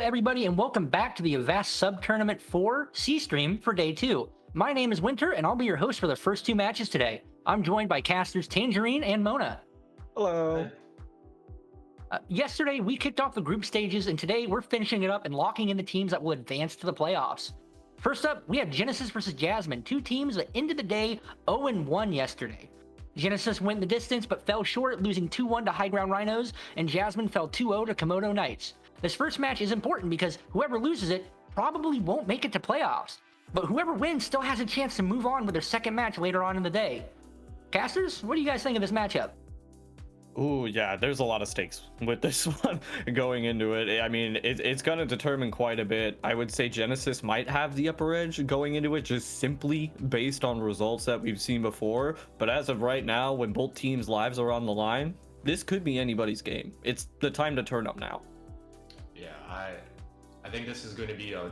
everybody, and welcome back to the Avast Sub Tournament 4 C Stream for Day 2. My name is Winter, and I'll be your host for the first two matches today. I'm joined by casters Tangerine and Mona. Hello. Yesterday, we kicked off the group stages, and today we're finishing it up and locking in the teams that will advance to the playoffs. First up, we have Genesis versus Jasmine, two teams that ended the day 0-1 yesterday. Genesis went the distance but fell short, losing 2-1 to High Ground Rhinos, and Jasmine fell 2-0 to Komodo Knights. This first match is important because whoever loses it probably won't make it to playoffs, but whoever wins still has a chance to move on with their second match later on in the day. Casters, what do you guys think of this matchup? Ooh, yeah, there's a lot of stakes with this one going into it. I mean, it's going to determine quite a bit. I would say Genesis might have the upper edge going into it just simply based on results that we've seen before. But as of right now, when both teams' lives are on the line, this could be anybody's game. It's the time to turn up now. Yeah, I think this is going to be a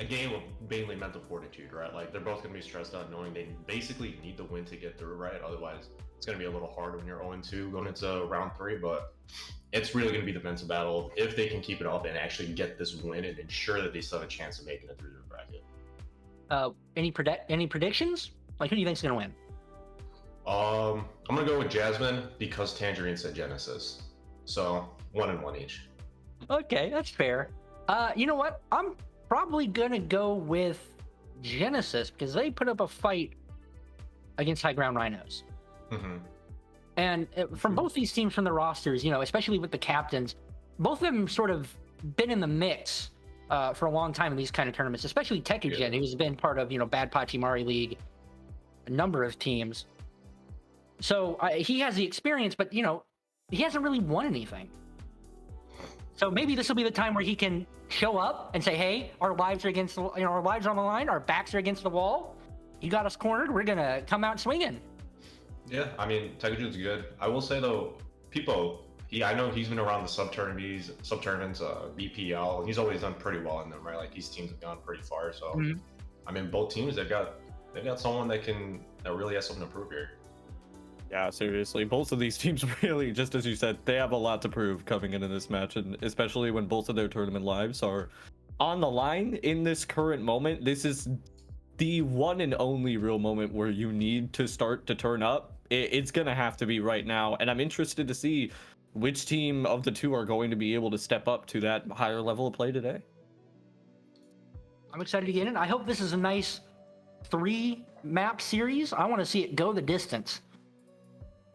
game of mainly mental fortitude, right? Like, they're both going to be stressed out knowing they basically need to win to get through, right? Otherwise, it's going to be a little harder when you're 0-2 going into round 3, but it's really going to be the mental battle if they can keep it up and actually get this win and ensure that they still have a chance of making it through the bracket. Any predictions? Like, who do you think's going to win? I'm going to go with Jasmine because Tangerine said Genesis. So, 1-1 each. Okay, that's fair. You know what? I'm probably going to go with Genesis because they put up a fight against High Ground Rhinos. Mm-hmm. And from both these teams from the rosters, you know, especially with the captains, both of them sort of been in the mix for a long time in these kind of tournaments, especially Tekugen, who's been part of, you know, Bad Pachimari League, a number of teams. So he has the experience, but, you know, he hasn't really won anything. So maybe this will be the time where he can show up and say, hey, our lives are against, our lives are on the line, our backs are against the wall. You got us cornered. We're going to come out swinging. Yeah, I mean, Tekugen's good. I will say, though, I know he's been around the sub-tournaments, BPL, and he's always done pretty well in them, right? Like, these teams have gone pretty far. So, I mean, both teams, they've got someone that really has something to prove here. Yeah, seriously, both of these teams really, just as you said, they have a lot to prove coming into this match, and especially when both of their tournament lives are on the line in this current moment. This is the one and only real moment where you need to start to turn up. It's gonna have to be right now, and I'm interested to see which team of the two are going to be able to step up to that higher level of play today. I'm excited to get in. I hope this is a nice 3-map series. I want to see it go the distance.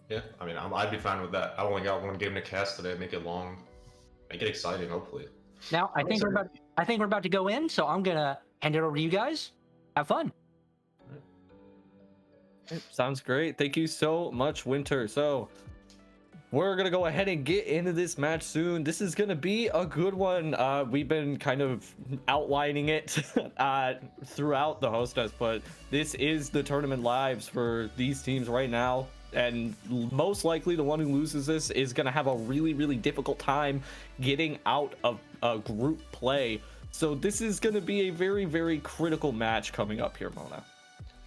Yeah, I mean, I'd be fine with that. I only got one game to cast today. Make it long, make it exciting. Hopefully. Now I think we're about to go in, so I'm gonna hand it over to you guys. Have fun. Sounds great. Thank you so much, Winter. So we're gonna go ahead and get into this match soon. This is gonna be a good one. We've been kind of outlining it throughout the hostess, but this is the tournament lives for these teams right now. And most likely the one who loses this is going to have a really, really difficult time getting out of group play. So this is going to be a very, very critical match coming up here, Mona.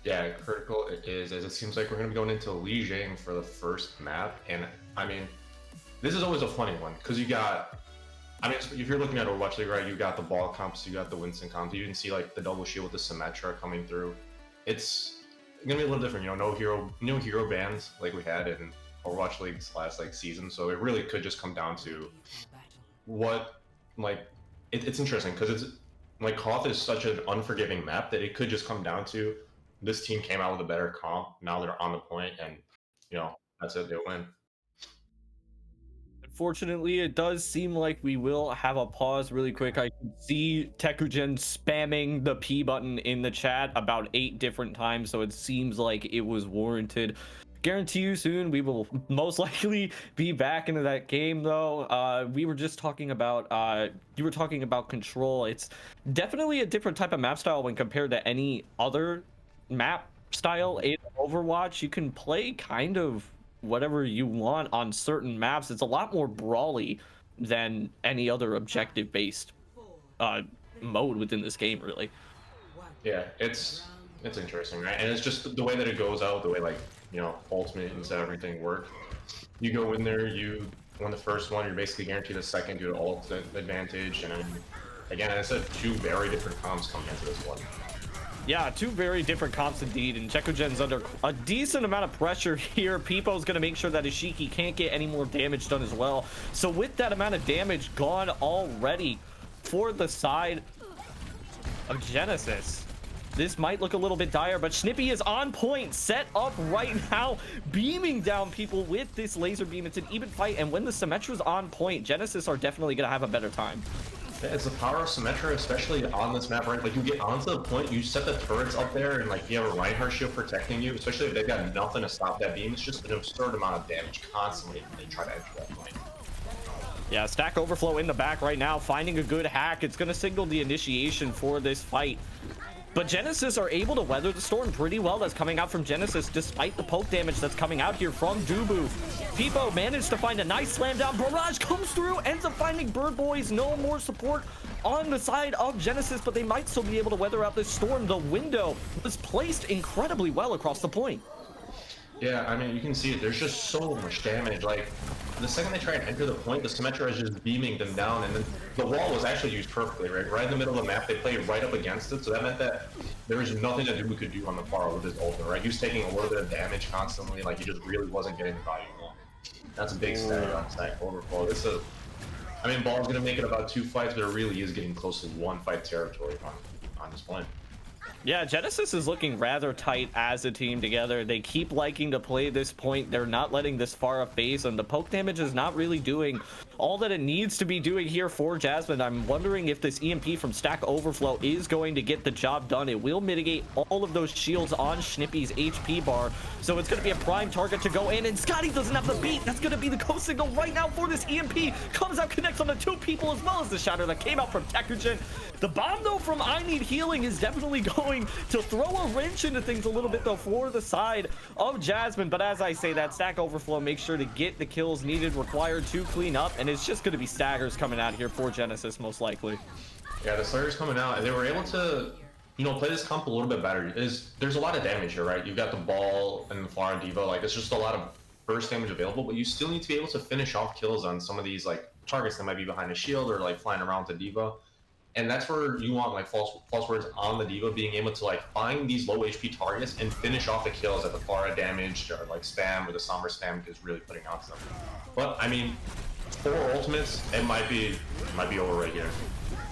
Yeah, critical it is, as it seems like we're going to be going into Lijiang for the first map. And I mean, this is always a funny one because you got, I mean, if you're looking at Overwatch League, right, you got the ball comps, you got the Winston comps, you didn't see like the double shield with the Symmetra coming through. It's gonna be a little different, you know, no hero bans like we had in Overwatch League's last season. So it really could just come down to what, it's interesting because it's like Koth is such an unforgiving map that it could just come down to this team came out with a better comp. Now they're on the point, and you know that's it. They'll win. Unfortunately, it does seem like we will have a pause really quick. I can see Tekugen spamming the P button in the chat about 8 different times, so it seems like it was warranted. Guarantee you soon we will most likely be back into that game, though. We were just talking about you were talking about control. It's definitely a different type of map style when compared to any other map style in Overwatch. You can play kind of whatever you want on certain maps. It's a lot more brawly than any other objective based mode within this game, really. Yeah, it's interesting, right? And it's just the way that it goes out, the way ultimate and everything work. You go in there, you win the first one, you're basically guaranteed a second due to ult advantage, and then again, as I said, two very different comps coming into this one. Yeah, two very different comps indeed, and Chekugen's under a decent amount of pressure here. Pipo's going to make sure that Ishiki can't get any more damage done as well. So with that amount of damage gone already for the side of Genesis, this might look a little bit dire, but Snippy is on point, set up right now, beaming down people with this laser beam. It's an even fight, and when the Symmetra's on point, Genesis are definitely going to have a better time. Yeah, it's the power of Symmetra, especially on this map, right? Like, you get onto the point, you set the turrets up there, and, like, you have a Reinhardt shield protecting you, especially if they've got nothing to stop that beam. It's just an absurd amount of damage constantly when they try to enter that point. Yeah, Stack Overflow in the back right now, finding a good hack. It's going to signal the initiation for this fight. But Genesis are able to weather the storm pretty well that's coming out from Genesis, despite the poke damage that's coming out here from Dubu. Pipo managed to find a nice slam down. Barrage comes through, ends up finding Bird Boys. No more support on the side of Genesis, but they might still be able to weather out this storm. The window was placed incredibly well across the point. Yeah, I mean, you can see it. There's just so much damage. Like, the second they try and enter the point, the Symmetra is just beaming them down, and then the wall was actually used perfectly, right? Right in the middle of the map, they played right up against it, so that meant that there was nothing that Dubu could do on the far with his ultimate, right? He was taking a little bit of damage constantly, like, he just really wasn't getting the value on. That's a big stat on Stack Overflow. This is, I mean, Ball's gonna make it about 2 fights, but it really is getting close to 1 fight territory on this point. Yeah, Genesis is looking rather tight as a team together. They keep liking to play this point. They're not letting this far up base, and the poke damage is not really doing all that it needs to be doing here for Jasmine. I'm wondering if this EMP from Stack Overflow is going to get the job done. It will mitigate all of those shields on Snippy's HP bar, so it's going to be a prime target to go in, and Scotty doesn't have the beat. That's going to be the go signal right now for this EMP. Comes out, connects on the 2 people, as well as the shatter that came out from Tekugen. The bomb, though, from I Need Healing is definitely going to throw a wrench into things a little bit, though, for the side of Jasmine. But as I say, that Stack Overflow makes sure to get the kills needed, required to clean up, and it's just going to be staggers coming out here for Genesis, most likely. Yeah, the Slayer's coming out, and they were able to, you know, play this comp a little bit better. There's a lot of damage here, right? You've got the ball and the Flora Diva, like, it's just a lot of burst damage available, but you still need to be able to finish off kills on some of these, like, targets that might be behind a shield or, like, flying around the Diva. And that's where you want, like, false words on the Diva, being able to, like, find these low HP targets and finish off the kills that the Flora damage or, like, spam or the Somber spam is really putting out them. But I mean, 4 ultimates, it might be over right here.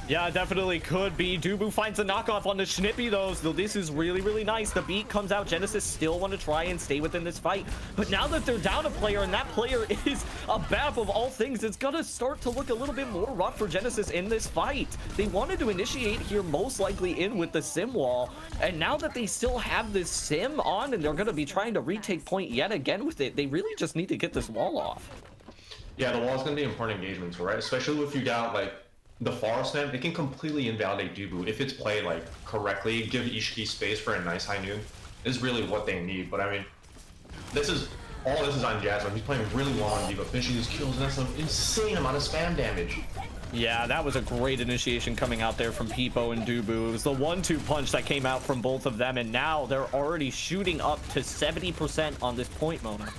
Yeah, definitely could be. Dubu finds a knockoff on the Snippy, though, so this is really, really nice. The beat comes out. Genesis still want to try and stay within this fight. But now that they're down a player, and that player is a BAP of all things, it's going to start to look a little bit more rough for Genesis in this fight. They wanted to initiate here, most likely in with the Sim wall. And now that they still have this Sim on, and they're going to be trying to retake point yet again with it, they really just need to get this wall off. Yeah, the wall is going to be important engagement, right? Especially if you got, like, the Forest Snap, it can completely invalidate Dubu if it's played, like, correctly. Give Ishiki space for a nice high noon is really what they need. But I mean, this is on Jasmine. He's playing really well on Diva, finishing his kills, and that's an insane amount of spam damage. Yeah, that was a great initiation coming out there from Pipo and Dubu. It was the 1-2 punch that came out from both of them, and now they're already shooting up to 70% on this point, Mona.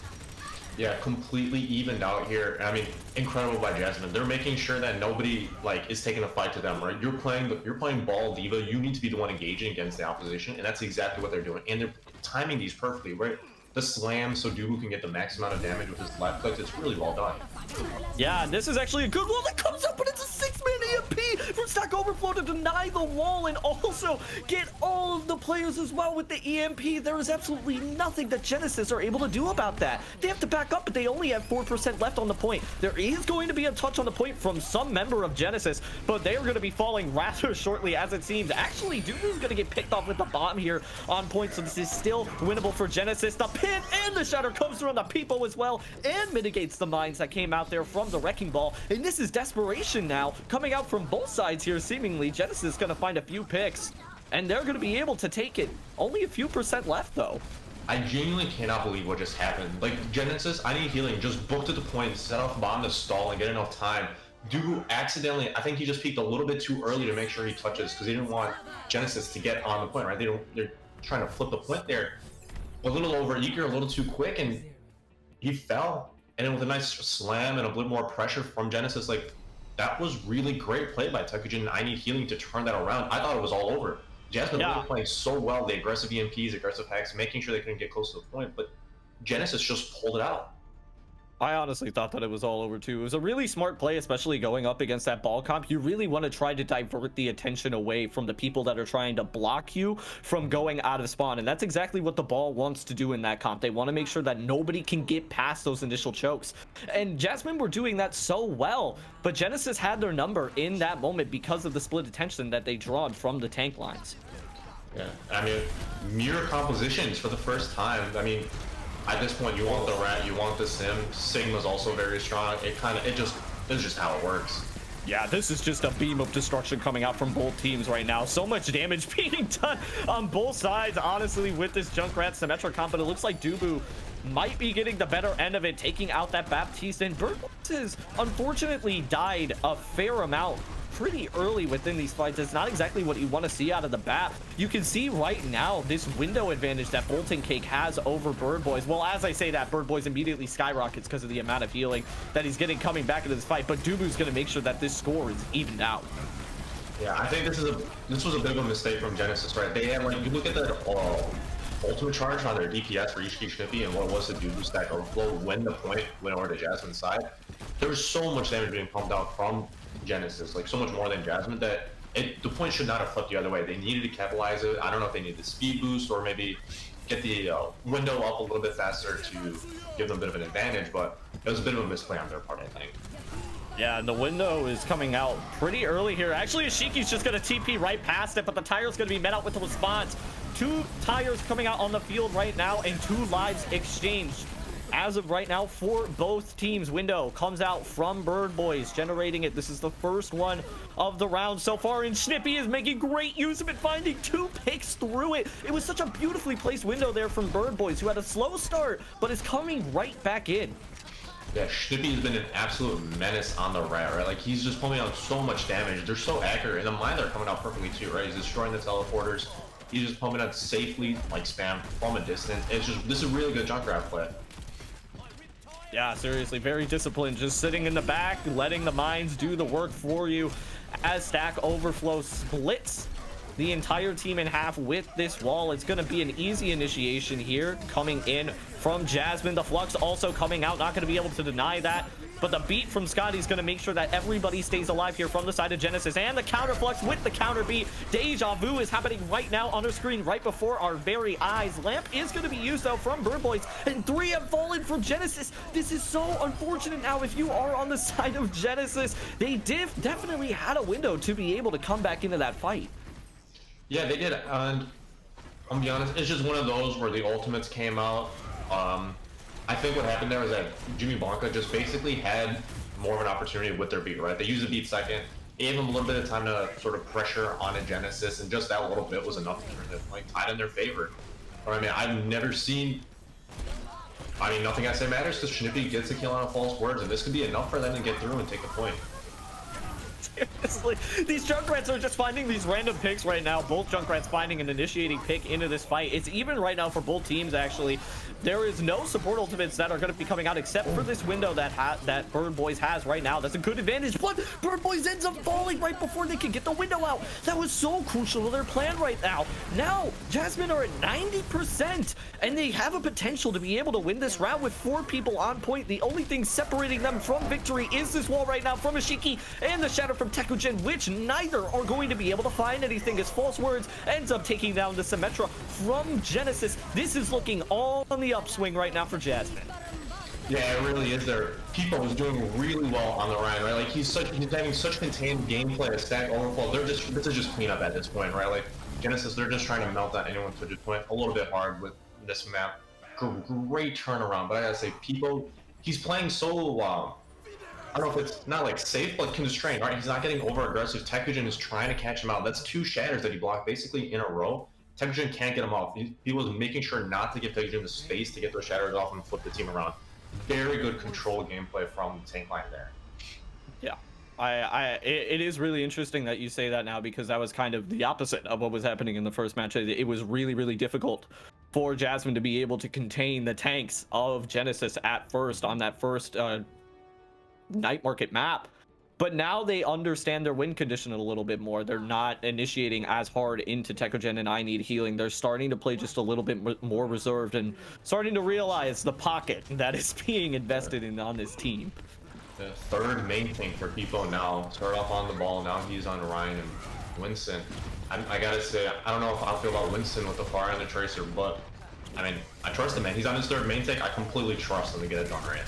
Yeah, completely evened out here. I mean, incredible by Jasmine. They're making sure that nobody, like, is taking a fight to them, right? You're playing ball Diva. You need to be the one engaging against the opposition, and that's exactly what they're doing. And they're timing these perfectly, right? The slam so Dubu can get the max amount of damage with his left click. It's really well done. Yeah, this is actually a good wall that comes up, but it's a 6-man EMP from Stack Overflow to deny the wall and also get all of the players as well with the EMP. There is absolutely nothing that Genesis are able to do about that. They have to back up, but they only have 4% left on the point. There is going to be a touch on the point from some member of Genesis, but they are going to be falling rather shortly, as it seems. Actually, Dubu's going to get picked off with the bomb here on point, so this is still winnable for Genesis. The pin and the shatter comes through on the Pipo as well and mitigates the mines that came out there from the Wrecking Ball. And this is desperation now coming out from both sides here. Seemingly Genesis is going to find a few picks and they're going to be able to take it. Only a few percent left, though. I genuinely cannot believe what just happened. Like, Genesis, I Need Healing, just booked at the point, set off bomb to stall and get enough time. Dubu accidentally, I think he just peeked a little bit too early to make sure he touches, because he didn't want Genesis to get on the point, right? They're trying to flip the point there. A little over eager, a little too quick, and he fell. And then with a nice slam and a little more pressure from Genesis, like, that was really great play by Tekujin. I need healing to turn that around. I thought it was all over. Jasmine was playing so well, the aggressive EMPs, aggressive hacks, making sure they couldn't get close to the point, but Genesis just pulled it out. I honestly thought that it was all over too. It was a really smart play, especially going up against that ball comp. You really want to try to divert the attention away from the people that are trying to block you from going out of spawn. And that's exactly what the ball wants to do in that comp. They want to make sure that nobody can get past those initial chokes. And Jasmine were doing that so well, but Genesis had their number in that moment because of the split attention that they drawed from the tank lines. Yeah, I mean, mirror compositions for the first time. I mean, at this point, you want the rat, you want the sim. Sigma's also very strong. It's just how it works. Yeah, this is just a beam of destruction coming out from both teams right now. So much damage being done on both sides, honestly, with this Junkrat Symmetra comp. But it looks like Dubu might be getting the better end of it, taking out that Baptiste. And Birdboys has unfortunately died a fair amount pretty early within these fights. It's not exactly what you want to see out of the BAP. You can see right now this window advantage that Bolton Cake has over Birdboys. Well, as I say that, Birdboys immediately skyrockets because of the amount of healing that he's getting coming back into this fight. But Dubu's going to make sure that this score is evened out. Yeah, I think this was a bit of a mistake from Genesis, right? They had, like, you look at the ultimate charge on their DPS for Ishiki Snippy and what it was to do to stack overflow when the point went over to Jasmine's side. There was so much damage being pumped out from Genesis, like so much more than Jasmine, that the point should not have flipped the other way. They needed to capitalize it. I don't know if they needed the speed boost or maybe get the window up a little bit faster to give them a bit of an advantage, but it was a bit of a misplay on their part, I think. Yeah, and the window is coming out pretty early here. Actually, Ishiki's just going to TP right past it, but the tire's going to be met out with a response. 2 tires coming out on the field right now and 2 lives exchanged. As of right now, for both teams, window comes out from Birdboys, generating it. This is the first one of the round so far, and Snippy is making great use of it, finding 2 picks through it. It was such a beautifully placed window there from Birdboys, who had a slow start, but is coming right back in. Yeah, Snippy has been an absolute menace on the rat, right? Like, he's just pumping out so much damage. They're so accurate, and the mine they're coming out perfectly too, right? He's destroying the teleporters. He's just pumping out safely, like spam from a distance. This is a really good Junkrat play. Yeah, seriously, very disciplined, just sitting in the back, letting the mines do the work for you as Stack Overflow splits the entire team in half with this wall. It's going to be an easy initiation here coming in from Jasmine. The Flux also coming out, not going to be able to deny that. But the beat from Scotty's going to make sure that everybody stays alive here from the side of Genesis. And the counter Flux with the counter beat. Deja Vu is happening right now on our screen, right before our very eyes. Lamp is going to be used though from Birdboys, and 3 have fallen from Genesis. This is so unfortunate now if you are on the side of Genesis. They definitely had a window to be able to come back into that fight. Yeah, they did, and I'll be honest, it's just one of those where the ultimates came out. I think what happened there was that Jimmy Blanca just basically had more of an opportunity with their beat, right? They used the beat second, gave them a little bit of time to sort of pressure on a Genesis, and just that little bit was enough to turn the point tide in their favor. I mean, I've never seen... I mean, nothing I say matters because Snippy gets a kill on a false words, and this could be enough for them to get through and take the point. Seriously, these Junkrats are just finding these random picks right now. Both Junkrats finding an initiating pick into this fight. It's even right now for both teams, actually. There is no support ultimates that are going to be coming out except for this window that Birdboys has right now. That's a good advantage, but Birdboys ends up falling right before they can get the window out. That was so crucial to their plan right now. Now, Jasmine are at 90%, and they have a potential to be able to win this round with 4 people on point. The only thing separating them from victory is this wall right now from Ishiki and the shadow from Tekujin, which neither are going to be able to find anything as false words ends up taking down the Symmetra from Genesis. This is looking all on the upswing right now for Jasmine. Yeah, it really is there. People was doing really well on the Rhino, right? Like he's having such contained gameplay, a Stack Overflow. This is just cleanup at this point, right? Like Genesis, they're just trying to melt down anyone to this point. A little bit hard with this map. Great turnaround, but I gotta say, people, he's playing so I don't know if it's not like safe, but constrained, right? He's not getting over aggressive. Tekujin is trying to catch him out. That's 2 shatters that he blocked basically in a row. Tekujin can't get him off. He was making sure not to give Tekujin the space to get those shatters off and flip the team around. Very good control gameplay from the tank line there. Yeah, it is really interesting that you say that now, because that was kind of the opposite of what was happening in the first match. It was really, really difficult for Jasmine to be able to contain the tanks of Genesis at first on that first night market map. but now they understand their win condition a little bit more. They're not initiating as hard into Tekogen and I Need Healing. They're starting to play just a little bit more reserved and starting to realize the pocket that is being invested in on this team. The third main thing for people now. Start off on the ball. Now he's on Ryan and Winston. I gotta say, I don't know how I feel about Winston with the fire and the tracer, but I mean, I trust him, man. He's on his third main tank. I completely trust him to get it done right.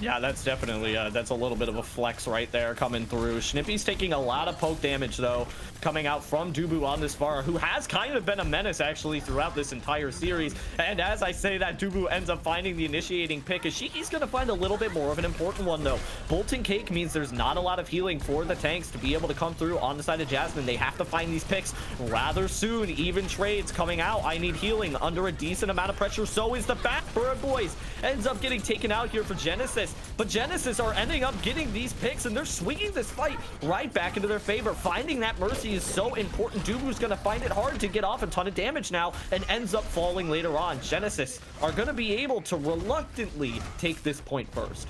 Yeah, that's definitely that's a little bit of a flex right there coming through. Schnippi's taking a lot of poke damage though, coming out from Dubu on this Pharah, who has kind of been a menace actually throughout this entire series. And as I say that, Dubu ends up finding the initiating pick. Ashiki's gonna find a little bit more of an important one though. Bolting Cake means there's not a lot of healing for the tanks to be able to come through on the side of Jasmine. They have to find these picks rather soon. Even trades coming out. I Need Healing under a decent amount of pressure. So is the Bird Boys. Ends up getting taken out here for Genesis. But Genesis are ending up getting these picks, and they're swinging this fight right back into their favor. Finding that Mercy is so important. Dubu's going to find it hard to get off a ton of damage now and ends up falling later on. Genesis are going to be able to reluctantly take this point first.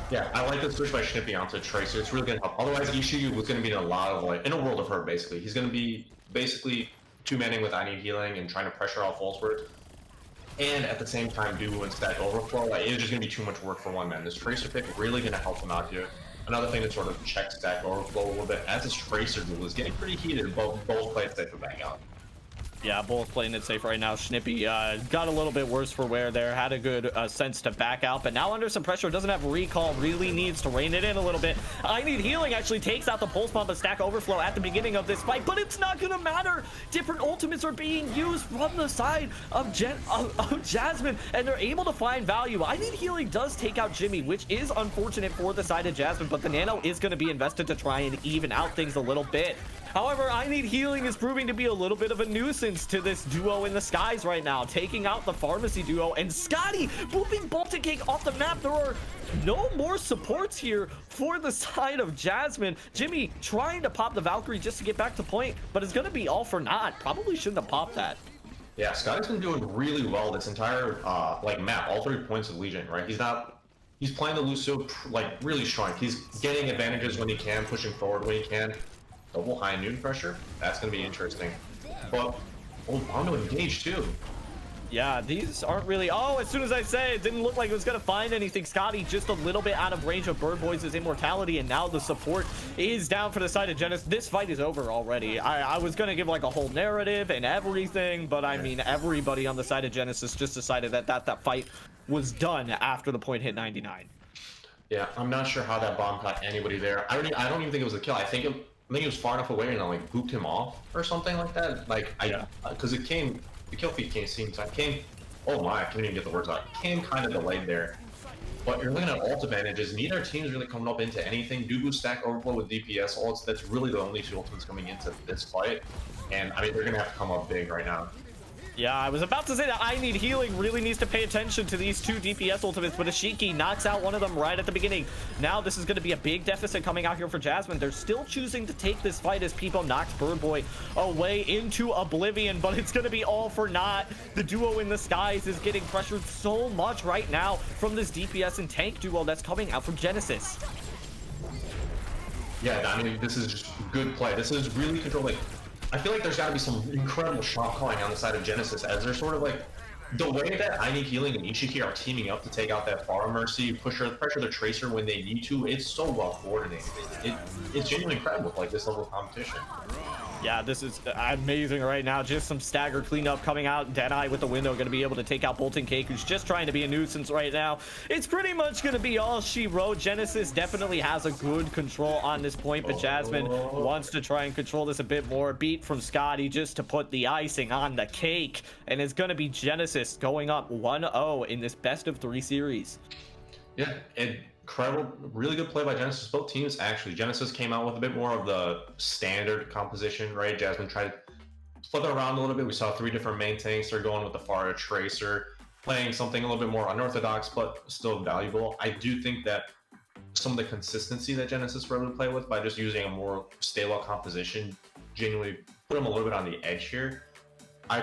Yeah, I like the switch by Schnippi onto Tracer. It's really going to help. Otherwise, Ishiyu was going to be in a lot of, like, in a world of hurt, basically. He's going to be basically two-manning with I Need Healing and trying to pressure out false words. And at the same time, Dubu and Stack Overflow, like, it's just going to be too much work for one man. This Tracer pick really going to help him out here. Another thing that sort of checks Stack Overflow a little bit, as this Tracer duel is getting pretty heated, both played safe for back out. Yeah, both playing it safe right now. Schnippi got a little bit worse for wear there, had a good sense to back out, but now under some pressure, doesn't have recall, really needs to rein it in a little bit. I Need Healing actually takes out the pulse bomb of Stack Overflow at the beginning of this fight, but it's not gonna matter. Different ultimates are being used from the side of Jasmine, and they're able to find value. I Need Healing does take out Jimmy, which is unfortunate for the side of Jasmine, but the nano is going to be invested to try and even out things a little bit. However, I Need Healing is proving to be a little bit of a nuisance to this duo in the skies right now, taking out the pharmacy duo, and Scotty moving Bolton Cake off the map. There are no more supports here for the side of Jasmine. Jimmy trying to pop the Valkyrie just to get back to point, but it's going to be all for naught. Probably shouldn't have popped that. Yeah, Scotty's been doing really well this entire map, all 3 points of Legion, right? He's playing the Lucio like really strong. He's getting advantages when he can, pushing forward when he can. Double high noon pressure, that's gonna be interesting. But Bondo engaged too. Yeah, these aren't really... Oh, as soon as I say it didn't look like it was going to find anything. Scotty just a little bit out of range of Bird Boys' immortality, and now the support is down for the side of Genesis. This fight is over already. I was going to give like a whole narrative and everything, but I mean, everybody on the side of Genesis just decided that fight was done after the point hit 99. Yeah, I'm not sure how that bomb caught anybody there. I don't even think it was a kill. I think it was far enough away and I like booped him off or something like that. Like because it came... The kill feed came, oh my, I can't even get the words out. It came kind of delayed there. But you're looking at ult advantages. Neither team's really coming up into anything. Dubu Stack Overflow with DPS ults. That's really the only 2 ultimates coming into this fight. And I mean, they're going to have to come up big right now. Yeah, I was about to say that I Need Healing really needs to pay attention to these 2 DPS ultimates, but Ashiki knocks out one of them right at the beginning. Now this is going to be a big deficit coming out here for Jasmine. They're still choosing to take this fight as Peepo knocks Bird Boy away into oblivion, but it's going to be all for naught. The duo in the skies is getting pressured so much right now from this DPS and tank duo that's coming out from Genesis. Yeah, I mean, this is just good play. This is really controlling. I feel like there's got to be some incredible shot calling on the side of Genesis, as they're sort of like the way that I Need Healing and Ishiki are teaming up to take out that Pharah Mercy, pressure the Tracer when they need to. It's so well coordinated. It's genuinely incredible, like this level of competition. Yeah, this is amazing right now. Just some stagger cleanup coming out. Deadeye with the window going to be able to take out Bolton Cake, who's just trying to be a nuisance right now. It's pretty much going to be all she wrote. Genesis definitely has a good control on this point, but Jasmine wants to try and control this a bit more. Beat from Scotty just to put the icing on the cake. And it's going to be Genesis going up 1-0 in this best of 3 series. Yeah, incredible, really good play by Genesis. Both teams, actually. Genesis came out with a bit more of the standard composition, right? Jasmine tried to flip it around a little bit. We saw 3 different main tanks. They're going with the Pharah Tracer, playing something a little bit more unorthodox, but still valuable. I do think that some of the consistency that Genesis were able to play with by just using a more stable composition genuinely put them a little bit on the edge here. I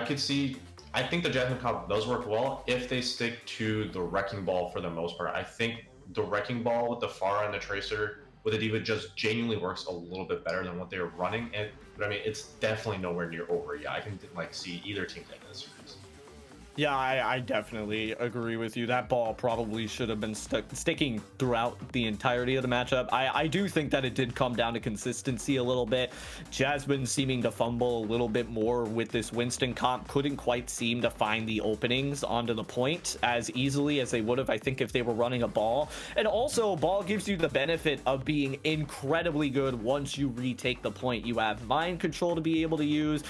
think the Jasmine comp does work well if they stick to the Wrecking Ball for the most part. I think the Wrecking Ball with the Pharah and the Tracer with a D.Va just genuinely works a little bit better than what they were running. But I mean, it's definitely nowhere near over. Yeah, I can like see either team taking this series. Yeah, I definitely agree with you. That ball probably should have been sticking throughout the entirety of the matchup. I do think that it did come down to consistency a little bit. Jasmine seeming to fumble a little bit more with this Winston comp, couldn't quite seem to find the openings onto the point as easily as they would have, I think, if they were running a ball. And also, ball gives you the benefit of being incredibly good once you retake the point. You have mind control to be able to use,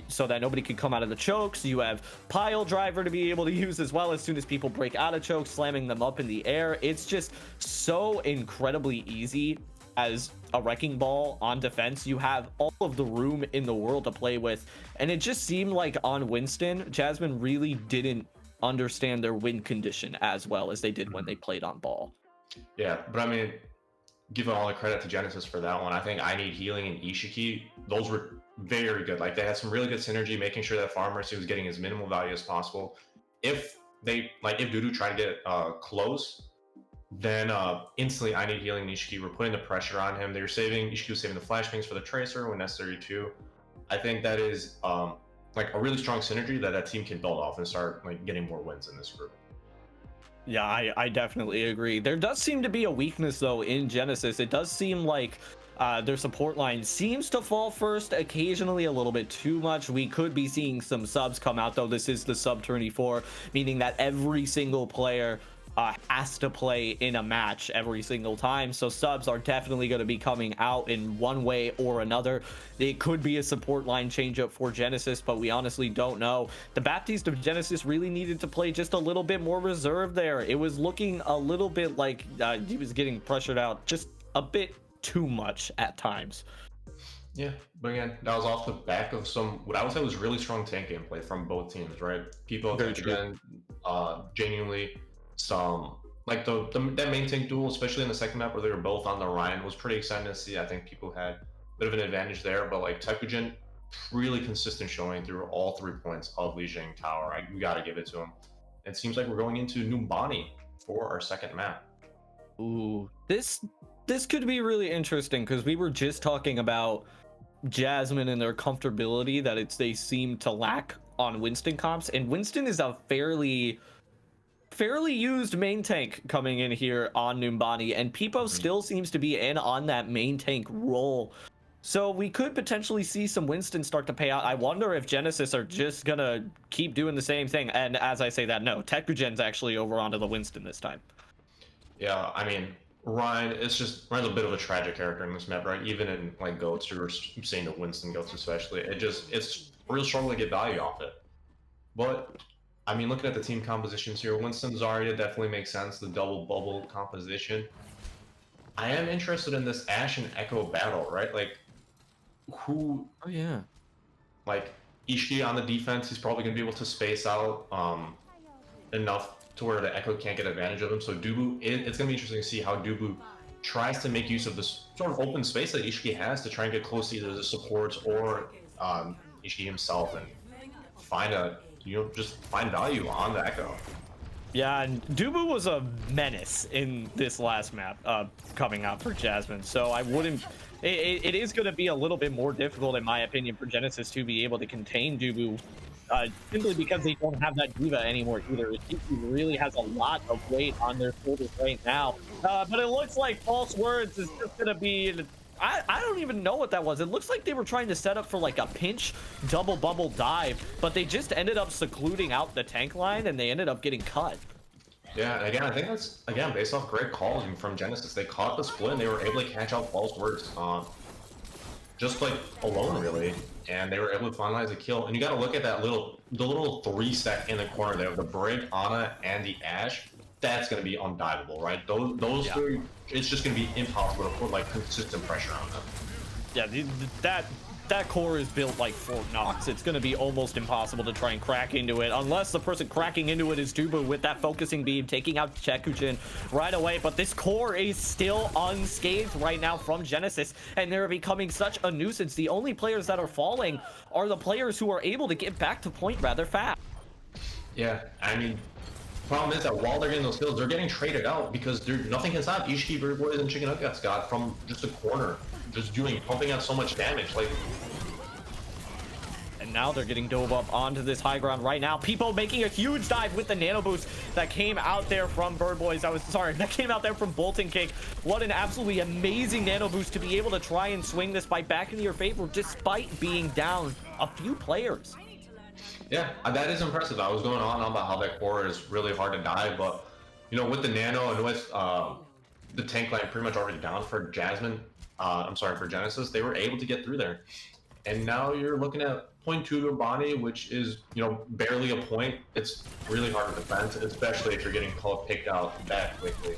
so that nobody can come out of the chokes. You have pile driver to be able to use as well as soon as people break out of chokes, slamming them up in the air. It's just so incredibly easy as a wrecking ball on defense. You have all of the room in the world to play with, and it just seemed like on Winston, Jasmine really didn't understand their win condition as well as they did when they played on ball. Yeah, but I mean, giving all the credit to Genesis for that one. I think I Need Healing and Ishiki, those were very good. Like, they had some really good synergy, making sure that Farmer's was getting as minimal value as possible. If Dudu tried to get close, then instantly I Need Healing and Ishiki were putting the pressure on him. Ishiki was saving the flashbangs for the Tracer when necessary too. I think that is like a really strong synergy that team can build off and start like getting more wins in this group. Yeah, I definitely agree. There does seem to be a weakness though in Genesis. It does seem like their support line seems to fall first occasionally a little bit too much. We could be seeing some subs come out though. This is the sub Tourney 4, meaning that every single player has to play in a match every single time, so subs are definitely going to be coming out in one way or another. It could be a support line change up for Genesis, but we honestly don't know. The Baptiste of Genesis really needed to play just a little bit more reserved there. It was looking a little bit like he was getting pressured out just a bit too much at times. Yeah, but again, that was off the back of some, what I would say was really strong tank gameplay from both teams, right? People again, genuinely some like that main tank duel, especially in the second map where they were both on the Ryan, was pretty exciting to see. I think people had a bit of an advantage there, but like Tekugen, really consistent showing through all 3 points of Lijiang Tower. We got to give it to him. It seems like we're going into Numbani for our second map. Ooh, this could be really interesting because we were just talking about Jasmine and their comfortability that they seem to lack on Winston comps, and Winston is a fairly used main tank coming in here on Numbani, and Peepo still seems to be in on that main tank role. So we could potentially see some Winston start to pay out. I wonder if Genesis are just gonna keep doing the same thing. And as I say that, no, Tekugen's actually over onto the Winston this time. Yeah, I mean, Ryan's a bit of a tragic character in this map, right? Even in like goats, you're seeing the Winston goats especially. It's real struggle to get value off it. But I mean, looking at the team compositions here, Winston Zarya definitely makes sense. The double bubble composition. I am interested in this Ashe and Echo battle, right? Like, who? Oh yeah. Like Ishii on the defense, he's probably gonna be able to space out enough to where the Echo can't get advantage of him. So Dubu, it's gonna be interesting to see how Dubu tries to make use of this sort of open space that Ishii has to try and get close to either the supports or Ishii himself and just find value on the Echo. Yeah, and Dubu was a menace in this last map coming out for Jasmine, so I wouldn't. It is going to be a little bit more difficult, in my opinion, for Genesis to be able to contain Dubu, simply because they don't have that D.Va anymore either. He really has a lot of weight on their shoulders right now, but it looks like False Words is just going to be. I don't even know what that was. It looks like they were trying to set up for like a pinch double bubble dive, but they just ended up secluding out the tank line and they ended up getting cut. Yeah, again, I think that's based off great calls from Genesis. They caught the split and they were able to catch out False Words just like alone really, and they were able to finalize a kill. And you got to look at that little 3-stack in the corner there, the Brig, Ana, and the Ashe. That's going to be undiveable, right? Those three, it's just going to be impossible to put like consistent pressure on them. Yeah, that core is built like Fort Knox. It's going to be almost impossible to try and crack into it, unless the person cracking into it is Dubu with that focusing beam, taking out Tekugen right away. But this core is still unscathed right now from Genesis, and they're becoming such a nuisance. The only players that are falling are the players who are able to get back to point rather fast. Yeah, I mean, Problem is that while they're getting those kills, they're getting traded out because there's nothing can stop Ishiki, Bird Boys, and Chicken Nuggets got from just a corner, just pumping out so much damage. Like, and now they're getting dove up onto this high ground right now. People making a huge dive with the nano boost that came out there from Bird Boys. That came out there from Bolton Cake. What an absolutely amazing nano boost to be able to try and swing this fight back into your favor despite being down a few players. yeah, that is impressive. I was going on about how that core is really hard to die, but you know, with the nano and with the tank line pretty much already down for Jasmine, for Genesis, they were able to get through there. And now you're looking at 0.2 to Bonnie, which is, you know, barely a point. It's really hard to defend, especially if you're getting picked out that quickly.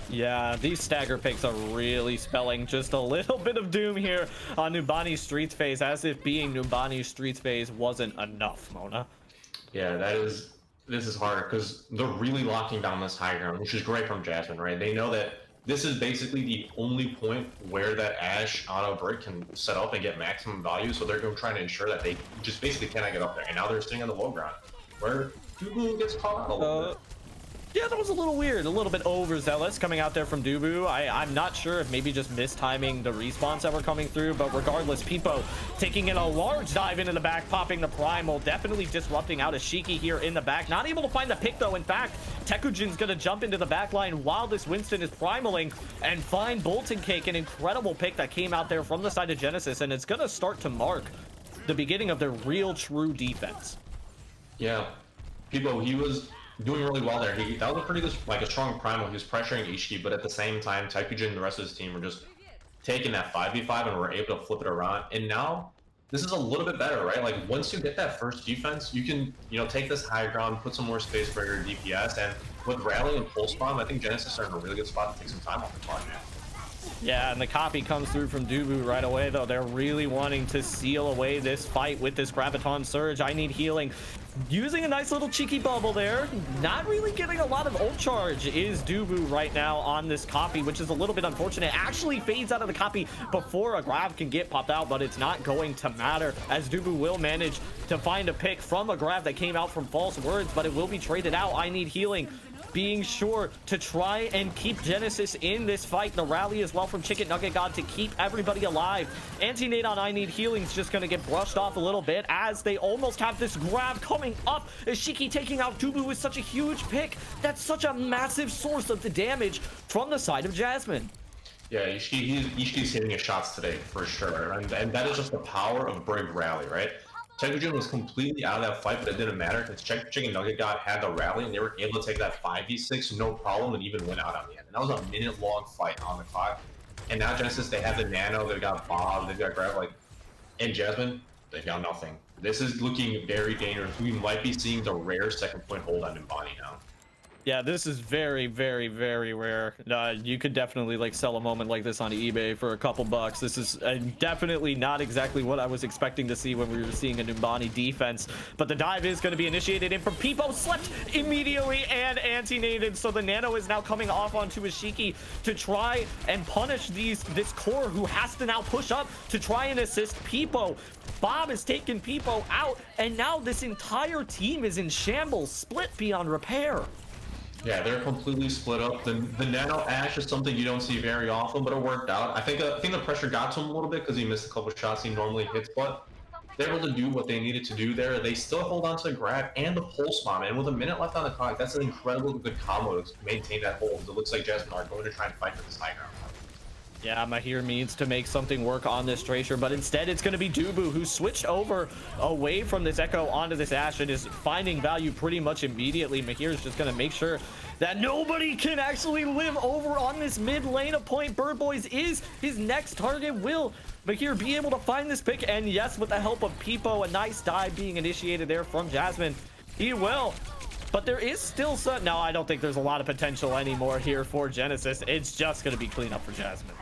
Yeah, these stagger picks are really spelling just a little bit of doom here on Numbani's Streets phase, as if being Numbani's Streets phase wasn't enough, Mona. Yeah, this is harder because they're really locking down this high ground, which is great from Jasmine, right? They know that this is basically the only point where that Ashe auto brick can set up and get maximum value, so they're going to try to ensure that they just basically cannot get up there. And now they're sitting on the low ground, where Dubu gets caught out a little bit. Yeah, that was a little weird, a little bit overzealous coming out there from Dubu. I'm not sure if maybe just mistiming the respawns that were coming through, but regardless, Pipo taking in a large dive into the back, popping the primal, definitely disrupting out Ashiki here in the back. Not able to find the pick though. In fact, Tekujin's gonna jump into the back line while this Winston is primaling and find Bolton Cake, an incredible pick that came out there from the side of Genesis, and it's gonna start to mark the beginning of their real true defense. Yeah, Pipo, he was doing really well there. That was a pretty good, like a strong primal. He was pressuring Ishiki, but at the same time, Taikujin and the rest of his team were just taking that 5v5 and were able to flip it around. And now this is a little bit better, right? Like once you get that first defense, you can, you know, take this high ground, put some more space for your DPS, and with rally and pulse bomb, I think Genesis are in a really good spot to take some time off the clock now. Yeah, and the copy comes through from Dubu right away, though. They're really wanting to seal away this fight with this Graviton Surge. I need healing. Using a nice little cheeky bubble there. Not really getting a lot of ult charge is Dubu right now on this copy, which is a little bit unfortunate. Actually fades out of the copy before a grab can get popped out, but it's not going to matter, as Dubu will manage to find a pick from a grab that came out from False Words, but it will be traded out. I need healing, being sure to try and keep Genesis in this fight. The rally as well from Chicken Nugget God to keep everybody alive. Anti-nade on I need healing is just going to get brushed off a little bit as they almost have this grab coming up. Ishiki taking out Dubu with such a huge pick. That's such a massive source of the damage from the side of Jasmine. Yeah, Ishiki's hitting his shots today for sure, and that is just the power of Brig Rally, right? Tekujin was completely out of that fight, but it didn't matter because Chicken Nugget God had the rally, and they were able to take that 5v6 no problem and even win out on the end. And that was a minute-long fight on the clock. And now Genesis, they have the Nano, they've got Bob, they've got Grab, like, and Jasmine, they've got nothing. This is looking very dangerous. We might be seeing the rare second point hold on Numbani now. Yeah, this is very, very, very rare. You could definitely like sell a moment like this on eBay for a couple bucks. This is definitely not exactly what I was expecting to see when we were seeing a Numbani defense. But the dive is going to be initiated in from Pipo, slept immediately and anti-naded. So the Nano is now coming off onto Ishiki to try and punish this core who has to now push up to try and assist Pipo. Bob has taken Pipo out, and now this entire team is in shambles, split beyond repair. Yeah, they're completely split up. The Nano Ashe is something you don't see very often, but it worked out. I think the pressure got to him a little bit because he missed a couple shots he normally hits, but they're able to do what they needed to do there. They still hold on to the grab and the pulse bomb, and with a minute left on the clock, that's an incredible good combo to maintain that hold. It looks like Jasmine are going to try and fight for this high ground. Yeah, Mahir needs to make something work on this Tracer, but instead it's going to be Dubu, who switched over away from this Echo onto this Ashe and is finding value pretty much immediately. Mahir is just going to make sure that nobody can actually live over on this mid lane of Point. Bird Boys is his next target. Will Mahir be able to find this pick? And yes, with the help of Pipo, a nice dive being initiated there from Jasmine. He will. But there is still some... No, I don't think there's a lot of potential anymore here for Genesis. It's just going to be cleanup for Jasmine.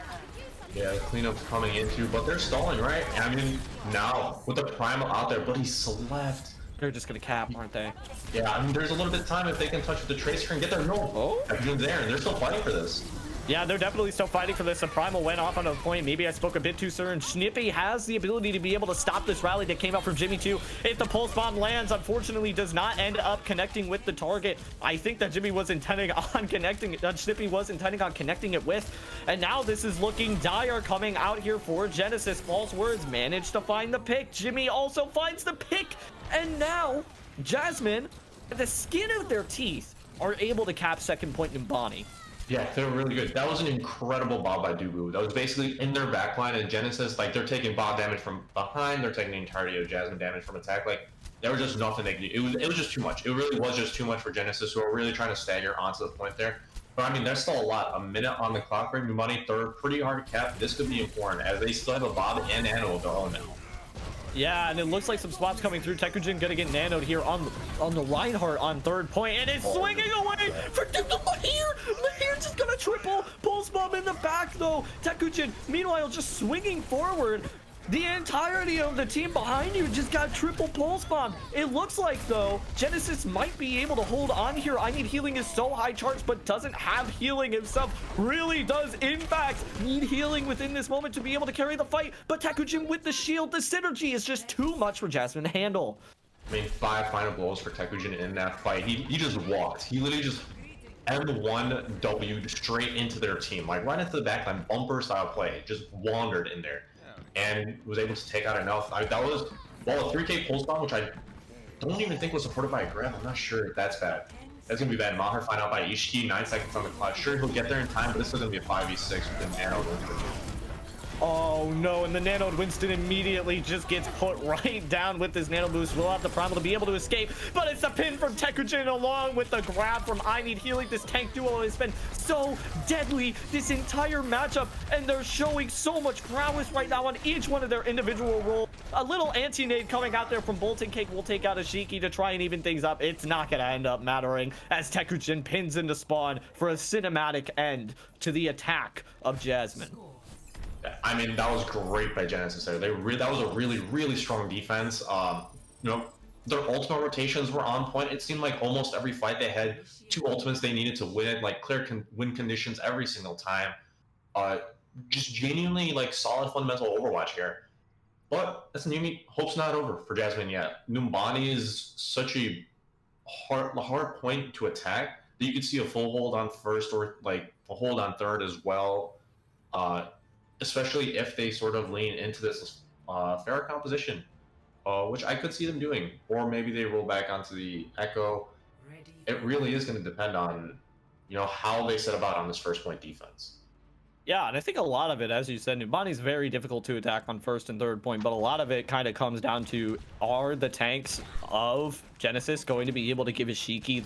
Yeah, the cleanup's coming into, but they're stalling, right? And I mean, now, with the primal out there, but he slept. They're just going to cap, aren't they? Yeah, I mean, there's a little bit of time if they can touch the Tracer and get their no. Oh? Tekujin's there, and they're still fighting for this. Yeah, they're definitely still fighting for this. The Primal went off on a point. Maybe I spoke a bit too soon. Snippy has the ability to be able to stop this rally that came out from Jimmy too. If the pulse bomb lands, unfortunately does not end up connecting with the target. I think that Jimmy was intending on connecting it. Snippy was intending on connecting it with. And now this is looking dire coming out here for Genesis. False Words managed to find the pick. Jimmy also finds the pick. And now Jasmine, the skin of their teeth, are able to cap second point in Bonnie. Yeah, they're really good. That was an incredible bob by Dubu. That was basically in their backline, and Genesis, like, they're taking bob damage from behind, they're taking the entirety of Jasmine damage from attack. Like, there was just nothing they could do. It was just too much. It really was just too much for Genesis, who are really trying to stagger onto the point there. But I mean, there's still a lot. A minute on the clock right? Numani third, pretty hard cap. This could be important, as they still have a bob and nano of their own now. Yeah, and it looks like some spots coming through. Tekujin gonna get nanoed here on the Reinhardt on third point, and it's swinging away for Lahir. Lahir just gonna triple pulse bomb in the back though. Tekujin, meanwhile, just swinging forward. The entirety of the team behind you just got triple pulse bomb. It looks like though Genesis might be able to hold on here. I Need Healing is so high charged, but doesn't have healing himself. Really does in fact need healing within this moment to be able to carry the fight. But Tekujin with the shield, the synergy is just too much for Jasmine to handle. I mean, 5 final blows for Tekujin in that fight. He just walked. He literally just M1W straight into their team, like right into the backline, bumper style play. Just wandered in there and was able to take out enough. That was, well, a 3K pulse bomb, which I don't even think was supported by a grab. I'm not sure if that's bad. That's gonna be bad. Maher find out by Ishiki, 9 seconds on the clock. Sure, he'll get there in time, but this is gonna be a 5v6 with the nano. Oh no, and the nanoed Winston immediately just gets put right down with this nano boost. We'll have the Primal to be able to escape, but it's a pin from Tekujin along with the grab from I Need Healing. This tank duo has been so deadly this entire matchup, and they're showing so much prowess right now on each one of their individual roles. A little anti-nade coming out there from Bolton Cake will take out Ashiki to try and even things up. It's not gonna end up mattering as Tekujin pins into spawn for a cinematic end to the attack of Jasmine. I mean, that was great by Genesis there. That was a really strong defense. You know, their ultimate rotations were on point. It seemed like almost every fight they had 2 ultimates they needed to win, like clear win conditions every single time. Just genuinely like solid fundamental Overwatch here. But that's Numi. Hope's not over for Jasmine yet. Numbani is such a hard point to attack that you could see a full hold on first or like a hold on third as well. Especially if they sort of lean into this fair composition, which I could see them doing, or maybe they roll back onto the Echo. It really is going to depend on, you know, how they set about on this first point defense. Yeah, and I think a lot of it, as you said, Numbani's very difficult to attack on first and third point, but a lot of it kind of comes down to, are the tanks of Genesis going to be able to give Ashiki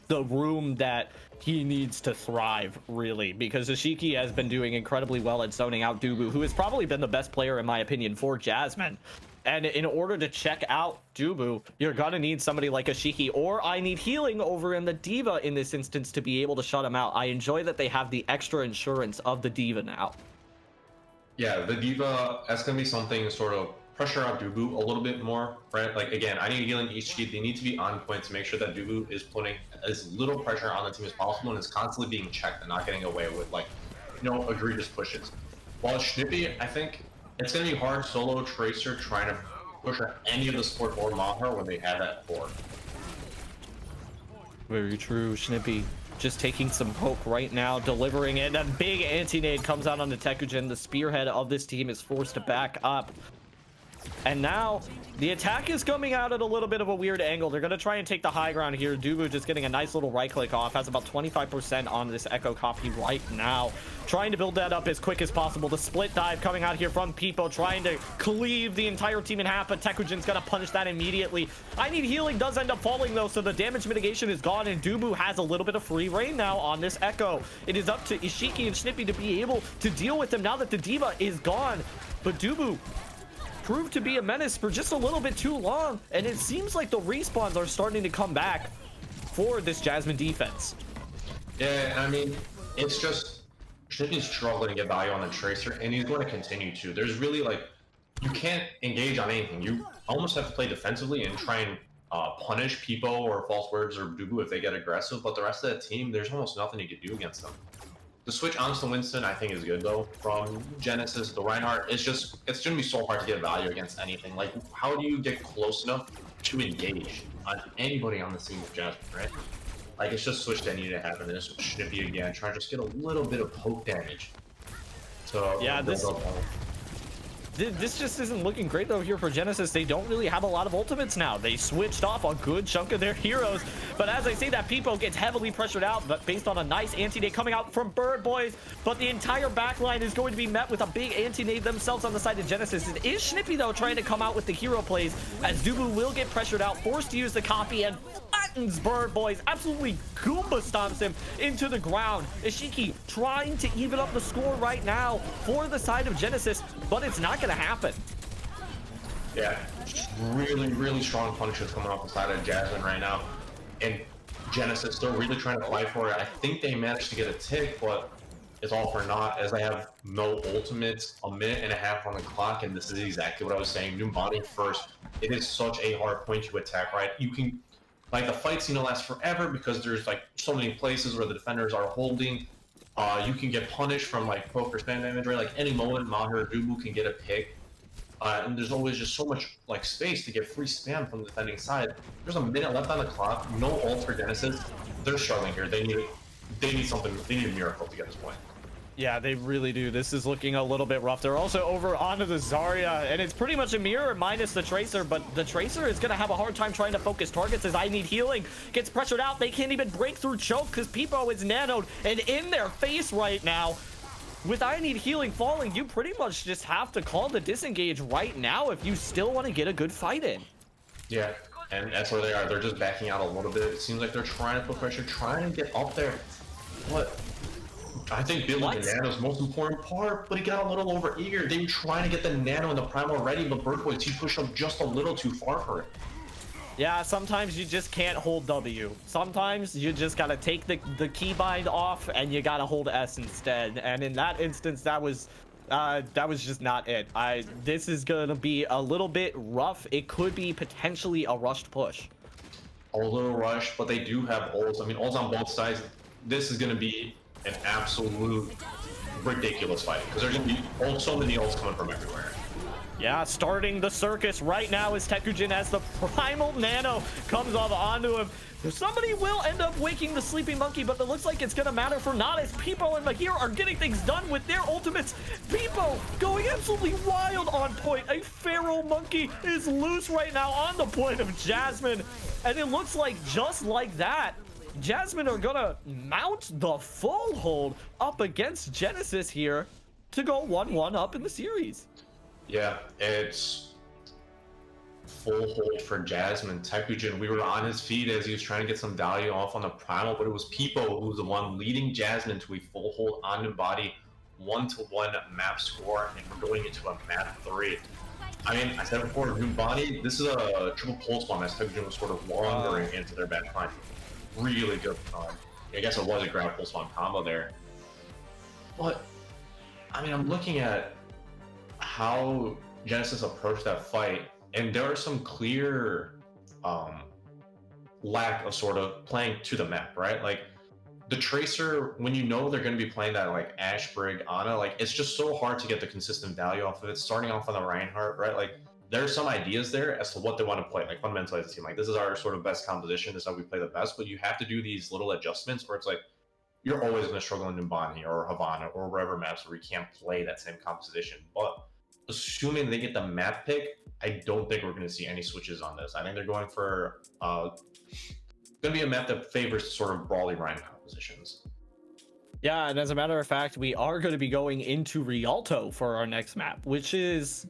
the room that he needs to thrive, really? Because Ashiki has been doing incredibly well at zoning out Dubu, who has probably been the best player, in my opinion, for Jasmine. And in order to check out Dubu, you're gonna need somebody like Ashiki, or I Need Healing over in the Diva in this instance to be able to shut him out. I enjoy that they have the extra insurance of the Diva now. Yeah, the Diva, that's gonna be something to sort of pressure out Dubu a little bit more, right? Like, again, I Need Healing, Ishiki, they need to be on point to make sure that Dubu is putting as little pressure on the team as possible and is constantly being checked and not getting away with, like, you know, egregious pushes. While Snippy, I think it's going to be hard solo Tracer trying to push any of the support or Maher when they have that board. Very true. Snippy just taking some poke right now, delivering it. A big anti-nade comes out on the Tekujin. The spearhead of this team is forced to back up. And now the attack is coming out at a little bit of a weird angle. They're going to try and take the high ground here. Dubu just getting a nice little right click off, has about 25% on this Echo copy right now. Trying to build that up as quick as possible. The split dive coming out here from Peepo, trying to cleave the entire team in half, but Tekujin's going to punish that immediately. I Need Healing does end up falling though, so the damage mitigation is gone, and Dubu has a little bit of free reign now on this Echo. It is up to Ishiki and Snippy to be able to deal with them now that the Diva is gone. But Dubu proved to be a menace for just a little bit too long, and it seems like the respawns are starting to come back for this Jasmine defense. Yeah, I mean, it's just Snippy's struggling to get value on the Tracer, and he's going to continue to. There's really, like, you can't engage on anything. You almost have to play defensively and try and punish Peepo or False Words or Dubu if they get aggressive, but the rest of the team, there's almost nothing you can do against them. The switch onto Winston, I think, is good though. From Genesis, the Reinhardt, it's gonna be so hard to get value against anything. Like, how do you get close enough to engage on anybody on the scene with Jasmine, right? Like, it's just switch that needed to happen, and it's Snippy again, trying to just get a little bit of poke damage. So yeah, this just isn't looking great though here for Genesis. They don't really have a lot of ultimates now. They switched off a good chunk of their heroes, but as I say that, Peepo gets heavily pressured out, but based on a nice anti-nade coming out from Bird Boys, but the entire backline is going to be met with a big anti-nade themselves on the side of Genesis. It is Snippy though trying to come out with the hero plays, as Dubu will get pressured out, forced to use the copy, and flattens Bird Boys, absolutely Goomba stomps him into the ground. Ishiki trying to even up the score right now for the side of Genesis, but it's not going to happen. Yeah, really strong punishes coming off the side of Jasmine right now, and Genesis still really trying to fight for it. I think they managed to get a tick, but it's all for naught as they have no ultimates, a minute and a half on the clock, and this is exactly what I was saying. Numbani first. It is such a hard point to attack, right? You can, like, the fight's gonna last forever because there's like so many places where the defenders are holding. You can get punished from like poke or spam damage, right? Like any moment Maher or Dubu can get a pick. And there's always just so much like space to get free spam from the defending side. There's a minute left on the clock, no ult for Genesis. They're struggling here. They need something, they need a miracle to get this point. Yeah, they really do. This is looking a little bit rough. They're also over onto the Zarya, and it's pretty much a mirror minus the Tracer, but the Tracer is going to have a hard time trying to focus targets as I Need Healing gets pressured out. They can't even break through choke because Peepo is nanoed and in their face right now. With I Need Healing falling, you pretty much just have to call the disengage right now if you still want to get a good fight in. Yeah, and that's where they are. They're just backing out a little bit. It seems like they're trying to put pressure, trying to get up there. What? I think building the nano is the most important part, but he got a little over eager. They were trying to get the nano and the primal ready, but Bird Boys, he pushed up just a little too far for it. Yeah, sometimes you just can't hold W. Sometimes you just gotta take the keybind off and you gotta hold S instead. And in that instance, that was just not it. This is gonna be a little bit rough. It could be potentially a rushed push. A little rush, but they do have ults. I mean, ults on both sides. This is gonna be an absolute ridiculous fight because there's gonna be so many ults coming from everywhere. Yeah, starting the circus right now is Tekujin as the primal nano comes off onto him. Somebody will end up waking the sleeping monkey, but it looks like it's gonna matter for not as Peepo and Mahir are getting things done with their ultimates. Peepo going absolutely wild on point. A feral monkey is loose right now on the point of Jasmine, and it looks like just like that, Jasmine are gonna mount the full hold up against Genesis here to go 1-1 up in the series. Yeah, it's full hold for Jasmine. Tekujin, we were on his feet as he was trying to get some value off on the primal, but it was Peepo who was the one leading Jasmine to a full hold on the body, 1-1 map score, and we're going into a map 3. I mean, I said before, Numbani, this is a triple pulse bomb as Tekujin was sort of wandering into their back line. Really good. I guess it was a ground pulse bomb combo there. But, I mean, I'm looking at how Genesis approached that fight, and there are some clear lack of sort of playing to the map, right? Like the Tracer, when you know they're going to be playing that like Ash, Brig, Ana, like it's just so hard to get the consistent value off of it. Starting off on the Reinhardt, right? Like there's some ideas there as to what they want to play, like fundamentally as a team. Like this is our sort of best composition, this is how we play the best, but you have to do these little adjustments where it's like you're always going to struggle in Numbani or Havana or wherever maps where you can't play that same composition. But assuming they get the map pick, I don't think we're going to see any switches on this. I think they're going for going to be a map that favors sort of brawly Rhino compositions. Yeah, and as a matter of fact, we are going to be going into Rialto for our next map, which is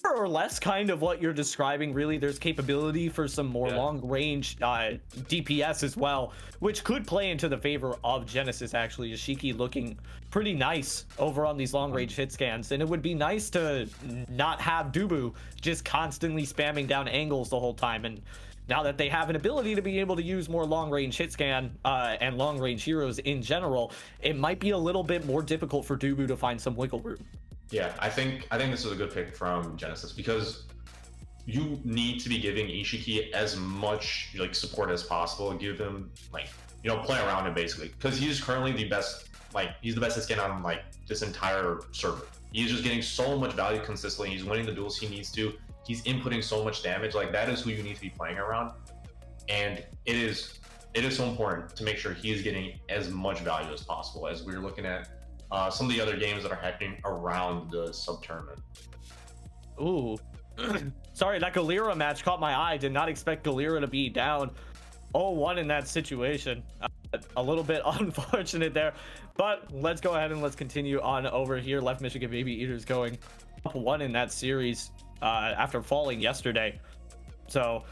more or less kind of what you're describing. Really, there's capability for some more long-range DPS as well, which could play into the favor of Genesis. Actually, Ishiki looking pretty nice over on these long-range hit scans, and it would be nice to not have Dubu just constantly spamming down angles the whole time. And now that they have an ability to be able to use more long-range hit scan and long-range heroes in general, it might be a little bit more difficult for Dubu to find some wiggle room. Yeah, I think this is a good pick from Genesis because you need to be giving Ishiki as much like support as possible and give him like, you know, play around him basically because he's currently the best he's the best skin on like this entire server. He's just getting so much value consistently. He's winning the duels he needs to. He's inputting so much damage. Like that is who you need to be playing around, and it is so important to make sure he is getting as much value as possible as we're looking at some of the other games that are happening around the sub tournament. Ooh. Sorry, that Golira match caught my eye. Did not expect Golira to be down 0-1 in that situation. A little bit unfortunate there, but let's go ahead and let's continue on over here. Left Michigan Baby Eaters going up 1 in that series after falling yesterday. So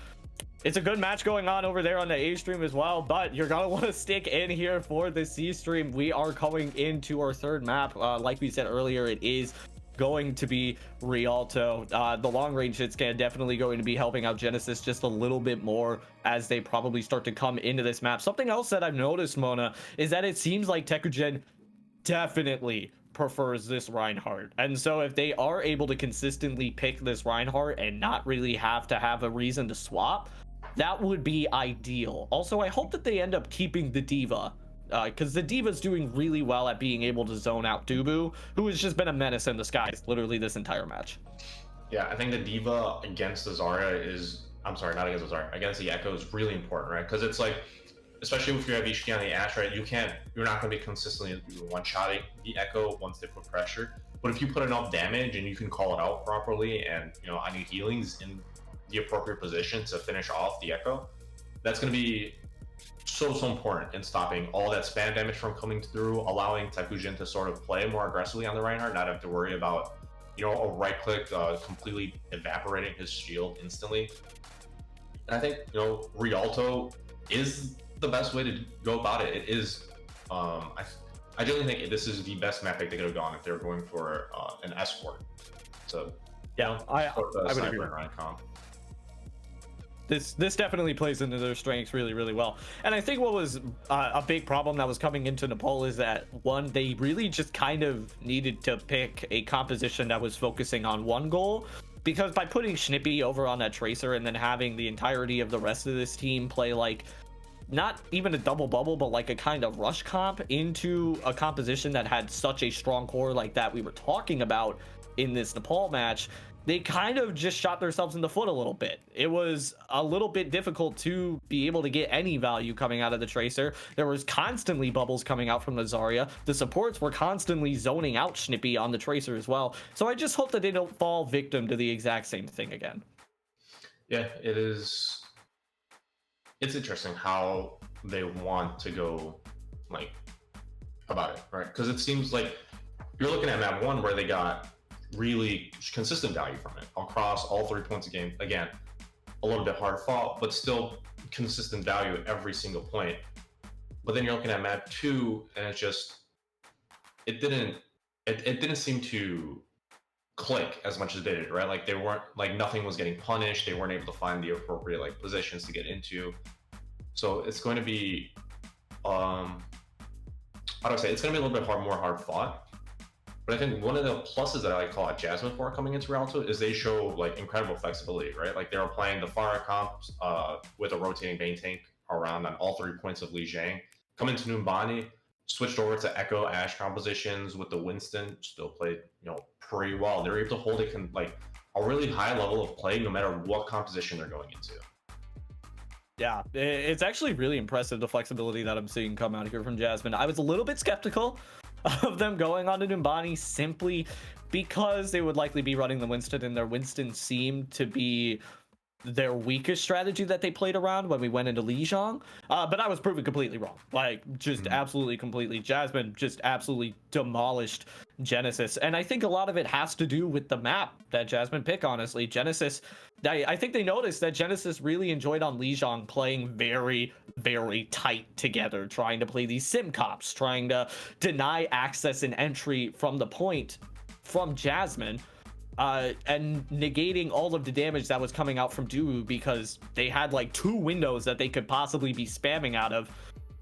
it's a good match going on over there on the A stream as well, but you're gonna want to stick in here for the C stream. We are coming into our third map. Like we said earlier, it is going to be Rialto. The long range hit's definitely going to be helping out Genesis just a little bit more as they probably start to come into this map. Something else that I've noticed, Mona, is that it seems like Tekugen definitely prefers this Reinhardt, and so if they are able to consistently pick this Reinhardt and not really have to have a reason to swap, that would be ideal. Also, I hope that they end up keeping the Diva, because the Diva's doing really well at being able to zone out Dubu, who has just been a menace in the skies literally this entire match. Yeah, I think the Diva against the Zarya is, I'm sorry, not against the Zarya, against the Echo is really important, right? Because it's like, especially if you have Ishiki on the Ashe, right, you're not going to be consistently one-shotting the Echo once they put pressure. But if you put enough damage and you can call it out properly, and I need healings in the appropriate position to finish off the Echo, that's going to be so important in stopping all that spam damage from coming through, allowing Tekugen to sort of play more aggressively on the Reinhardt, not have to worry about a right click completely evaporating his shield instantly. And I think Rialto is the best way to go about it. It is I genuinely think this is the best map pick they could have gone if they were going for an escort. So yeah, I would agree. This definitely plays into their strengths really well. And I think what was a big problem that was coming into Nepal is that, one, they really just kind of needed to pick a composition that was focusing on one goal, because by putting Schnippy over on that Tracer and then having the entirety of the rest of this team play like not even a double bubble, but like a kind of rush comp into a composition that had such a strong core like that we were talking about in this Nepal match, they kind of just shot themselves in the foot a little bit. It was a little bit difficult to be able to get any value coming out of the Tracer. There was constantly bubbles coming out from the Zarya. The supports were constantly zoning out Schnippy on the Tracer as well. So I just hope that they don't fall victim to the exact same thing again. Yeah, it is. It's interesting how they want to go about it, right? Because it seems like you're looking at map 1 where they got really consistent value from it across all 3 points a game. Again, a little bit hard fought, but still consistent value at every single point. But then you're looking at map 2, and it's just it didn't seem to click as much as they did, right? Like they weren't nothing was getting punished. They weren't able to find the appropriate positions to get into. So it's going to be how do I say, it's going to be a little bit more hard fought. But I think one of the pluses that I call out Jasmine for coming into Rialto is they show incredible flexibility, right? Like they were playing the Pharah comps with a rotating Bane tank around on all 3 points of Lijiang. Come into Numbani, switched over to Echo Ashe compositions with the Winston, still played pretty well. They're able to hold a really high level of play no matter what composition they're going into. Yeah, it's actually really impressive, the flexibility that I'm seeing come out here from Jasmine. I was a little bit skeptical of them going on to Numbani simply because they would likely be running the Winston, and their Winston seemed to be their weakest strategy that they played around when we went into Lijiang. But I was proven completely wrong. Absolutely completely. Jasmine just absolutely demolished Genesis. And I think a lot of it has to do with the map that Jasmine picked, honestly. Genesis, I think they noticed that Genesis really enjoyed on Lijiang playing very, very tight together, trying to play these sim cops, trying to deny access and entry from the point from Jasmine. And negating all of the damage that was coming out from Dubu, because they had 2 windows that they could possibly be spamming out of.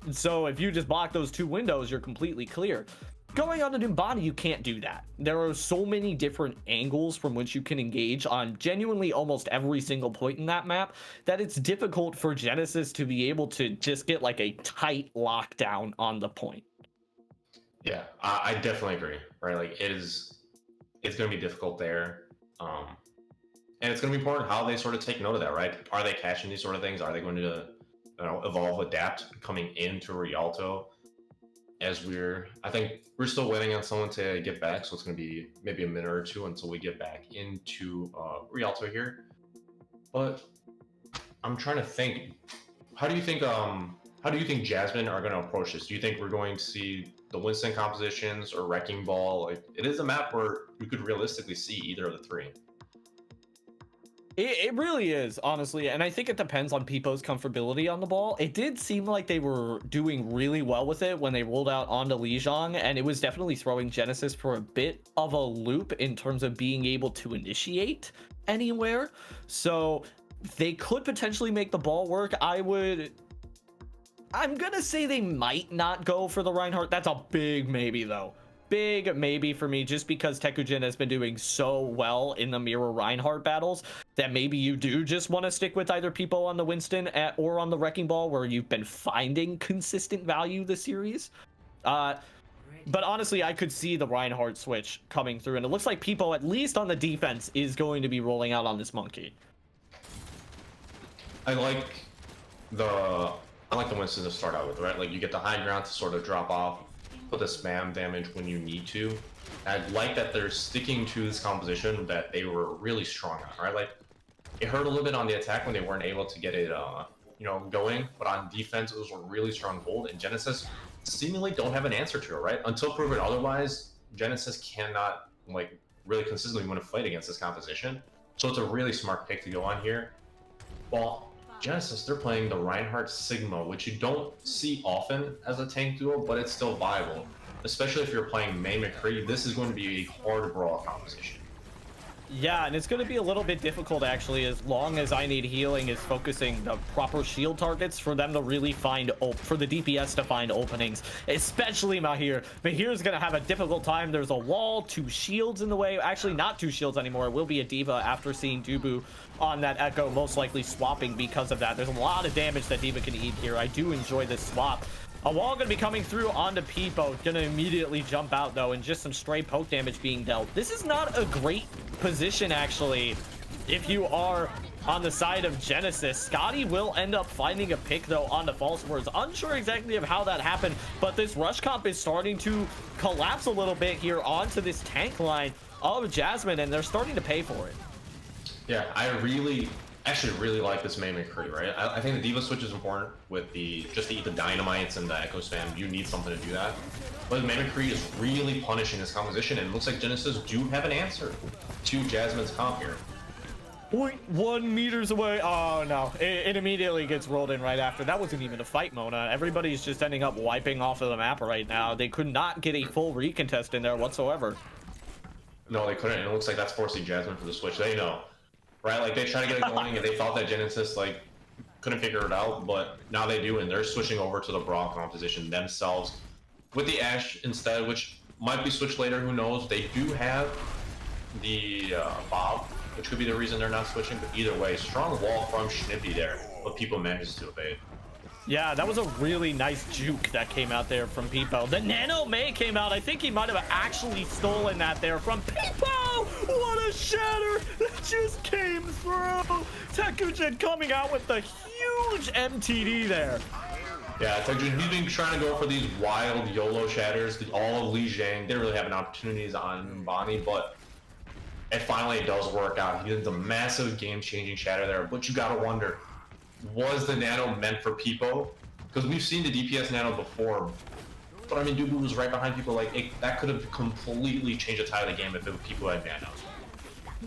So if you just block those 2 windows, you're completely clear. Going on to Numbani, you can't do that. There are so many different angles from which you can engage on genuinely almost every single point in that map that it's difficult for Genesis to be able to just get a tight lockdown on the point. Yeah, I definitely agree. Right, like it's going to be difficult there. And it's going to be important how they sort of take note of that, right? Are they catching these sort of things? Are they going to, evolve, adapt coming into Rialto? I think we're still waiting on someone to get back, so it's going to be maybe a minute or two until we get back into Rialto here. But I'm trying to think. How do you think? How do you think Jasmine are going to approach this? Do you think we're going to see the Winston compositions or Wrecking Ball? Like, it is a map where you could realistically see either of the three. It really is, honestly, and I think it depends on Peepo's comfortability on the ball. It did seem like they were doing really well with it when they rolled out onto Lijiang, and it was definitely throwing Genesis for a bit of a loop in terms of being able to initiate anywhere. So they could potentially make the ball work. I'm gonna say they might not go for the Reinhardt. That's a big maybe, though. Big maybe for me, just because Tekujin has been doing so well in the mirror Reinhardt battles that maybe you do just want to stick with either Peepo on the Winston or on the Wrecking Ball, where you've been finding consistent value this series. But honestly, I could see the Reinhardt switch coming through, and it looks like Peepo, at least on the defense, is going to be rolling out on this monkey. I like the Winston to start out with, right? Like, you get the high ground to sort of drop off, put the spam damage when you need to. And I like that they're sticking to this composition that they were really strong on, right? Like, it hurt a little bit on the attack when they weren't able to get it, going, but on defense, it was a really strong hold, and Genesis seemingly don't have an answer to it, right? Until proven otherwise, Genesis cannot, like, really consistently win a fight against this composition. So it's a really smart pick to go on here. Well, Genesis, they're playing the Reinhardt Sigma, which you don't see often as a tank duo, but it's still viable. Especially if you're playing May McCree, this is going to be a hard brawl composition. Yeah, and it's going to be a little bit difficult, actually, as long as I Need Healing is focusing the proper shield targets for them to really find, for the DPS to find openings, especially Mahir. Mahir's going to have a difficult time. There's a wall, 2 shields in the way. Actually, not 2 shields anymore. It will be a D.Va after seeing Dubu on that Echo, most likely swapping because of that. There's a lot of damage that D.Va can eat here. I do enjoy this swap. A wall going to be coming through onto Peepo. Going to immediately jump out, though, and just some stray poke damage being dealt. This is not a great position, actually, if you are on the side of Genesis. Scotty will end up finding a pick, though, onto False Words. Unsure exactly of how that happened, but this rush comp is starting to collapse a little bit here onto this tank line of Jasmine, and they're starting to pay for it. Yeah, I actually really like this May McCree, right? I think the D.Va switch is important with just to eat the dynamites and the echo spam. You need something to do that. But May McCree is really punishing this composition, and it looks like Genesis do have an answer to Jasmine's comp here. 0.1 meters away. Oh no, it immediately gets rolled in right after. That wasn't even a fight, Mona. Everybody's just ending up wiping off of the map right now. They could not get a full recontest in there whatsoever. No, they couldn't, and it looks like that's forcing Jasmine for the switch. They know. Right, like they try to get it going, and they thought that Genesis like couldn't figure it out, but now they do, and they're switching over to the Brawl composition themselves with the Ashe instead, which might be switched later. Who knows? They do have the Bob, which could be the reason they're not switching. But either way, strong wall from Schnippy there, but Peepo manages to evade. Yeah, that was a really nice juke that came out there from Peepo. The Nano May came out. I think he might have actually stolen that there from Peepo. What a shatter that just came through. Tekujin coming out with the huge MTD there. Yeah, Tekujin, he's been trying to go for these wild YOLO shatters. All of Lijiang didn't really have an opportunities on Bonnie, but it finally does work out. He did a massive game-changing shatter there, but you gotta wonder, was the Nano meant for Peepo? Because we've seen the DPS Nano before, but I mean, Dubu was right behind people. Like, that could have completely changed the tide of the game if Peepo had Nano.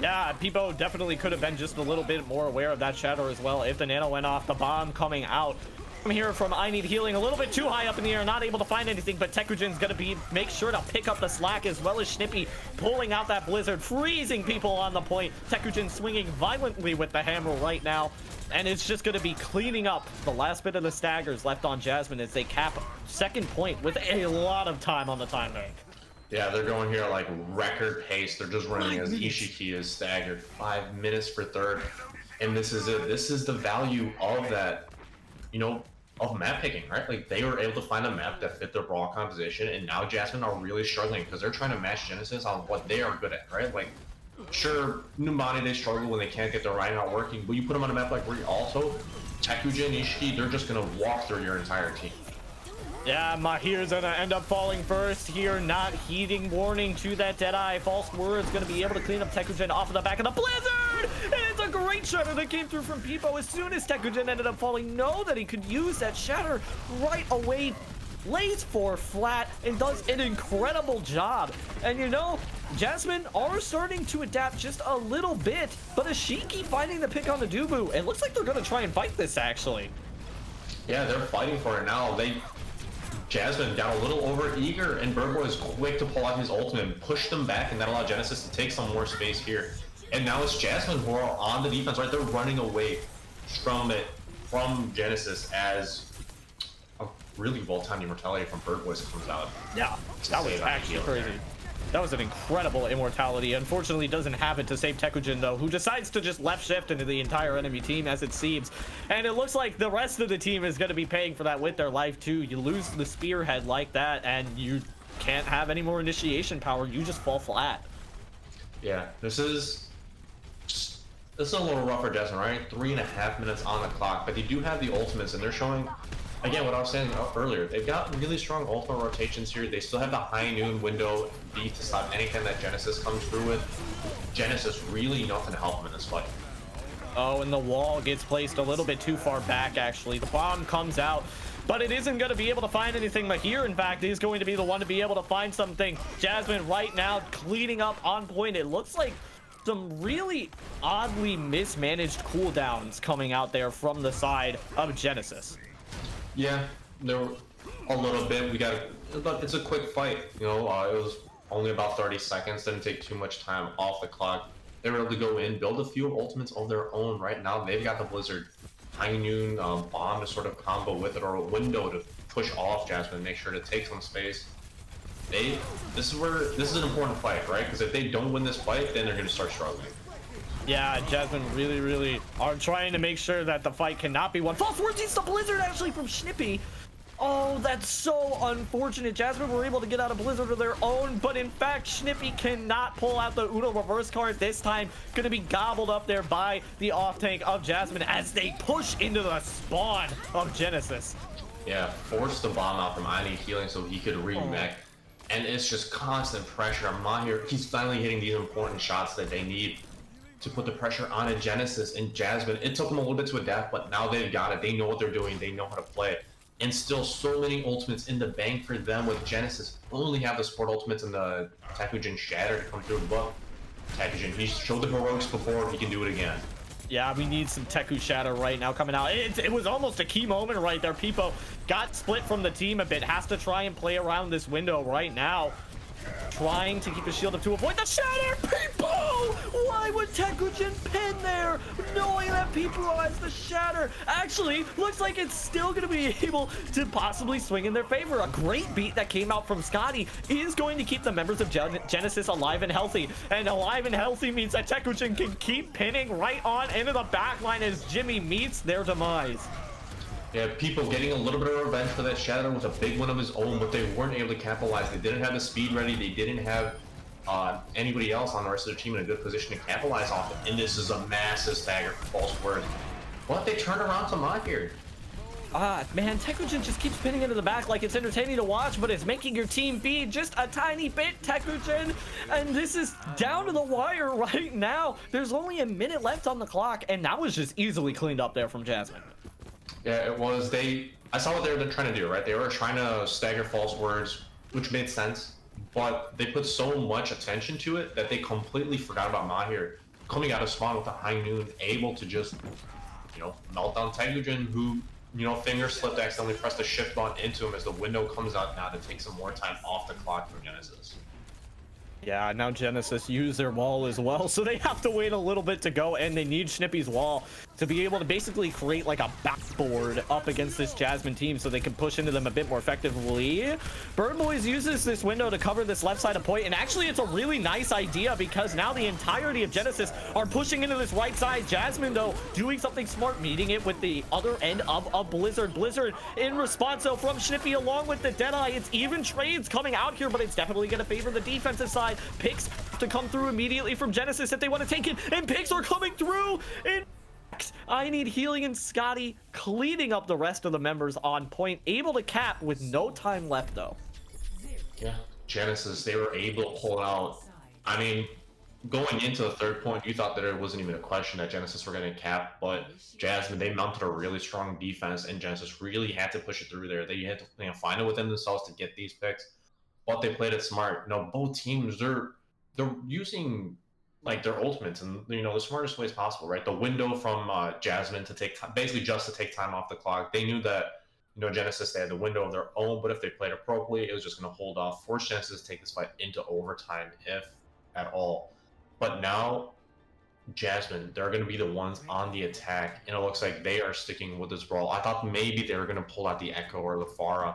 Yeah, Peepo definitely could have been just a little bit more aware of that shatter as well. If the Nano went off, the bomb coming out. I'm here from I Need Healing, a little bit too high up in the air, not able to find anything, but Tekujin's gonna make sure to pick up the slack, as well as Schnippy pulling out that blizzard, freezing people on the point. Tekujin swinging violently with the hammer right now, and it's just gonna be cleaning up the last bit of the staggers left on Jasmine as they cap second point with a lot of time on the time bank. Yeah, they're going here like record pace. They're just running as Ishiki is staggered. 5 minutes for third, and this is it. This is the value of that, of map picking, right? Like they were able to find a map that fit their brawl composition, and now Jasmine are really struggling because they're trying to match Genesis on what they are good at, right? Like, sure, Numbani they struggle when they can't get their Rhino working, but you put them on a map like where also Tekujin, Ishiki, they're just gonna walk through your entire team. Yeah, Mahir's gonna end up falling first here, not heeding warning to that Deadeye. False Word's gonna be able to clean up Tekujin off of the back of the Blizzard! And it's a great shatter that came through from Peepo as soon as Tekujin ended up falling. Know that he could use that shatter right away. Lays 4 flat and does an incredible job. And you know, Jasmine are starting to adapt just a little bit, but Ashiki finding the pick on the Dubu, it looks like they're gonna try and fight this actually. Yeah, they're fighting for it now. Jasmine got a little over eager, and Burbo is quick to pull out his ultimate and push them back, and that allowed Genesis to take some more space here. And now it's Jasmine who are on the defense, right? They're running away from Genesis as a really well-timed immortality from Bird Boys comes out. Yeah, that was actually crazy. That was an incredible immortality. Unfortunately, doesn't have it to save Tekujin, though, who decides to just left shift into the entire enemy team, as it seems. And it looks like the rest of the team is going to be paying for that with their life, too. You lose the spearhead like that, and you can't have any more initiation power. You just fall flat. Yeah, this is a little rough for Jasmine, right? 3.5 minutes on the clock, but they do have the ultimates, and they're showing... Again, what I was saying earlier, they've got really strong ultimate rotations here. They still have the high noon window B to stop anything that Genesis comes through with. Genesis really nothing to help them in this fight. Oh, and the wall gets placed a little bit too far back, actually. The bomb comes out, but it isn't going to be able to find anything. Mahir, in fact, is going to be the one to be able to find something. Jasmine right now cleaning up on point. It looks like some really oddly mismanaged cooldowns coming out there from the side of Genesis. Yeah, there were a little bit. It's a quick fight, you know. It was only about 30 seconds. Didn't take too much time off the clock. They were able to go in, build a few ultimates of their own. Right now, they've got the Blizzard High Noon bomb to sort of combo with it, or a window to push off Jasmine, make sure to take some space. This is an important fight, right? Because if they don't win this fight, then they're going to start struggling. Yeah, Jasmine really are trying to make sure that the fight cannot be won. False Word eats the Blizzard actually from Snippy. Oh, that's so unfortunate. Jasmine were able to get out a Blizzard of their own, but in fact, Snippy cannot pull out the Uno reverse card this time. Going to be gobbled up there by the off tank of Jasmine as they push into the spawn of Genesis. Yeah, forced the bomb out from I Need Healing so he could remech. And it's just constant pressure on Mahir. He's finally hitting these important shots that they need to put the pressure on a Genesis and Jasmine. It took them a little bit to adapt, but now they've got it. They know what they're doing. They know how to play it. And still so many ultimates in the bank for them with Genesis. Only have the support ultimates and the Tekujin Shatter to come through, but Tekujin, he's showed the heroics before, he can do it again. Yeah, we need some Teku Shatter right now coming out. It was almost a key moment right there. Peepo got split from the team a bit. Has to try and play around this window right now. Trying to keep his shield up to avoid the shatter. Peepo! Why would Tekujin pin there, knowing that Peepo has the shatter? Actually, looks like it's still going to be able to possibly swing in their favor. A great beat that came out from Scotty is going to keep the members of Genesis alive and healthy. And alive and healthy means that Tekujin can keep pinning right on into the back line as Jimmy meets their demise. Yeah, people getting a little bit of revenge for that Shadow was a big one of his own, but they weren't able to capitalize. They didn't have the speed ready. They didn't have anybody else on the rest of their team in a good position to capitalize off it. And this is a massive stagger for False Word. But they turn around to Mahir. Man, Tekujin just keeps pinning into the back like it's entertaining to watch, but it's making your team feed just a tiny bit, Tekujin. And this is down to the wire right now. There's only a minute left on the clock, and that was just easily cleaned up there from Jasmine. Yeah, it was. I saw what they were trying to do, right? They were trying to stagger False Words, which made sense, but they put so much attention to it that they completely forgot about Mahir coming out of spawn with a high noon, able to just, melt down Tekujin, who, finger slipped, accidentally pressed the shift button into him as the window comes out now to take some more time off the clock for Genesis. Yeah, now Genesis use their wall as well, so they have to wait a little bit to go, and they need Schnippy's wall to be able to basically create like a backboard up against this Jasmine team so they can push into them a bit more effectively. Bird Boys uses this window to cover this left side of point, and actually it's a really nice idea because now the entirety of Genesis are pushing into this right side. Jasmine, though, doing something smart, meeting it with the other end of a Blizzard. Blizzard in response, though, from Schnippy along with the Deadeye. It's even trades coming out here, but it's definitely going to favor the defensive side. Picks to come through immediately from Genesis if they want to take it, and picks are coming through. And I need Healing and Scotty cleaning up the rest of the members on point, able to cap with no time left though. Yeah, Genesis, they were able to pull out. I mean, going into the third point, you thought that it wasn't even a question that Genesis were going to cap, but Jasmine, they mounted a really strong defense, and Genesis really had to push it through there. They had to find it within themselves to get these picks, but they played it smart. Both teams, they're using like their ultimates and the smartest ways possible, right? The window from Jasmine to take time, basically just to take time off the clock. They knew that Genesis, they had the window of their own, but if they played appropriately, it was just going to hold off, force Genesis to take this fight into overtime, if at all. But now Jasmine, they're going to be the ones on the attack, and it looks like they are sticking with this brawl. I thought maybe they were going to pull out the Echo or the Pharah.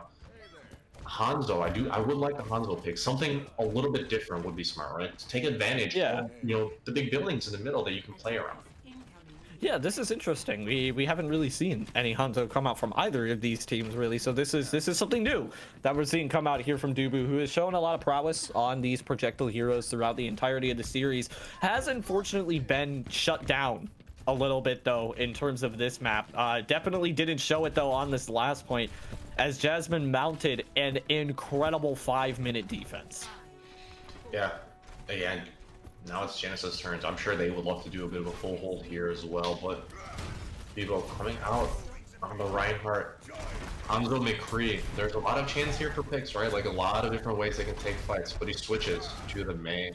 Hanzo, I would like the Hanzo pick. Something a little bit different would be smart, right? To take advantage of the big buildings in the middle that you can play around. Yeah, this is interesting. We haven't really seen any Hanzo come out from either of these teams, really. So this is something new that we're seeing come out here from Dubu, who has shown a lot of prowess on these projectile heroes throughout the entirety of the series. Has unfortunately been shut down a little bit though in terms of this map. Definitely didn't show it though on this last point, as Jasmine mounted an incredible 5-minute defense. Yeah, again, now it's Genesis' turns. I'm sure they would love to do a bit of a full hold here as well, but people coming out on the Reinhardt, Hanzo McCree. There's a lot of chance here for picks, right? Like a lot of different ways they can take fights, but he switches to the main.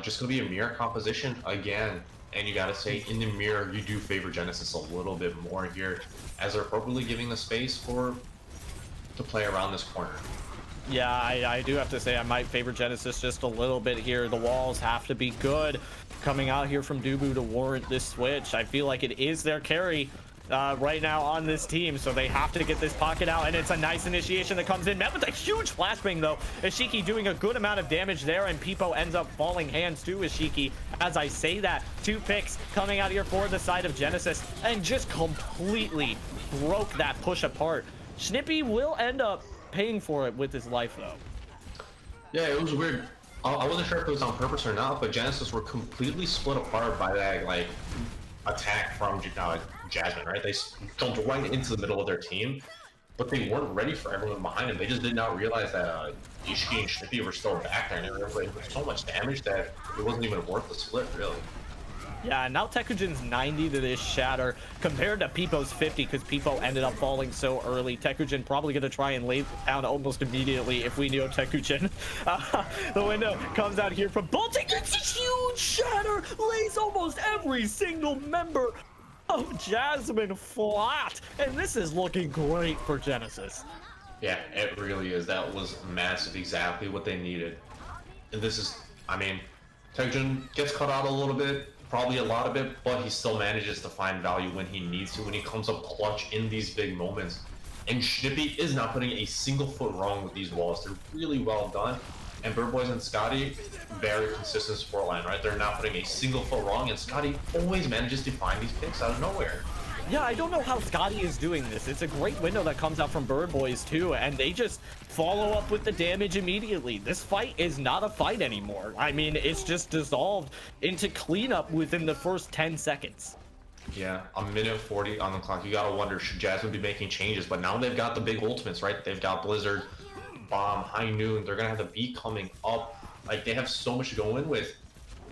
Just gonna be a mirror composition again. And you gotta say, in the mirror, you do favor Genesis a little bit more here, as they're appropriately giving the space to play around this corner. Yeah, I do have to say I might favor Genesis just a little bit here. The walls have to be good coming out here from Dubu to warrant this switch. I feel like it is their carry right now on this team, so they have to get this pocket out, and it's a nice initiation that comes in, met with a huge flashbang though. Ishiki doing a good amount of damage there, and Peepo ends up falling hands to Ishiki. As I say that, 2 picks coming out here for the side of Genesis, and just completely broke that push apart. Schnippy will end up paying for it with his life though. Yeah, it was weird. I wasn't sure if it was on purpose or not, but Genesis were completely split apart by that like attack from Jasmine, right? They jumped right into the middle of their team, but they weren't ready for everyone behind them. They just did not realize that Ishiki and Schnippy were still back there, and they were doing so much damage that it wasn't even worth the split, really. Yeah, and now Tekujin's 90 to this shatter compared to Peepo's 50, because Peepo ended up falling so early. Tekujin probably going to try and lay down almost immediately if we knew Tekujin. The window comes out here from Bolting. It's a huge shatter, lays almost every single member of Jasmine flat, and this is looking great for Genesis. Yeah, it really is. That was massive, exactly what they needed. And this is, I mean, Tekujin gets cut out a little bit, probably a lot of it, but he still manages to find value when he needs to, when he comes up clutch in these big moments. And Schnippy is not putting a single foot wrong with these walls. They're really well done. And Bird Boys and Scotty, very consistent support line, right? They're not putting a single foot wrong, and Scotty always manages to find these picks out of nowhere. Yeah, I don't know how Scotty is doing this. It's a great window that comes out from Bird Boys too, and they just follow up with the damage immediately. This fight is not a fight anymore. I mean, it's just dissolved into cleanup within the first 10 seconds. Yeah, a minute 40 on the clock. You gotta wonder, should Jasmine be making changes? But now they've got the big ultimates, right? They've got Blizzard, Bomb, High Noon. They're gonna have the B coming up. Like, they have so much to go in with.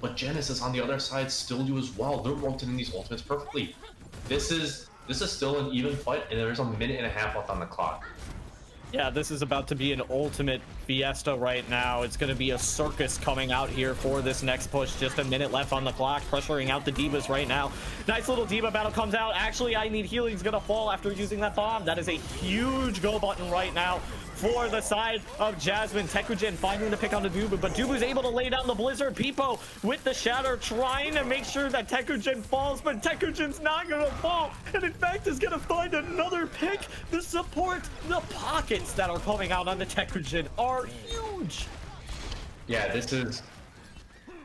But Genesis on the other side still do as well. They're rotating these ultimates perfectly. This is still an even fight, and there's a minute and a half left on the clock. Yeah, this is about to be an ultimate fiesta right now. It's going to be a circus coming out here for this next push. Just a minute left on the clock, pressuring out the Divas right now. Nice little Diva battle comes out. Actually, I Need Healing's going to fall after using that bomb. That is a huge go button right now for the side of Jasmine. Tekugen finding the pick on the Dubu, but Dubu's able to lay down the Blizzard. Peepo with the Shatter trying to make sure that Tekugen falls, but Tekugen's not gonna fall, and in fact is gonna find another pick. The support, the pockets that are coming out on the Tekugen are huge. Yeah, this is,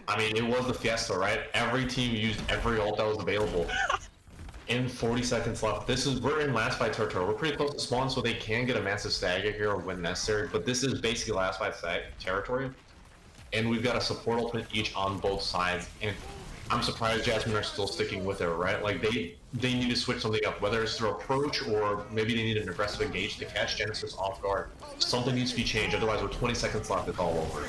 I mean, it was the Fiesta, right? Every team used every ult that was available. In 40 seconds left, we're in last fight territory. We're pretty close to spawn, so they can get a massive stagger here when necessary, but this is basically last fight territory. And we've got a support ultimate each on both sides, and I'm surprised Jasmine are still sticking with it, right? Like, they need to switch something up, whether it's their approach or maybe they need an aggressive engage to catch Genesis off guard. Something needs to be changed, otherwise with 20 seconds left, it's all over.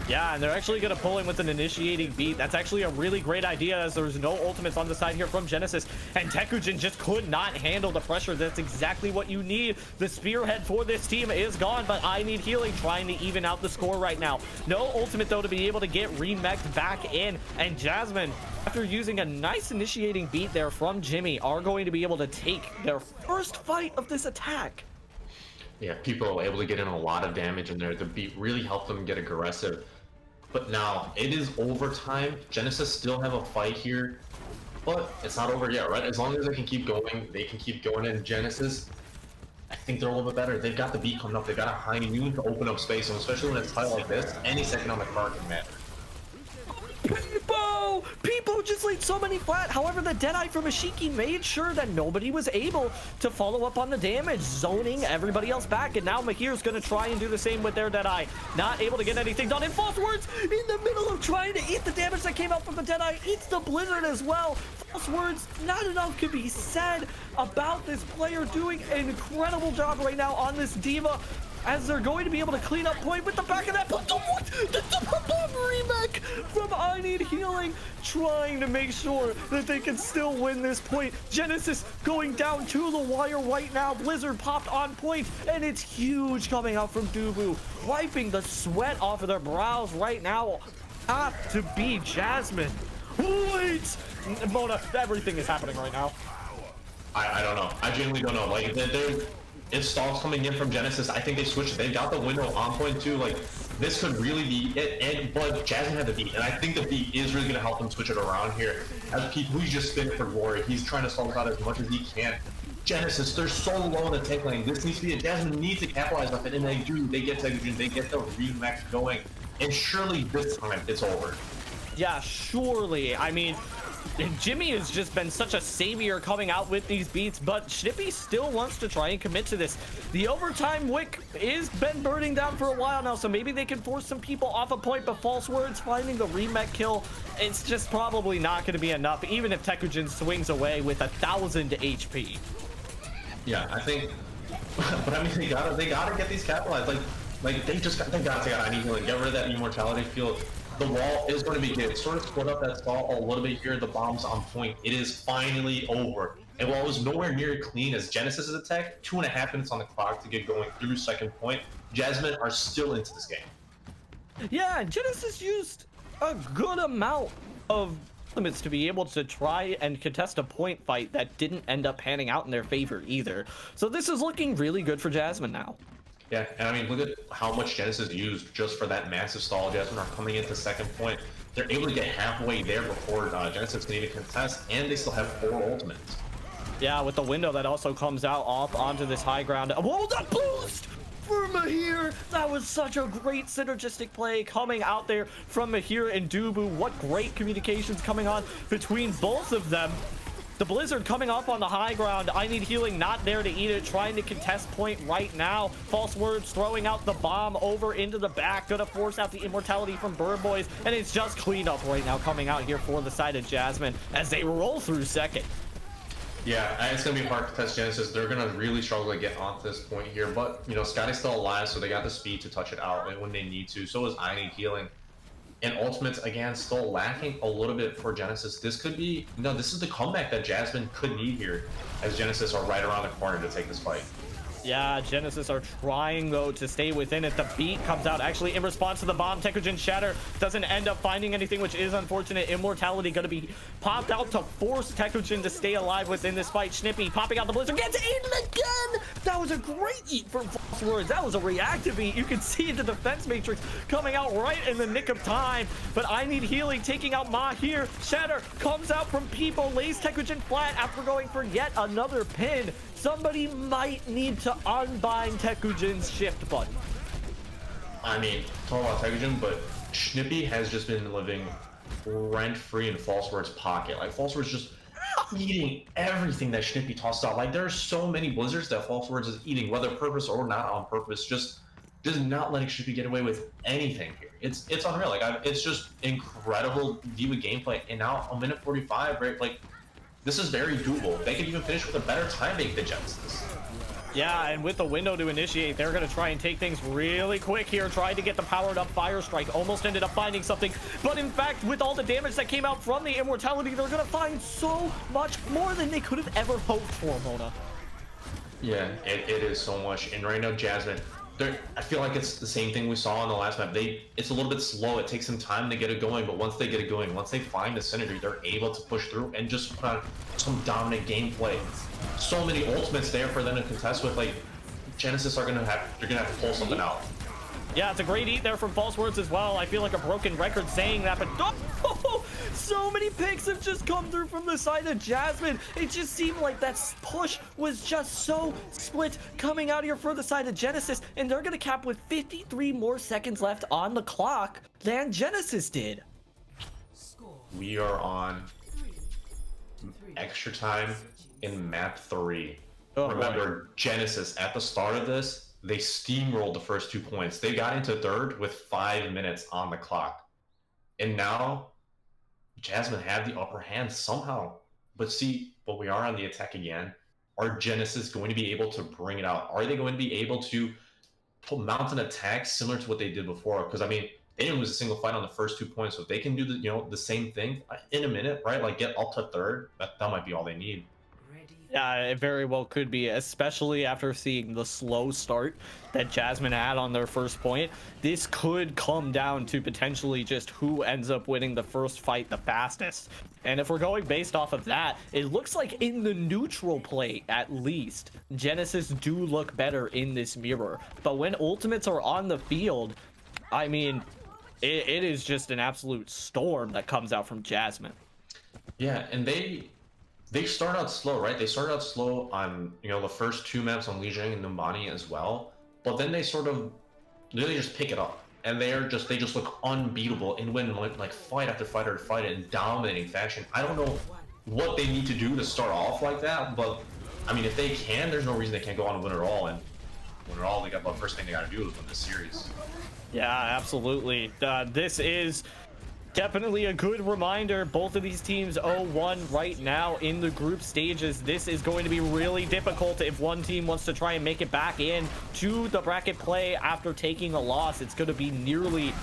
Yeah, and they're actually going to pull in with an initiating beat. That's actually a really great idea, as there's no ultimates on the side here from Genesis, and Tekugen just could not handle the pressure. That's exactly what you need. The spearhead for this team is gone, but I Need Healing trying to even out the score right now. No ultimate, though, to be able to get remexed back in, and Jasmine, after using a nice initiating beat there from Jimmy, are going to be able to take their first fight of this attack. Yeah, people are able to get in a lot of damage in there. The beat really helped them get aggressive. But now, it is overtime. Genesis still have a fight here, but it's not over yet, right? As long as they can keep going, and Genesis, I think they're a little bit better. They've got the beat coming up. They've got a high noon to open up space, and especially when it's tight like this, any second on the card can matter. Peepo just laid so many flat. However, the Deadeye from Ashiki made sure that nobody was able to follow up on the damage, zoning everybody else back. And now Mahir's going to try and do the same with their Deadeye. Not able to get anything done. And False Words in the middle of trying to eat the damage that came out from the Deadeye. Eats the Blizzard as well. False Words, not enough could be said about this player doing an incredible job right now on this Diva, as they're going to be able to clean up point with the back of that. But the remake from I Need Healing, trying to make sure that they can still win this point. Genesis going down to the wire right now. Blizzard popped on point, and it's huge coming out from Dubu, wiping the sweat off of their brows right now. Got to be Jasmine. Wait, Mona, everything is happening right now. I don't know. I genuinely don't know. Like, it's stalls coming in from Genesis. I think they switched. They got the window on point too. Like, this could really be it. But Jasmine had the beat, and I think the beat is really going to help them switch it around here. As people, who's just spinning for glory. He's trying to stall out as much as he can. Genesis, they're so low in the tank lane. This needs to be it. Jasmine needs to capitalize off it, and they do. They get Tekugen. They get the remix going, and surely this time it's over. Yeah, surely. I mean, Jimmy has just been such a savior coming out with these beats, but Snippy still wants to try and commit to this. The overtime wick is been burning down for a while now, so maybe they can force some people off a point, but False Words finding the remech kill, it's just probably not going to be enough, even if Tekugen swings away with 1,000 HP. Yeah, I think, but I mean, they gotta get these capitalized. Like they gotta I Need Healing, get rid of that immortality field. The wall is going to be good. Sort of split up that stall a little bit here. The bomb's on point. It is finally over. And while it was nowhere near clean as Genesis' attack, 2.5 minutes on the clock to get going through second point, Jasmine are still into this game. Yeah, Genesis used a good amount of limits to be able to try and contest a point fight that didn't end up panning out in their favor either. So this is looking really good for Jasmine now. Yeah, and I mean, look at how much Genesis used just for that massive stall. Jasmine are coming into second point. They're able to get halfway there before Genesis can even contest, and they still have 4 ultimates. Yeah, with the window that also comes out off onto this high ground. Whoa, that boost for Mahir! That was such a great synergistic play coming out there from Mahir and Dubu. What great communications coming on between both of them. The Blizzard coming up on the high ground. I Need Healing not there to eat it, trying to contest point right now. False Words throwing out the bomb over into the back, gonna force out the immortality from Bird Boys, and it's just cleanup right now coming out here for the side of Jasmine as they roll through second. Yeah, it's gonna be hard to test Genesis. They're gonna really struggle to get onto this point here, but you know, Scotty's still alive, so they got the speed to touch it out when they need to. So is I Need Healing. And ultimates, again, still lacking a little bit for Genesis. This could be, this is the comeback that Jasmine could need here, as Genesis are right around the corner to take this fight. Yeah, Genesis are trying, though, to stay within it. The beat comes out actually in response to the bomb. Tekugen Shatter doesn't end up finding anything, which is unfortunate. Immortality going to be popped out to force Tekugen to stay alive within this fight. Snippy popping out the Blizzard. Gets eaten again! That was a great eat from False Words. That was a reactive eat. You can see the defense matrix coming out right in the nick of time. But I Need Healing taking out Ma here. Shatter comes out from Peepo, lays Tekugen flat after going for yet another pin. Somebody might need to unbind Tekugen's shift button. I mean, talking about Tekugen, but Schnippy has just been living rent-free in False Word's pocket. Like, False Word's just eating everything that Schnippy tossed out. Like, there are so many blizzards that False Words is eating, whether purpose or not on purpose, just not letting Schnippy get away with anything here. It's unreal. Like, it's just incredible view of gameplay. And now a minute 45, right? Like, this is very doable. They could even finish with a better timing than Genesis. Yeah, and with the window to initiate, they're going to try and take things really quick here, trying to get the powered up Fire Strike. Almost ended up finding something, but in fact, with all the damage that came out from the Immortality, they're going to find so much more than they could have ever hoped for, Mona. Yeah, it is so much. And right now, Jasmine, I feel like it's the same thing we saw in the last map. It's a little bit slow. It takes some time to get it going, but once they get it going, once they find the synergy, they're able to push through and just put on some dominant gameplay. So many ultimates there for them to contest with. Like, Genesis they're gonna have to pull something out. Yeah, it's a great eat there from False Words as well. I feel like a broken record saying that, but oh, so many picks have just come through from the side of Jasmine. It just seemed like that push was just so split coming out here for the side of Genesis, and they're going to cap with 53 more seconds left on the clock than Genesis did. We are on extra time in map 3. Oh, remember, boy. Genesis, at the start of this, they steamrolled the first 2 points. They got into third with 5 minutes on the clock. And now, Jasmine had the upper hand somehow. But we are on the attack again. Are Genesis going to be able to bring it out? Are they going to be able to mount an attack similar to what they did before? Because, I mean, they didn't lose a single fight on the first 2 points. So if they can do the same thing in a minute, right? Like, get up to third, that might be all they need. Yeah, it very well could be, especially after seeing the slow start that Jasmine had on their first point. This could come down to potentially just who ends up winning the first fight the fastest. And if we're going based off of that, it looks like in the neutral play, at least, Genesis do look better in this mirror. But when ultimates are on the field, I mean, it is just an absolute storm that comes out from Jasmine. Yeah, and they start out slow, right? They started out slow on, the first 2 maps on Lijiang and Numbani as well. But then they sort of really just pick it up. And they just look unbeatable and win like fight after fight after fight in dominating fashion. I don't know what they need to do to start off like that, but I mean, if they can, there's no reason they can't go on and win it all. And win it all, the first thing they got to do is win this series. Yeah, absolutely. This is definitely a good reminder. Both of these teams 0-1 right now in the group stages. This is going to be really difficult if one team wants to try and make it back in to the bracket play after taking a loss. It's going to be nearly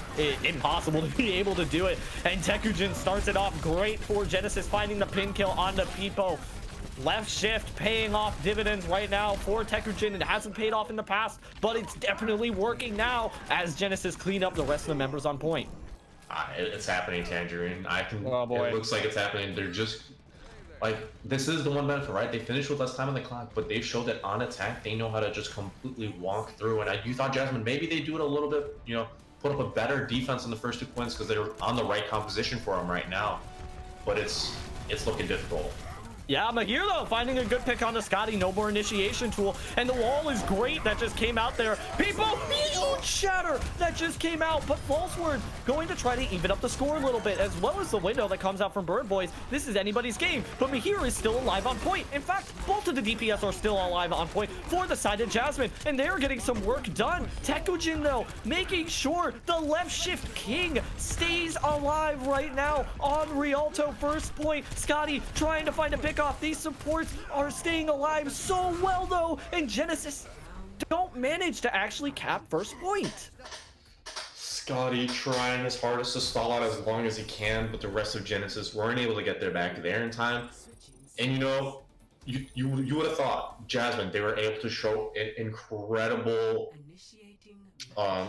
impossible to be able to do it. And Tekugen starts it off great for Genesis, finding the pin kill onto Peepo. Left shift paying off dividends right now for Tekugen. It hasn't paid off in the past, but it's definitely working now as Genesis clean up the rest of the members on point. It's happening, Tangerine. Oh, boy. It looks like it's happening. They're just like, this is the one benefit, right? They finished with less time on the clock, but they've showed that on attack they know how to just completely walk through. And you thought, Jasmine, maybe they do it a little bit, put up a better defense in the first 2 points because they're on the right composition for them right now. But it's looking difficult. Yeah, Mahir though, finding a good pick on the Scotty, no more initiation tool, and the wall is great that just came out there. People, huge shatter that just came out, but False Word going to try to even up the score a little bit, as well as the window that comes out from Bird Boys. This is anybody's game, but Mahir is still alive on point. In fact, both of the DPS are still alive on point for the side of Jasmine, and they're getting some work done. Tekugen though, making sure the left shift king stays alive right now on Rialto first point. Scotty trying to find a pick off. These supports are staying alive so well though, and Genesis don't manage to actually cap first point. Scotty trying his hardest to stall out as long as he can, but the rest of Genesis weren't able to get their back there in time. And you would have thought Jasmine, they were able to show an incredible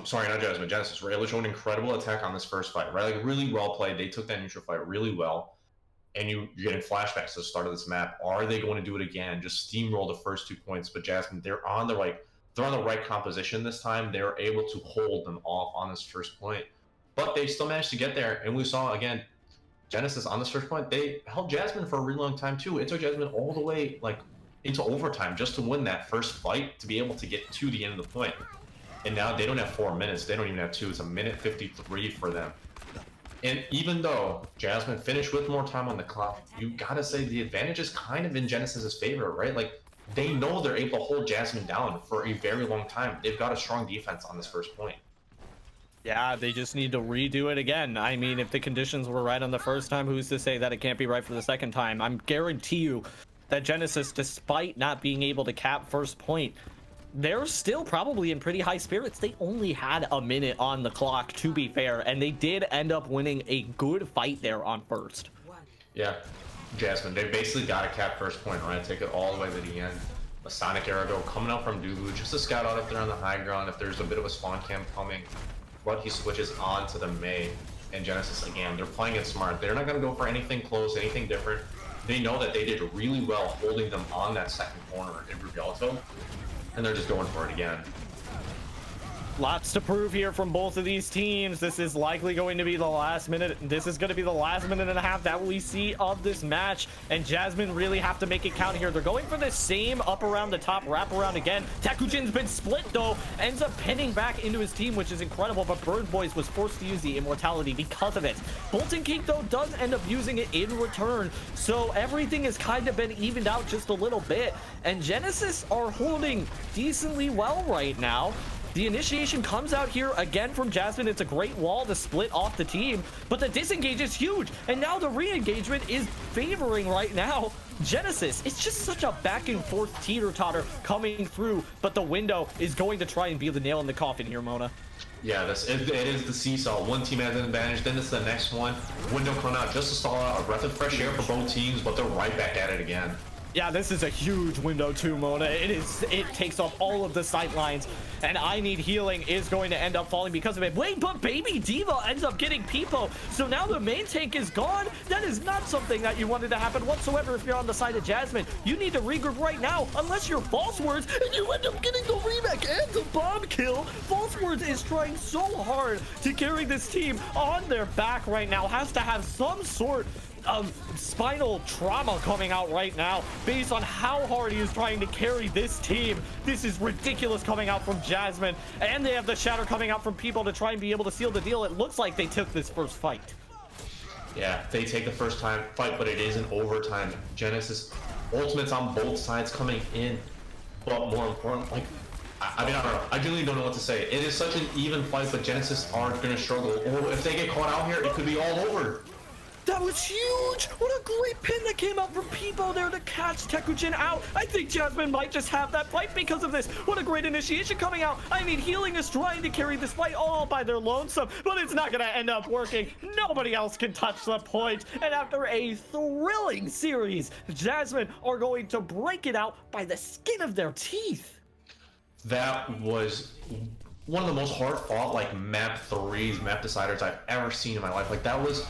sorry, not Jasmine, Genesis were able to show an incredible attack on this first fight, right? Like, really well played. They took that neutral fight really well. and you're getting flashbacks to the start of this map. Are they going to do it again? Just steamroll the first 2 points. But Jasmine, they're on the right composition this time. They're able to hold them off on this first point, but they still managed to get there. And we saw again, Genesis on this first point, they held Jasmine for a really long time too. It took Jasmine all the way into overtime just to win that first fight to be able to get to the end of the point. And now they don't have 4 minutes. They don't even have 2. It's a minute 53 for them. And even though Jasmine finished with more time on the clock, you gotta say the advantage is kind of in Genesis's favor, right? Like, they know they're able to hold Jasmine down for a very long time. They've got a strong defense on this first point. Yeah, they just need to redo it again. I mean, if the conditions were right on the first time, who's to say that it can't be right for the second time? I'm guarantee you that Genesis, despite not being able to cap first point, they're still probably in pretty high spirits. They only had a minute on the clock, to be fair, and they did end up winning a good fight there on first. Yeah, Jasmine, they basically got to cap first point, right? Take it all the way to the end. A Sonic Arago coming out from Dulu just to scout out if they're on the high ground, if there's a bit of a spawn camp coming. But he switches on to the Mei, and Genesis, again, they're playing it smart. They're not going to go for anything close, anything different. They know that they did really well holding them on that second corner in Rugalto, and they're just going for it again. Lots to prove here from both of these teams. This is likely going to be the last minute. This is going to be the last minute and a half that we see of this match. And Jasmine really have to make it count here. They're going for the same up around the top wrap around again. Tekujin's been split though. Ends up pinning back into his team, which is incredible. But Bird Boys was forced to use the immortality because of it. Bolton King though does end up using it in return. So everything has kind of been evened out just a little bit. And Genesis are holding decently well right now. The initiation comes out here again from Jasmine. It's a great wall to split off the team, but the disengage is huge. And now the re-engagement is favoring right now Genesis. It's just such a back and forth teeter-totter coming through, but the window is going to try and be the nail in the coffin here, Mona. Yeah, it is the seesaw. One team has an advantage, then it's the next one. Window coming out just to stall out. A breath of fresh air for both teams, but they're right back at it again. Yeah, this is a huge window too, Mona. It takes off all of the sight lines, and I Need Healing is going to end up falling because of it. Wait, but Baby Diva ends up getting Peepo, so now the main tank is gone. That is not something that you wanted to happen whatsoever if you're on the side of Jasmine. You need to regroup right now, unless you're False Words, and you end up getting the remake and the bomb kill. False Words is trying so hard to carry this team on their back right now, has to have some sort of spinal trauma coming out right now based on how hard he is trying to carry this team. This is ridiculous coming out from Jasmine, and they have the shatter coming out from people to try and be able to seal the deal. It looks like they took this first fight. Yeah, they take the first time fight, but it is an overtime. Genesis ultimates on both sides coming in, but more important, like, I mean, I don't know. I genuinely don't know what to say. It is such an even fight, but Genesis are going to struggle. Or if they get caught out here, it could be all over. That was huge! What a great pin that came out from Peepo there to catch Tekujin out. I think Jasmine might just have that fight because of this. What a great initiation coming out. I mean, Healing is trying to carry this fight all by their lonesome, but it's not going to end up working. Nobody else can touch the point. And after a thrilling series, Jasmine are going to break it out by the skin of their teeth. That was one of the most hard-fought, like, map deciders I've ever seen in my life. Like, that was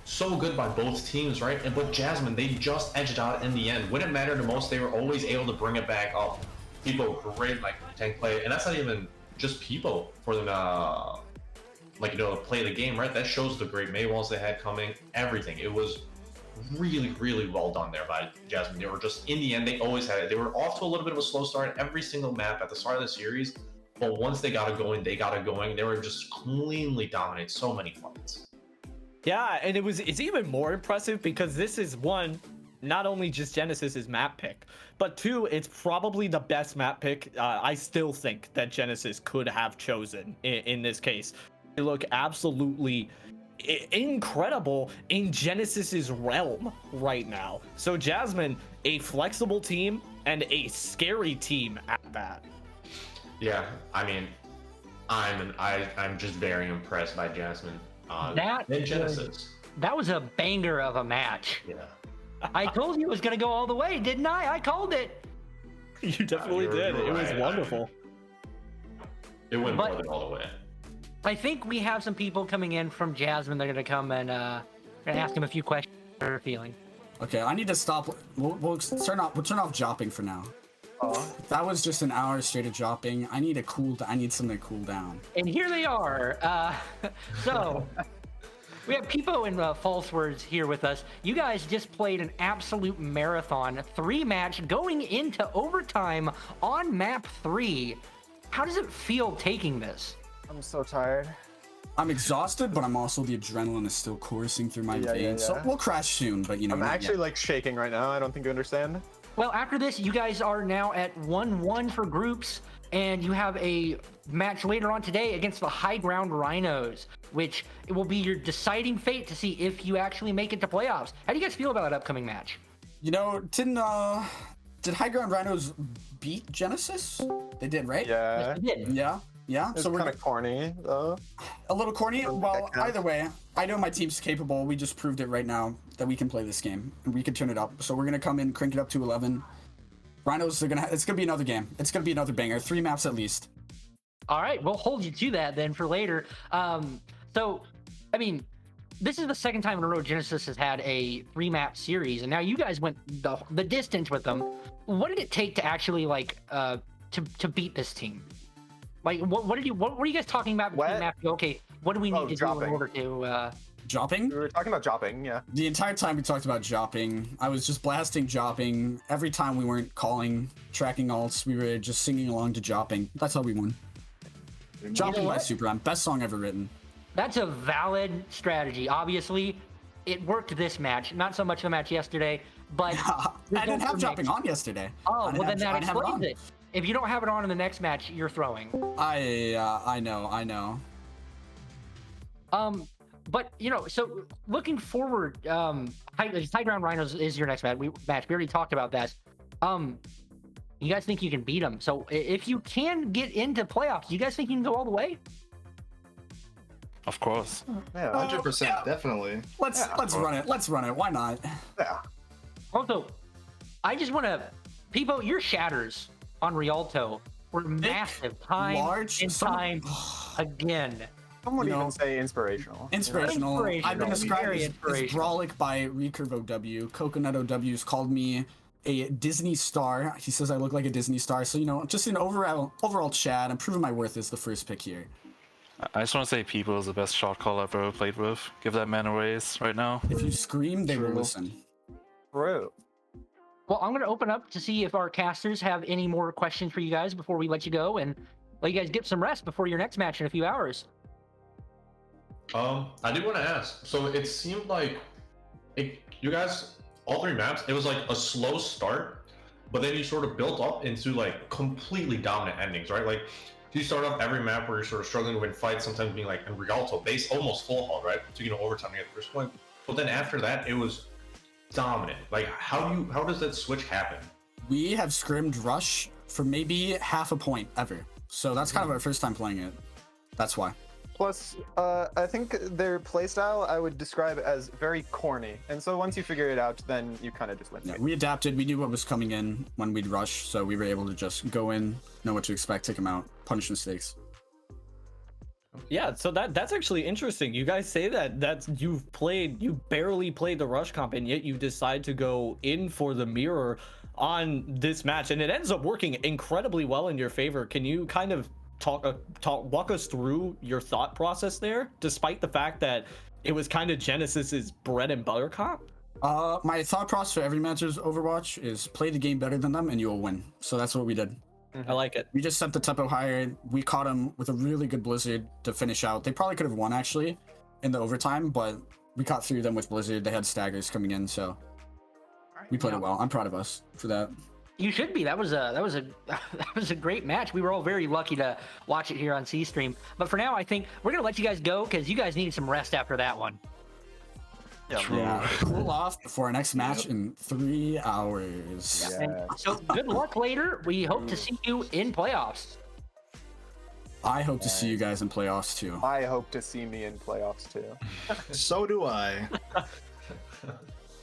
so good by both teams, right? But Jasmine, they just edged out in the end. When it mattered the most, they were always able to bring it back up. People great, like, tank play, and that's not even just people for them, like, you know, to play the game, right? That shows the great Mei walls they had coming, everything. It was really, really well done there by Jasmine. They were just, in the end, they always had it. They were off to a little bit of a slow start every single map at the start of the series, but once they got it going, they were just cleanly dominate so many fights. Yeah, and it's even more impressive because this is one, not only just Genesis's map pick, but two, it's probably the best map pick I still think that Genesis could have chosen in this case. They look absolutely incredible in Genesis's realm right now. So Jasmine, a flexible team and a scary team at that. Yeah, I mean, I'm just very impressed by Jasmine. Genesis. That was a banger of a match. Yeah. I told you it was going to go all the way, didn't I? I called it. You definitely did. It was wonderful. It went more than all the way. I think we have some people coming in from Jasmine. They're going to come and ask him a few questions. What are feeling? Okay, I need to stop. We'll turn off jopping for now. That was just an hour straight of dropping. I need something to cool down. And here they are. So we have Peepo and False Words here with us. You guys just played an absolute marathon, 3-match going into overtime on map 3. How does it feel taking this? I'm so tired. I'm exhausted, but I'm also the adrenaline is still coursing through my veins. So we'll crash soon, but you know. I'm actually like shaking right now. I don't think you understand. Well, after this, you guys are now at 1-1 for groups, and you have a match later on today against the High Ground Rhinos, which it will be your deciding fate to see if you actually make it to playoffs. How do you guys feel about that upcoming match? You know, did High Ground Rhinos beat Genesis? They did, right? Yeah. Yes, you did. Yeah. It's So we're kind of corny, though. a little corny. Well, either way, I know my team's capable. We just proved it right now that we can play this game and we can turn it up. So we're gonna come in, crank it up to 11. Rhinos are it's gonna be another game. It's gonna be another banger. 3 maps at least. All right, we'll hold you to that then for later. So, I mean, this is the second time in a row Genesis has had a 3-map series, and now you guys went the distance with them. What did it take to actually to beat this team? Like, what were you guys talking about between map? Okay, what do we need to do in order to? Jopping? We were talking about jopping, yeah. The entire time we talked about jopping, I was just blasting jopping. Every time we weren't calling, tracking alts, we were just singing along to jopping. That's how we won. Jopping by Super M, best song ever written. That's a valid strategy. Obviously, it worked this match, not so much the match yesterday, but I didn't have jopping on yesterday. Oh, well then that explains it. If you don't have it on in the next match, you're throwing. I know. But you know, so looking forward, High Ground Rhinos is your next match. We already talked about that. You guys think you can beat them? So if you can get into playoffs, you guys think you can go all the way? Of course. Yeah, 100%, definitely. Let's run it. Let's run it. Why not? yeah. Also, I just want to, Peepo, your shatters on Rialto were massive time large, and time again. Some would even say inspirational. Inspirational. I've been described Very as inspirational. brolic by Recurve OW. Coconut OW's called me a Disney star. He says I look like a Disney star. So, you know, just an overall chat. I'm proving my worth as the first pick here. I just want to say People is the best shot caller I've ever played with. Give that man a raise right now. If you scream, they will True. listen. True. Well, I'm going to open up to see if our casters have any more questions for you guys before we let you go and let you guys get some rest before your next match in a few hours. I did want to ask. So it seemed like you guys, all 3 maps, it was like a slow start, but then you sort of built up into like completely dominant endings, right? Like you start off every map where you're sort of struggling to win fights, sometimes being like in Rialto, base almost full haul, right? So you know overtime to get the first point. But then after that, it was dominant. Like how does that switch happen? We have scrimmed Rush for maybe half a point ever. So that's kind of our first time playing it. That's why. Plus, I think their playstyle I would describe as very corny. And so once you figure it out, then you kind of just win. Yeah, we adapted. We knew what was coming in when we'd rush, so we were able to just go in, know what to expect, take them out, punish mistakes. Yeah, so that's actually interesting. You guys say that you barely played the rush comp, and yet you decide to go in for the mirror on this match, and it ends up working incredibly well in your favor. Can you kind of walk us through your thought process there, despite the fact that it was kind of Genesis's bread and butter comp? My thought process for every match of Overwatch is play the game better than them and you will win. So that's what we did. I like it. We just set the tempo higher. We caught them with a really good Blizzard to finish out. They probably could have won actually in the overtime, but we caught through them with Blizzard. They had staggers coming in, so we played it well. I'm proud of us for that. You should be. That was a great match. We were all very lucky to watch it here on C Stream. But for now, I think we're gonna let you guys go because you guys needed some rest after that one. Yeah, cool off before our next match in 3 hours. Yeah. And so good luck later. We hope to see you in playoffs. I hope to see you guys in playoffs too. I hope to see me in playoffs too. So do I.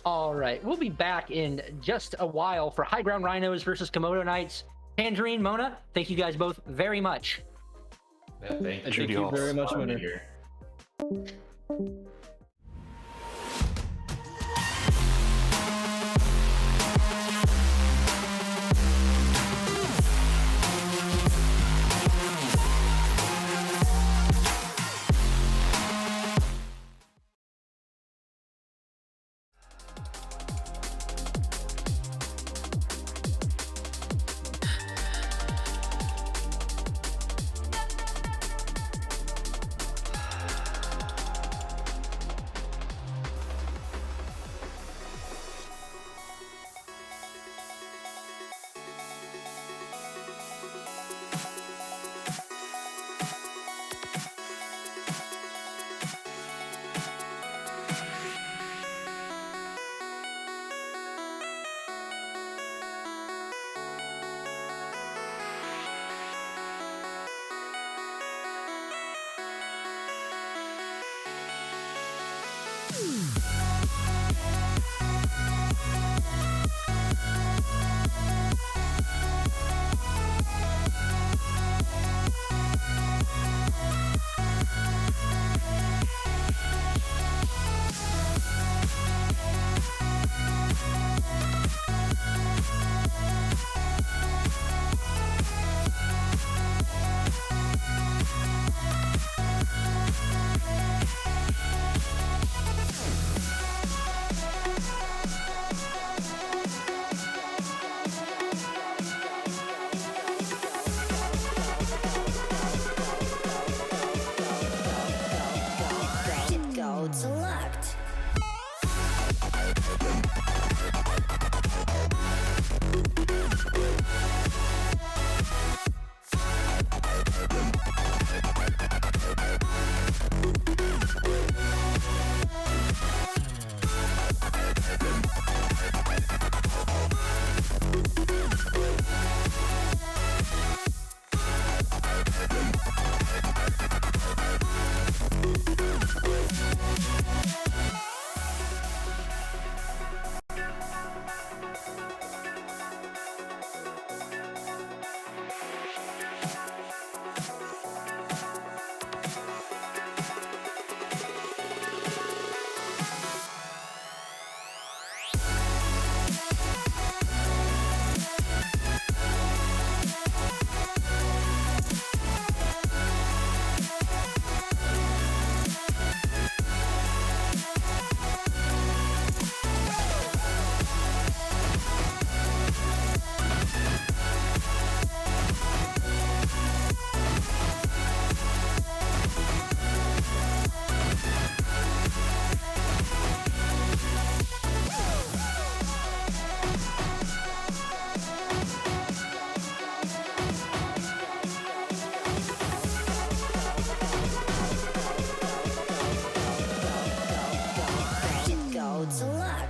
All right, we'll be back in just a while for High Ground Rhinos versus Komodo Knights. Tangerine, Mona, thank you guys both very much. Yeah, thank you. Thank you very much, Fun to be winner. here. Select. Select.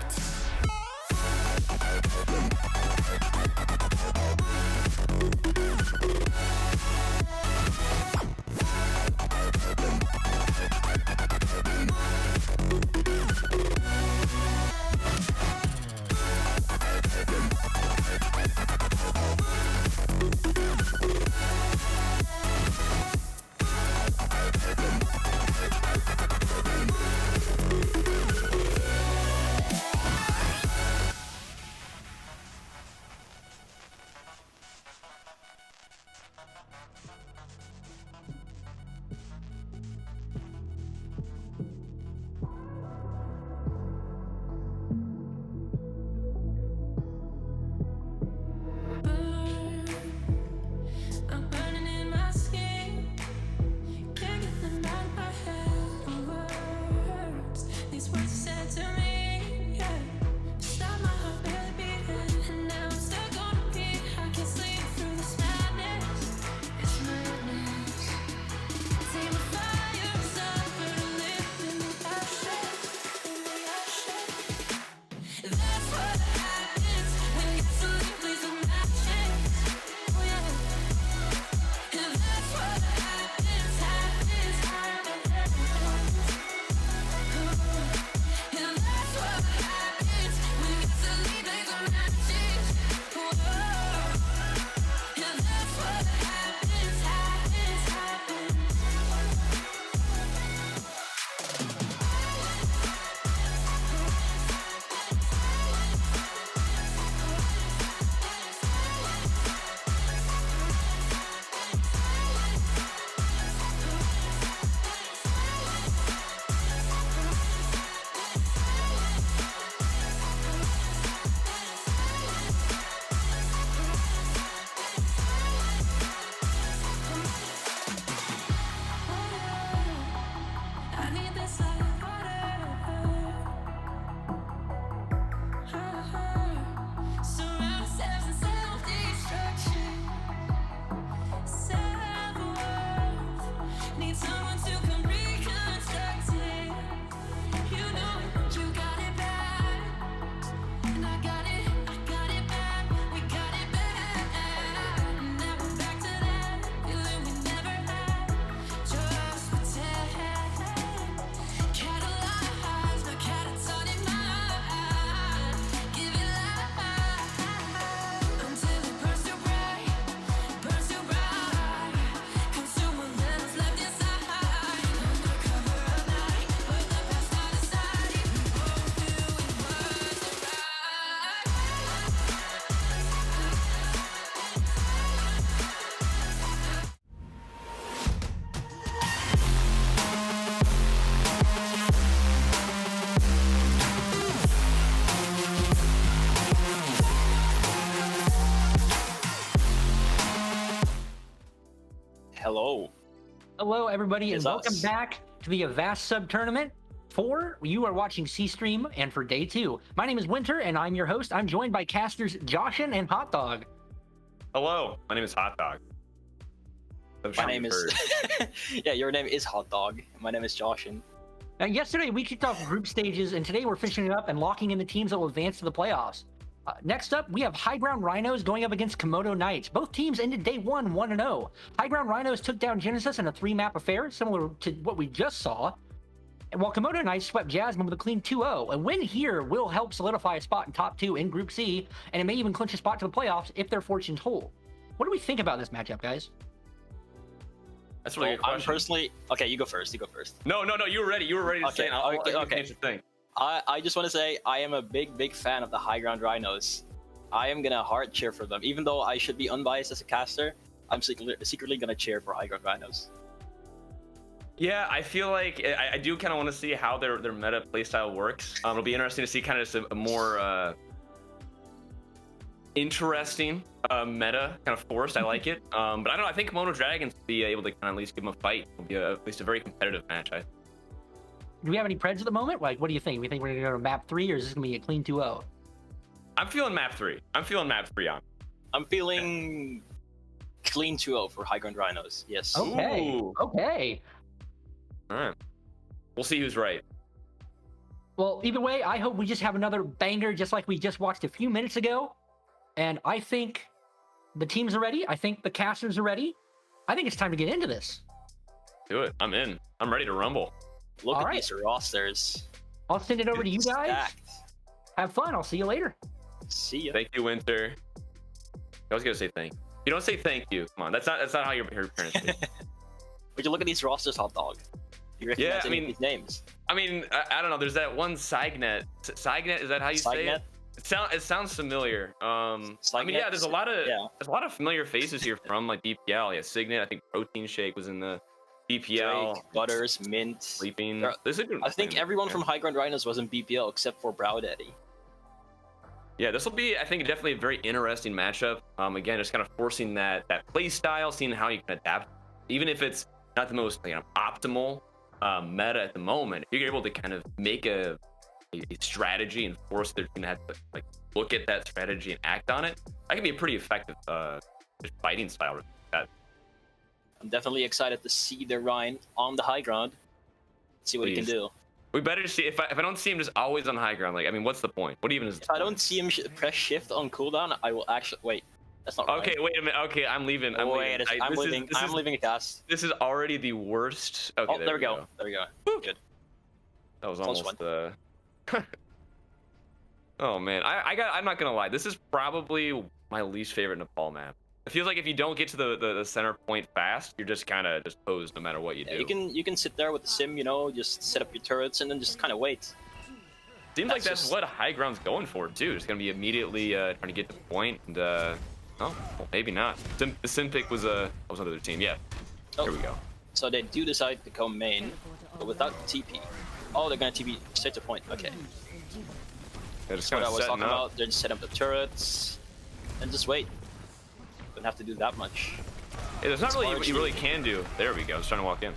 hello. Hello, everybody, and It's welcome us. back to the Avast Sub Tournament. You are watching C Stream, and for day 2, my name is Winter, and I'm your host. I'm joined by casters Joshin and Hot Dog. Hello, my name is Hot Dog. My name is. Yeah, your name is Hot Dog. My name is Joshin. Now, yesterday we kicked off group stages, and today we're finishing it up and locking in the teams that will advance to the playoffs. Next up, we have High Ground Rhinos going up against Komodo Knights. Both teams ended day 1 1-0. High Ground Rhinos took down Genesis in a 3-map affair, similar to what we just saw. And while Komodo Knights swept Jasmine with a clean 2-0. A win here will help solidify a spot in top 2 in Group C, and it may even clinch a spot to the playoffs if their fortunes hold. What do we think about this matchup, guys? That's really good question. I'm personally okay. You go first. You go first. No, you were ready. You were ready to say it. Okay. Thing. I just want to say I am a big fan of the High Ground Rhinos. I am gonna hard cheer for them, even though I should be unbiased as a caster. I'm secretly gonna cheer for High Ground Rhinos. Yeah, I feel like I do kind of want to see how their meta playstyle works. It'll be interesting to see kind of a more interesting meta kind of forced. I like it, but I don't know. I think Komodo Dragons will be able to kind of at least give them a fight. It'll be at least a very competitive match. Do we have any preds at the moment? Like, what do you think? We think we're gonna go to map 3, or is this gonna be a clean 2-0? I'm feeling map 3. I'm feeling clean 2-0 for High Ground Rhinos. Yes. Okay. Ooh. Okay. All right. We'll see who's right. Well, either way, I hope we just have another banger just like we just watched a few minutes ago. And I think the teams are ready. I think the casters are ready. I think it's time to get into this. Do it. I'm in. I'm ready to rumble. Look All at right. these rosters. I'll send it over to you guys. Stacked. Have fun. I'll see you later. See ya. Thank you, Winter. I was gonna say thank you. You don't say thank you. Come on, that's not how your parents do. Would you look at these rosters, Hot Dog? You recognize Yeah, I any of mean- these names? I mean, I don't know. There's that one Signet. Signet, is that how you say it? It sounds familiar. I mean, yeah, there's a lot of familiar faces here from like BPL. Yeah, Signet. I think Protein Shake was in the BPL. Drake, Butters, Mint. Sleeping. There- This is a good I think one. everyone Yeah. from High Ground Rhinos was in BPL except for Brow Daddy. Yeah, this will be, I think, definitely a very interesting matchup. Again, just kind of forcing that play style, seeing how you can adapt, even if it's not the most optimal meta at the moment. If you're able to kind of make a strategy and force their team to have to like look at that strategy and act on it, that can be a pretty effective just fighting style. I'm definitely excited to see the Rhine on the high ground. See what he can Please. do. We better just see if I don't see him just always on high ground. Like, I mean, what's the point? What even is? If I don't see him press shift on cooldown, I will actually wait. That's not right. Okay, wait a minute. Okay, I'm leaving. I'm Wait, leaving. I'm leaving. I'm leaving a cast. This is already the worst. Okay, Oh, there we go. There we go. Good. That was Close almost Oh man, I'm not gonna lie. This is probably my least favorite Nepal map. It feels like if you don't get to the center point fast, you're just kind of just posed no matter what you do. You can sit there with the sim, just set up your turrets and then just kind of wait. Seems like that's that's just- what high ground's going for too. It's gonna be immediately trying to get to the point, and oh, well, maybe not. The sim pick was another team. Yeah, Oh. here we go. So they do decide to go main, but without the TP. Oh, they're gonna TP straight to point. Okay. They're just That's kind what I of was setting talking up. about. They're just setting up the turrets and just wait. Don't have to do that much. Hey, there's not really what you Smart really can do. There we go. I was trying to walk in.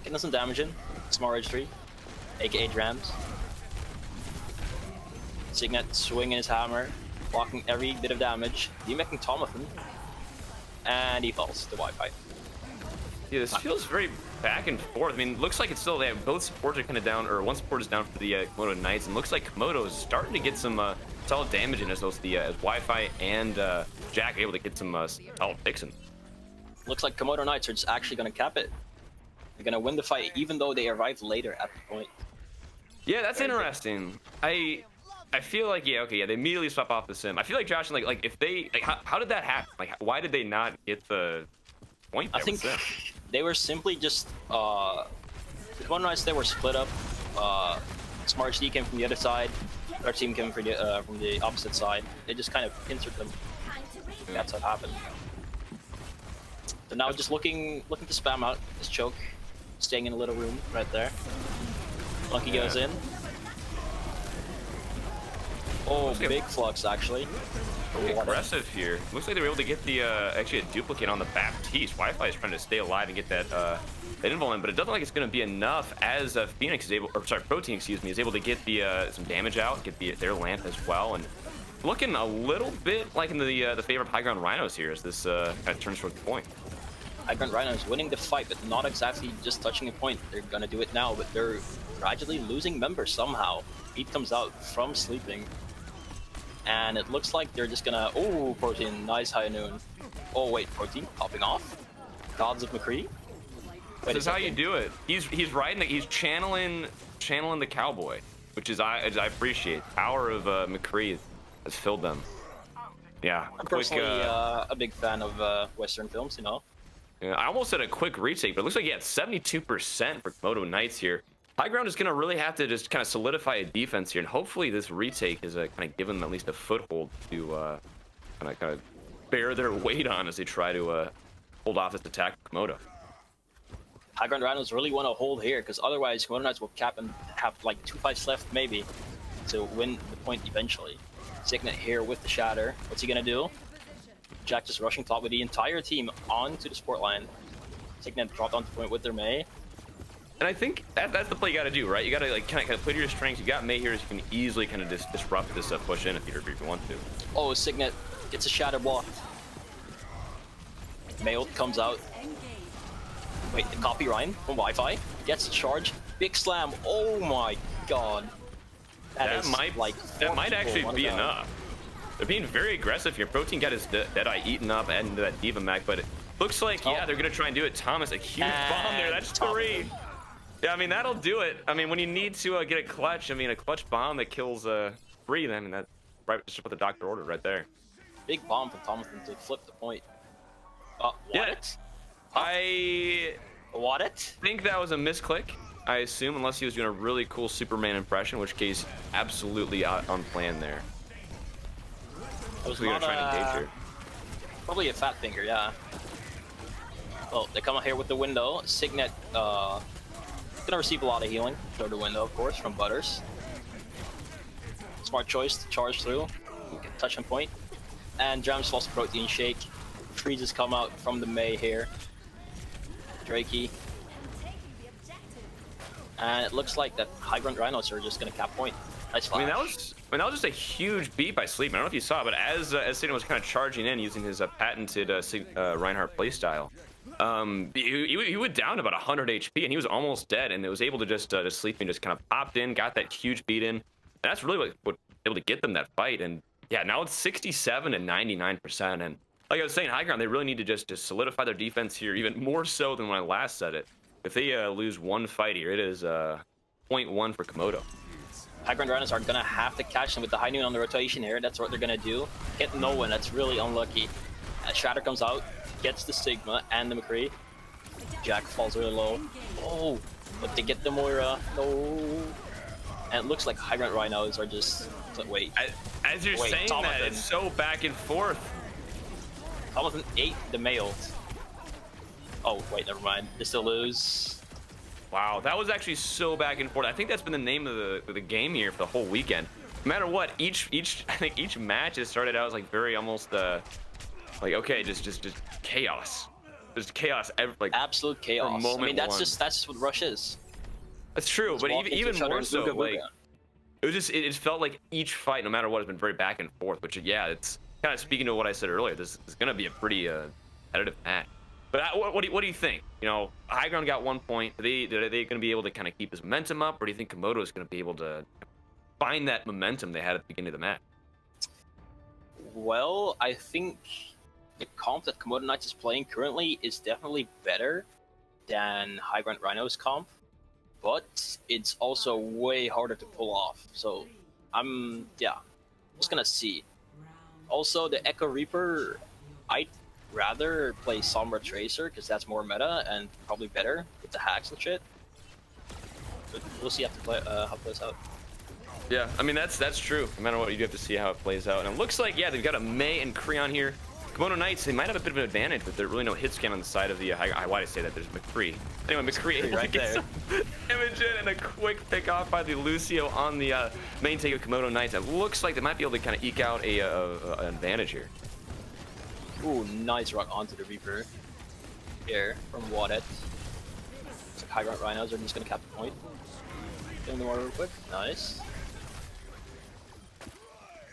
Getting some damage in. Small Edge 3, aka Drams. Signet swinging his hammer, blocking every bit of damage, demaking Tomathan, and he falls to Wi-Fi. Yeah, this feels very back and forth. I mean, looks like it's still there. Both supports are kind of down, or one support is down for the Komodo Knights, and looks like Komodo is starting to get some solid damage in as both the as Wi-Fi and Jack are able to get some solid picks in. Looks like Komodo Knights are just actually going to cap it. They're going to win the fight, even though they arrived later at the point. Yeah, that's interesting. I feel like they immediately swap off the sim. I feel like Josh, like if they how did that happen? Like, why did they not get the point? I think they were simply just the Komodo Knights. They were split up. Smart HD came from the other side. Our team came from the opposite side. They just kind of pincered them. That's what happened. So now just looking to spam out this choke, staying in a little room right there. Lucky goes in. Oh, big flux actually. Aggressive here. Looks like they were able to get the actually a duplicate on the Baptiste. Wi-Fi is trying to stay alive and get that that invul in, but it doesn't look like it's going to be enough as Phoenix is able, or sorry, Protein, excuse me, is able to get the some damage out, get their lamp as well, and looking a little bit like in the favor of High Ground Rhinos here as this kind of turns toward the point. High Ground Rhinos winning the fight, but not exactly just touching a point. They're gonna do it now, but they're gradually losing members somehow. Beat comes out from sleeping. And it looks like they're just gonna... Oh, Protein, nice high noon. Oh, wait, Protein popping off. Gods of McCree. This is how you do it. He's riding, he's channeling the cowboy, which is I appreciate. Power of McCree has filled them. Yeah. I'm personally a big fan of Western films, you know. Yeah, I almost said a quick retake, but it looks like he had 72% for Komodo Knights here. High Ground is going to really have to just kind of solidify a defense here, and hopefully this retake is kind of given them at least a foothold to kind of bear their weight on as they try to hold off this attack of Komodo. High Ground Rhinos really want to hold here, because otherwise Komodo Knights will cap and have like 2 fights left maybe to win the point eventually. Signet here with the Shatter. What's he going to do? Jack just rushing top with the entire team onto the sport line. Signet dropped onto point with their Mei. And I think that's the play you got to do, right? You got to like kind of play to your strengths. You got Mei here, so you can easily kind of disrupt this push in if you want to. Oh, Signet gets a Shatter blocked. Mei ult comes out. Wait, the copy Ryan from Wi-Fi gets a charge. Big slam. Oh my god. That might actually be enough. They're being very aggressive here. Protein got his Deadeye eaten up and that Diva Mac, but it looks like, yeah, they're going to try and do it. Thomas, a huge bomb there. That's 3. Yeah, I mean, that'll do it. I mean, when you need to get a clutch, I mean, a clutch bomb that kills 3, then that's right, just what the doctor ordered right there. Big bomb from Thomas to flip the point. What? Yeah, I think that was a misclick, I assume, unless he was doing a really cool Superman impression, in which case, absolutely on plan there. That was not probably a fat finger, yeah. Well, they come out here with the window. Signet gonna receive a lot of healing through the window, of course, from Butters. Smart choice to charge through, touch and point. And Drams falls Protein Shake. Freezes come out from the Mei here. Drakey. And it looks like that High Ground Rhinos are just gonna cap point. Nice flash. I mean, that was just a huge beat by Sleep. I don't know if you saw it, but as Signet was kind of charging in using his patented Reinhardt playstyle, he went down to about 100 HP and he was almost dead, and it was able to just Sleep and just kind of popped in, got that huge beat in. And that's really what was able to get them that fight. And yeah, now it's 67 and 99%. And like I was saying, High Ground, they really need to just solidify their defense here, even more so than when I last said it. If they lose one fight here, it is 0.1 for Komodo. High Ground Rhinos are gonna have to catch them with the high noon on the rotation here. That's what they're gonna do. Get no one. That's really unlucky. Shatter comes out, gets the Sigma and the McCree. Jack falls really low. Oh, but they get the Moira. No. And it looks like High Ground Rhinos are just... Wait. As you're saying that, it's so back and forth. Thomas ate the male. Oh, wait, never mind. They still lose. Wow, that was actually so back and forth. I think that's been the name of the game here for the whole weekend. No matter what, I think each match has started out as like very almost like okay, just chaos. There's chaos, like absolute chaos. I mean, that's just what Rush is. That's true, but even more so, like it felt like each fight, no matter what, has been very back and forth. Which yeah, it's kind of speaking to what I said earlier. This is going to be a pretty competitive match. But what do you think? You know, High Ground got 1 point. Are they going to be able to kind of keep this momentum up, or do you think Komodo is going to be able to find that momentum they had at the beginning of the match? Well, I think the comp that Komodo Knights is playing currently is definitely better than High Ground Rhinos comp, but it's also way harder to pull off. So I'm just gonna see. Also, the Echo Reaper, I'd rather play Sombra Tracer because that's more meta and probably better with the hacks and shit. But we'll see how it plays out. Yeah, I mean that's true. No matter what, you have to see how it plays out. And it looks like they've got a Mei and Creon here. Komodo Knights, they might have a bit of an advantage, but there's really no hit scan on the side of the. Why did I say that? There's McCree. Anyway, McCree able to get some damage in and a quick pick off by the Lucio on the main take of Komodo Knights. It looks like they might be able to kind of eke out an advantage here. Ooh, nice rock onto the Reaper. Here from Wadet. Looks like high ground Rhinos are just gonna cap the point. Get in the water real quick. Nice.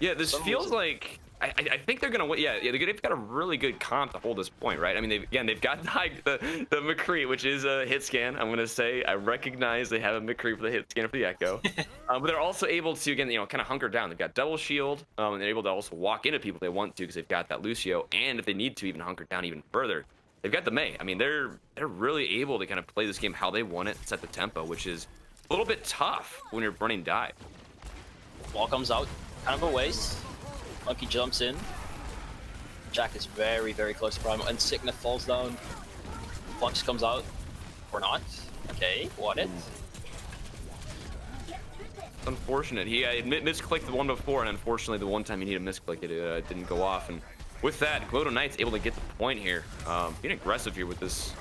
Yeah, this feels like I think they're gonna win. Yeah, they've got a really good comp to hold this point, right? I mean, they've got the McCree, which is a hit scan. I'm gonna say I recognize they have a McCree for the hit scan for the Echo, but they're also able to again, kind of hunker down. They've got double shield, and they're able to also walk into people if they want to because they've got that Lucio, and if they need to, even hunker down even further. They've got the Mei. I mean, they're really able to kind of play this game how they want it, set the tempo, which is a little bit tough when you're running dive. Wall comes out, kind of a waste. Monkey jumps in. Jack is very, very close to Primal, and Signet falls down. Flux comes out. Or not. Okay, what it? Unfortunate. He misclicked the one before, and unfortunately, the one time he needed to misclick it, it didn't go off. And with that, Komodo Knight's able to get the point here. Being aggressive here with this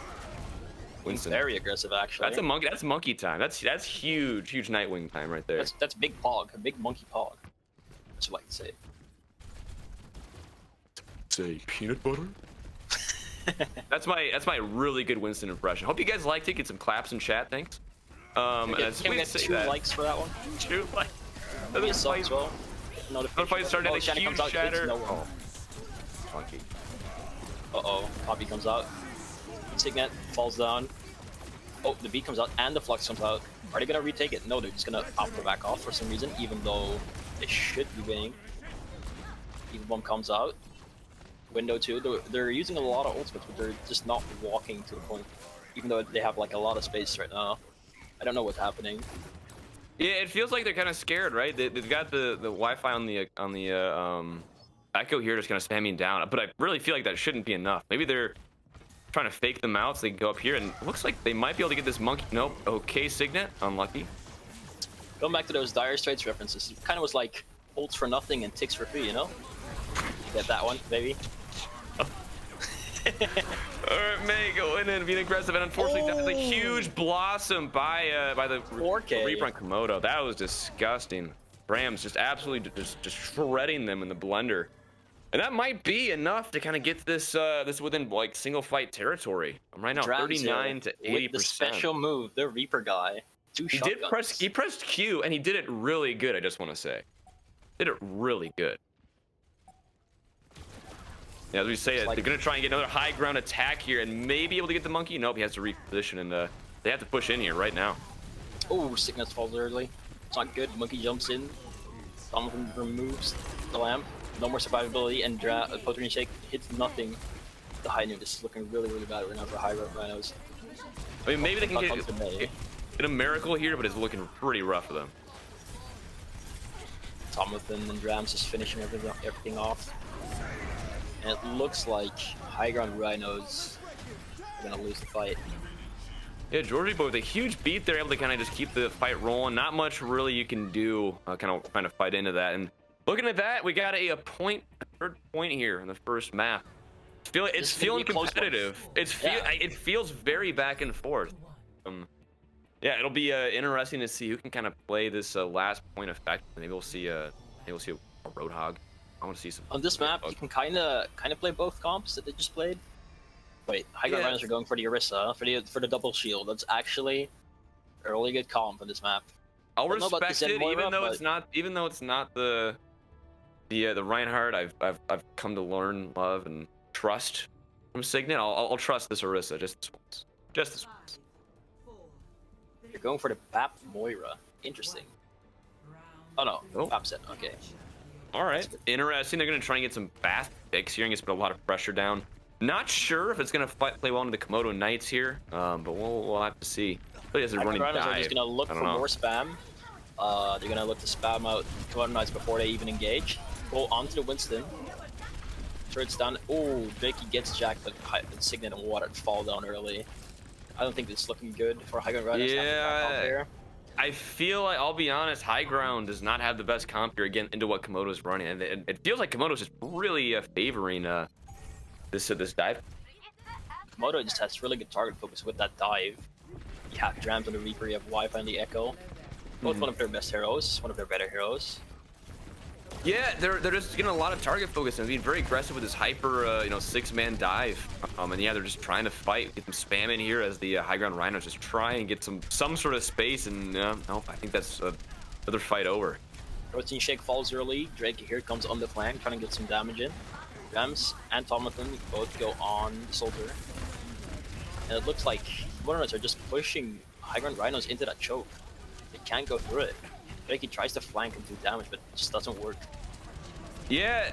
Winston. Very aggressive, actually. That's monkey time. That's huge Nightwing time right there. That's big pog, a big monkey pog. That's what I can say. Say peanut butter. that's my really good Winston impression. Hope you guys liked it. Get some claps in chat. Thanks. Can we get 2 likes for that one? 2 likes. Maybe a sub as well. Notification started. A huge shatter. Oh. Funky. Uh-oh. Poppy comes out. Signet falls down. Oh, the beat comes out and the Flux comes out. Are they gonna retake it? No, they're just gonna opt to back off for some reason, even though they should be winning. Evil Bomb comes out. Window 2. They're using a lot of ultimates, but they're just not walking to the point, even though they have like a lot of space right now. I don't know what's happening. Yeah, it feels like they're kind of scared, right? They've got the Wi-Fi on the Echo here, just kind of spamming down. But I really feel like that shouldn't be enough. Maybe they're trying to fake them out so they can go up here, and it looks like they might be able to get this monkey. Nope. Okay, Signet, unlucky. Going back to those Dire Straits references, it kind of was like ults for nothing and ticks for free, you know? Get that one, baby. Alright, Mei going in and being aggressive, and unfortunately that's a huge blossom by the 4K. Reaper on Komodo. That was disgusting. Rams just absolutely just shredding them in the blender. And that might be enough to kind of get this within like single fight territory. Right now, 39 to 80%. With the special move, the Reaper guy. He pressed Q and he did it really good, I just want to say. Did it really good. Yeah, as we say it, they're going to try and get another high ground attack here and maybe able to get the monkey. Nope, he has to reposition, and they have to push in here right now. Oh, Signet falls early. It's not good. Monkey jumps in. Some of them removes the lamp. No more survivability, and Tourney Shake hits nothing. The high noon is looking really, really bad right now for high Rhinos. I mean, maybe they can get a miracle here, but it's looking pretty rough for them. Tomathan and Drams just finishing everything off. And it looks like high ground Rhinos are gonna lose the fight. Yeah, Georgie Boy with a huge beat, they're able to kind of just keep the fight rolling. Not much really you can do, kind of trying to fight into that. And looking at that, we got a third point here in the first map. It's feeling competitive. It feels very back and forth. Yeah, it'll be interesting to see who can kind of play this last point effect. Maybe we'll see a Roadhog. I want to see some. On this map, you can kind of play both comps that they just played. Wait, high ground Rhinos are going for the Orisa for the double shield. That's actually a really good comp on this map. I'll respect it, even though it's not the Reinhardt I've come to learn, love, and trust from Signet. I'll trust this Orisa just this once. Just this once. You're going for the Bap Moira. Interesting. Oh no, Bap set. Okay. All right, interesting. They're gonna try and get some Bath picks here and get a lot of pressure down. Not sure if it's gonna play well into the Komodo Knights here, but we'll have to see. But as they're running dive, they're just gonna look for more spam. They're gonna look to spam out Komodo Knights before they even engage. Go onto the Winston. Turrets down. Oh, Jakey gets jacked, but Signet and Water fall down early. I don't think this is looking good for high ground Rhinos. Yeah, I feel like, I'll be honest, high ground does not have the best comp here again into what Komodo's running, and it feels like Komodo's just really favoring this dive. Komodo just has really good target focus with that dive. You have Drams on the Reaper, you have Wi-Fi and the Echo. Both one of their best heroes, one of their better heroes. Yeah, they're just getting a lot of target focus and being very aggressive with this hyper, 6-man dive. And yeah, they're just trying to fight, get them spamming here as the high ground Rhinos just try and get some sort of space. And nope, I think that's another fight over. Protein Shake falls early. Drake here comes on the flank, trying to get some damage in. Rams and Tomathan both go on the Soldier. And it looks like Rhinos are just pushing high ground Rhinos into that choke. They can't go through it. Drake tries to flank and do damage, but it just doesn't work. Yeah,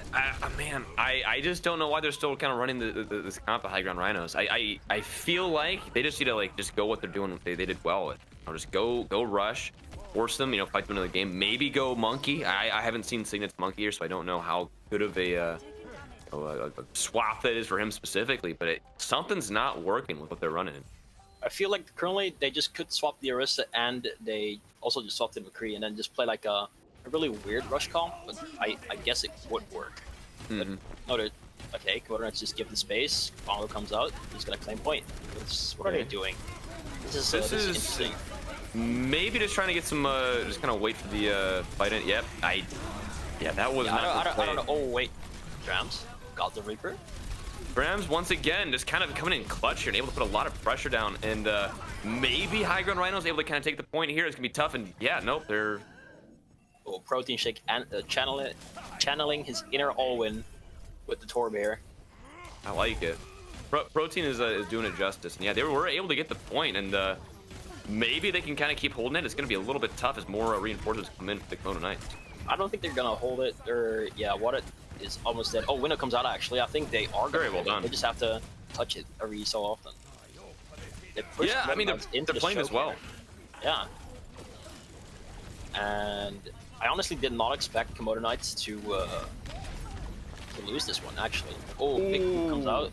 man, I just don't know why they're still kind of running this comp of high ground Rhinos. I feel like they just need to just go what they're doing. They did well with. Just go rush, force them, fight them into the game. Maybe go monkey. I haven't seen Signet's monkey here, so I don't know how good of a swap that is for him specifically. But something's not working with what they're running. I feel like currently they just could swap the Arista and they also just swapped in McCree and then just play like a really weird rush call, but I guess it would work. Mm-hmm. But okay, Komodo Knights just give the space. Komodo comes out, he's gonna claim point. What are they doing? This is interesting. Maybe just trying to get some, just kind of wait for the fight in. Yep, yeah, that was not. I don't know. Oh wait, Drams got the Reaper. Rams once again just kind of coming in clutch here and able to put a lot of pressure down, and maybe high ground Rhinos able to kind of take the point here. It's gonna be tough, and yeah, nope, they're Protein Shake and channeling his inner Alwyn with the Tor Bear. I like it. Protein is doing it justice, and yeah, they were able to get the point, and maybe they can kind of keep holding it. It's gonna be a little bit tough as more reinforcements come in for the Komodo Knights. I don't think they're gonna hold it, or yeah, what it is almost dead. Oh, Winnow comes out actually. I think they are very well done. They just have to touch it every so often. Yeah, I mean they're playing as well. Yeah. And I honestly did not expect Komodo Knights to lose this one actually. Oh, Big Blue comes out.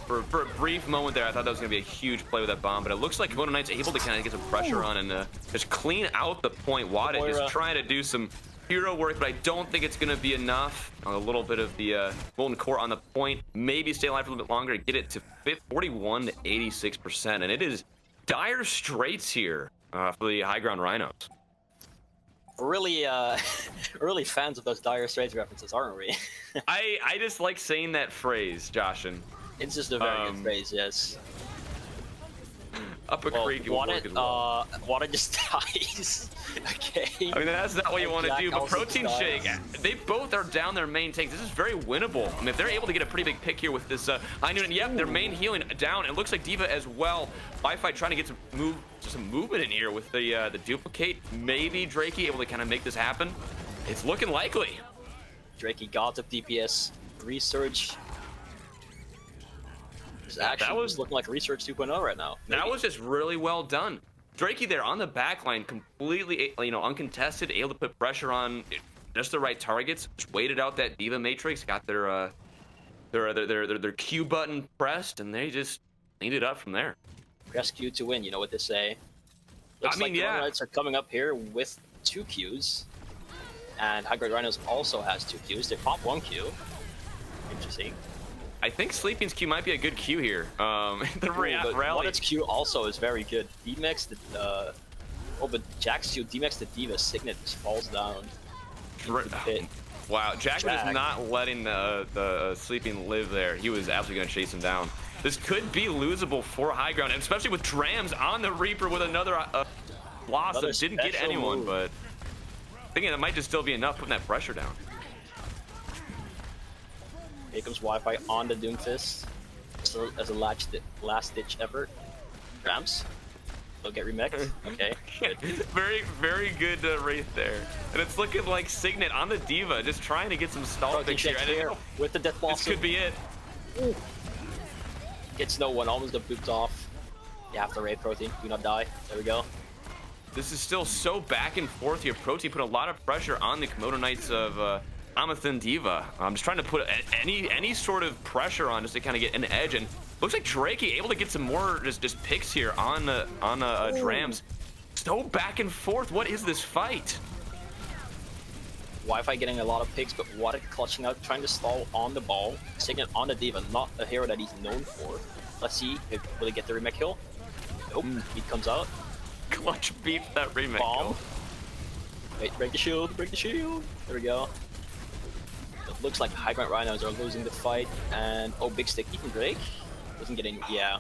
For a brief moment there, I thought that was going to be a huge play with that bomb, but it looks like Komodo Knights able to kind of get some pressure on and just clean out the point. Wadit is trying to do some hero work, but I don't think it's going to be enough. A little bit of the Golden Core on the point. Maybe stay alive for a little bit longer to get it to 41 to 86%, and it is dire straits here for the high ground Rhinos. Really, really fans of those dire straits references, aren't we? I just like saying that phrase, Joshin. It's just a very good phrase, yes. Up a creek, water just dies. Okay. I mean, that's not what you want to do, but Protein Shake, they both are down their main tanks. This is very winnable. I mean, if they're able to get a pretty big pick here with this high noon, yep, their main healing down. It looks like D.Va as well. Wi-Fi trying to get some movement in here with the duplicate. Maybe Drakey able to kind of make this happen. It's looking likely. Drakey got the DPS research. That was looking like Research 2.0 right now. Maybe. That was just really well done. Drakey there on the back line, completely, uncontested, able to put pressure on just the right targets. Just waited out that D.Va Matrix, got their Q button pressed, and they just cleaned it up from there. Press Q to win, you know what they say. Looks like the Rhinos are coming up here with 2 Qs. And High Grade Rhinos also has 2 Qs. They pop 1 Q. Interesting. I think Sleeping's Q might be a good Q here. The rally. Wadit's Q also is very good. D-Max, but Jack's Q, D-Max the D.Va, Signet just falls down. Wow, Jack was not letting the Sleeping live there. He was absolutely going to chase him down. This could be losable for high ground, and especially with Drams on the Reaper with another loss that didn't get anyone, but thinking that might just still be enough putting that pressure down. Here comes Wi-Fi on the Doomfist as a last-ditch effort. Drams, they'll get remixed. Okay, good. Very, very good Wraith there. And it's looking like Signet on the D.Va, just trying to get some stall picks here. With the Death Blossom. This could be it. Ooh. Gets no one, almost got booped off. You have to Wraith Protein, do not die. There we go. This is still so back and forth here. Protein put a lot of pressure on the Komodo Knights of Amathan D.Va. I'm just trying to put any sort of pressure on just to kind of get an edge, and looks like Drakey able to get some more just picks here on Drams. So back and forth. What is this fight? Wi-Fi getting a lot of picks, but Water clutching out, trying to stall on the ball. Signet on the Diva, not a hero that he's known for. Let's see if will he get the remake kill. Nope, beat comes out. Clutch beat that remake Bomb. kill. Wait, break the shield, break the shield. There we go. It looks like High Ground Rhinos are losing the fight, and oh, big stick even Drake doesn't get any. Yeah.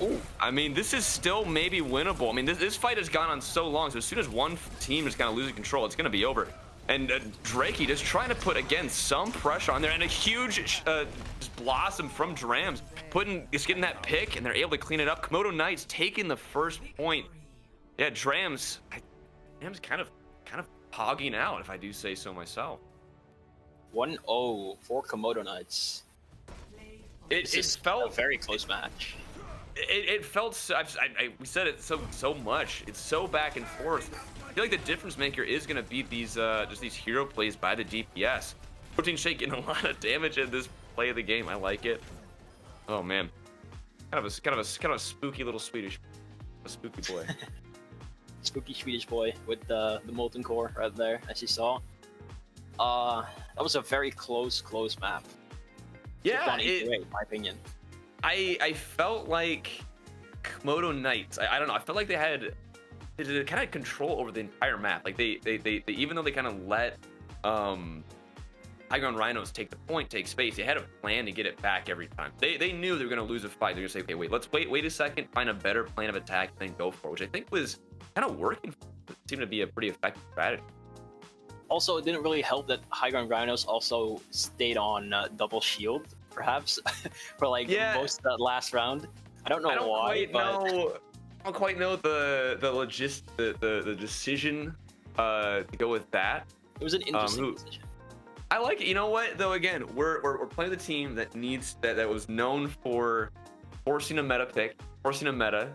Ooh, I mean, this is still maybe winnable. I mean, this fight has gone on so long, so as soon as one team is kind of losing control, it's going to be over. And Drakey just trying to put, again, some pressure on there, and a huge just blossom from Drams, just getting that pick, and they're able to clean it up. Komodo Knights taking the first point. Yeah, Drams kind of hogging out, if I do say so myself. 1-0 for Komodo Knights. It felt a very close match. It felt we said it so much. It's so back and forth. I feel like the difference maker is going to be these just these hero plays by the DPS. Protein Shake getting a lot of damage in this play of the game. I like it. Oh man, kind of a spooky little spooky boy. Spooky Swedish boy with the molten core right there, as you saw. That was a very close map. Yeah, in my opinion. I felt like Komodo Knights. I don't know. I felt like they had kind of control over the entire map. Like they even though they kind of let High Ground Rhinos take the point, take space, they had a plan to get it back every time. They knew they were going to lose a fight. They're going to say, okay, wait, let's wait a second, find a better plan of attack, and then go for it, which I think was kind of working. It seemed to be a pretty effective strategy. Also, it didn't really help that High Ground Rhinos also stayed on double shield, perhaps, for like most of that last round. I don't know why. I don't quite know the decision to go with that. It was an interesting decision. I like it. You know what though? Again, we're playing the team that that was known for forcing a meta pick, forcing a meta.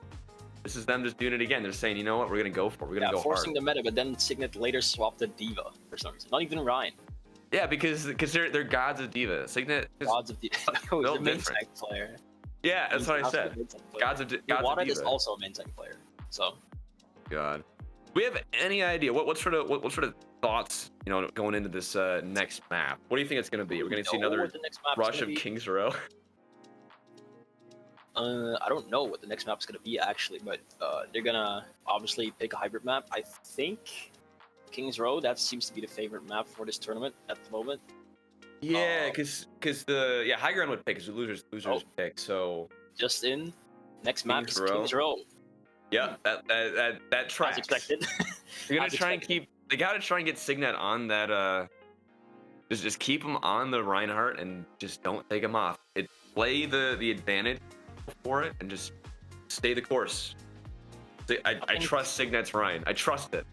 This is them just doing it again. They're saying, you know what, we're gonna go for it. We're gonna go forcing hard. the meta, but then Signet later swapped the Diva for some reason. Not even Ryan. Yeah, because they're gods of Diva. Signet is gods of Diva. Oh, the main tank player. Yeah, that's what I said. Gods of Diva. Water is also a main tank player. So. God. Do we have any idea what sort of thoughts, you know, going into this next map? What do you think it's gonna be? We're gonna see another rush of King's Row. I don't know what the next map is gonna be actually, but they're gonna obviously pick a hybrid map. I think King's Row, that seems to be the favorite map for this tournament at the moment. Yeah, because the High Ground would pick is losers pick. So just in next map is King's Row. Yeah, that tracks. As expected. They're gonna try and keep. They gotta try and get Signet on that. Just keep him on the Reinhardt and just don't take him off. Play the advantage for it and just stay the course. I trust Signet's Ryan. I trust it.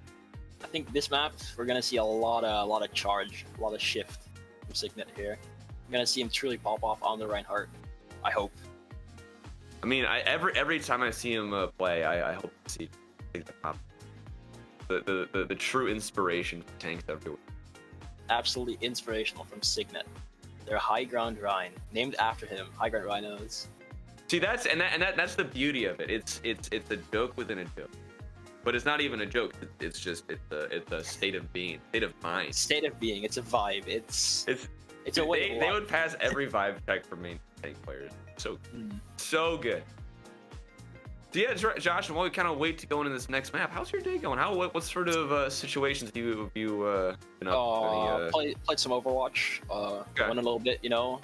I think this map we're gonna see a lot of charge, a lot of shift from Signet here. I'm gonna see him truly pop off on the Reinhardt. I hope. I mean, every time I see him play, I hope to see the true inspiration for tanks everywhere. Absolutely inspirational from Signet. They're High Ground Rhine, named after him. High Ground Rhinos. See, that's the beauty of it. It's a joke within a joke, but it's not even a joke. It's a state of being, state of mind. State of being. It's a vibe. It's a way. They would pass every vibe check for main tank players. So good. So yeah, Josh, while we kind of wait to go into this next map, how's your day going? What sort of situations have you been up? Played some Overwatch. Won a little bit, you know.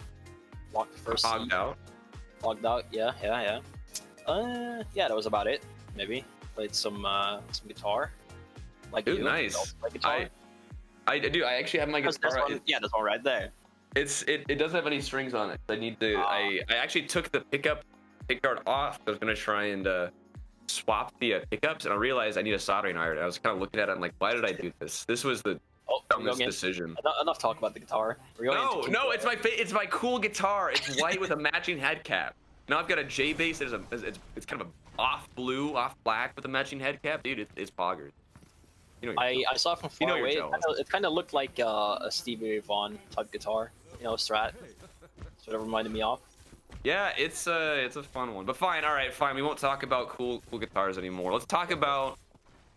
Locked the first. Logged out. Logged out. Yeah. Yeah, that was about it. Maybe played some guitar. Like Dude, you. Nice. Like guitar. I do. I actually have my guitar. There's one right there. It doesn't have any strings on it. I need to. I actually took the pick guard off. I was gonna try and swap the pickups, and I realized I need a soldering iron. I was kind of looking at it and like, why did I do this? This was the dumbest decision. Enough talk about the guitar. No, it's my cool guitar. It's white with a matching head cap. Now I've got a J bass that is it's kind of a off blue, off black with a matching head cap. Dude, it's poggers. You know, I saw it from far away. It kind of looked like a Stevie Ray Vaughan type guitar. You know, Strat. That's what it reminded me of. Yeah, it's a fun one. But fine, all right, fine. We won't talk about cool guitars anymore. Let's talk about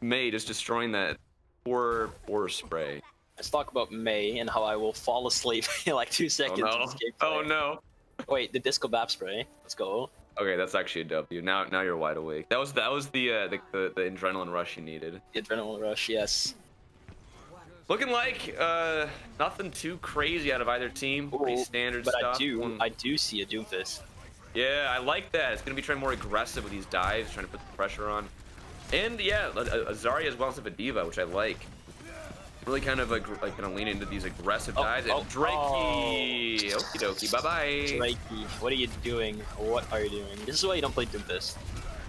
May just destroying that poor spray. Let's talk about May and how I will fall asleep in like 2 seconds. Oh no. of this Oh gameplay. no. Wait, the disco bap spray. Let's go. Okay, that's actually a W. Now you're wide awake. That was the adrenaline rush you needed. The adrenaline rush, yes. Looking like nothing too crazy out of either team. Pretty standard But stuff. I do see a Doomfist. Yeah, I like that. It's gonna be trying more aggressive with these dives, trying to put the pressure on. And yeah, a Zarya as well as a Diva, which I like. Really kind of like gonna lean into these aggressive dives. And Drakey, okie dokie, bye bye. Drakey, what are you doing? What are you doing? This is why you don't play Doomfist,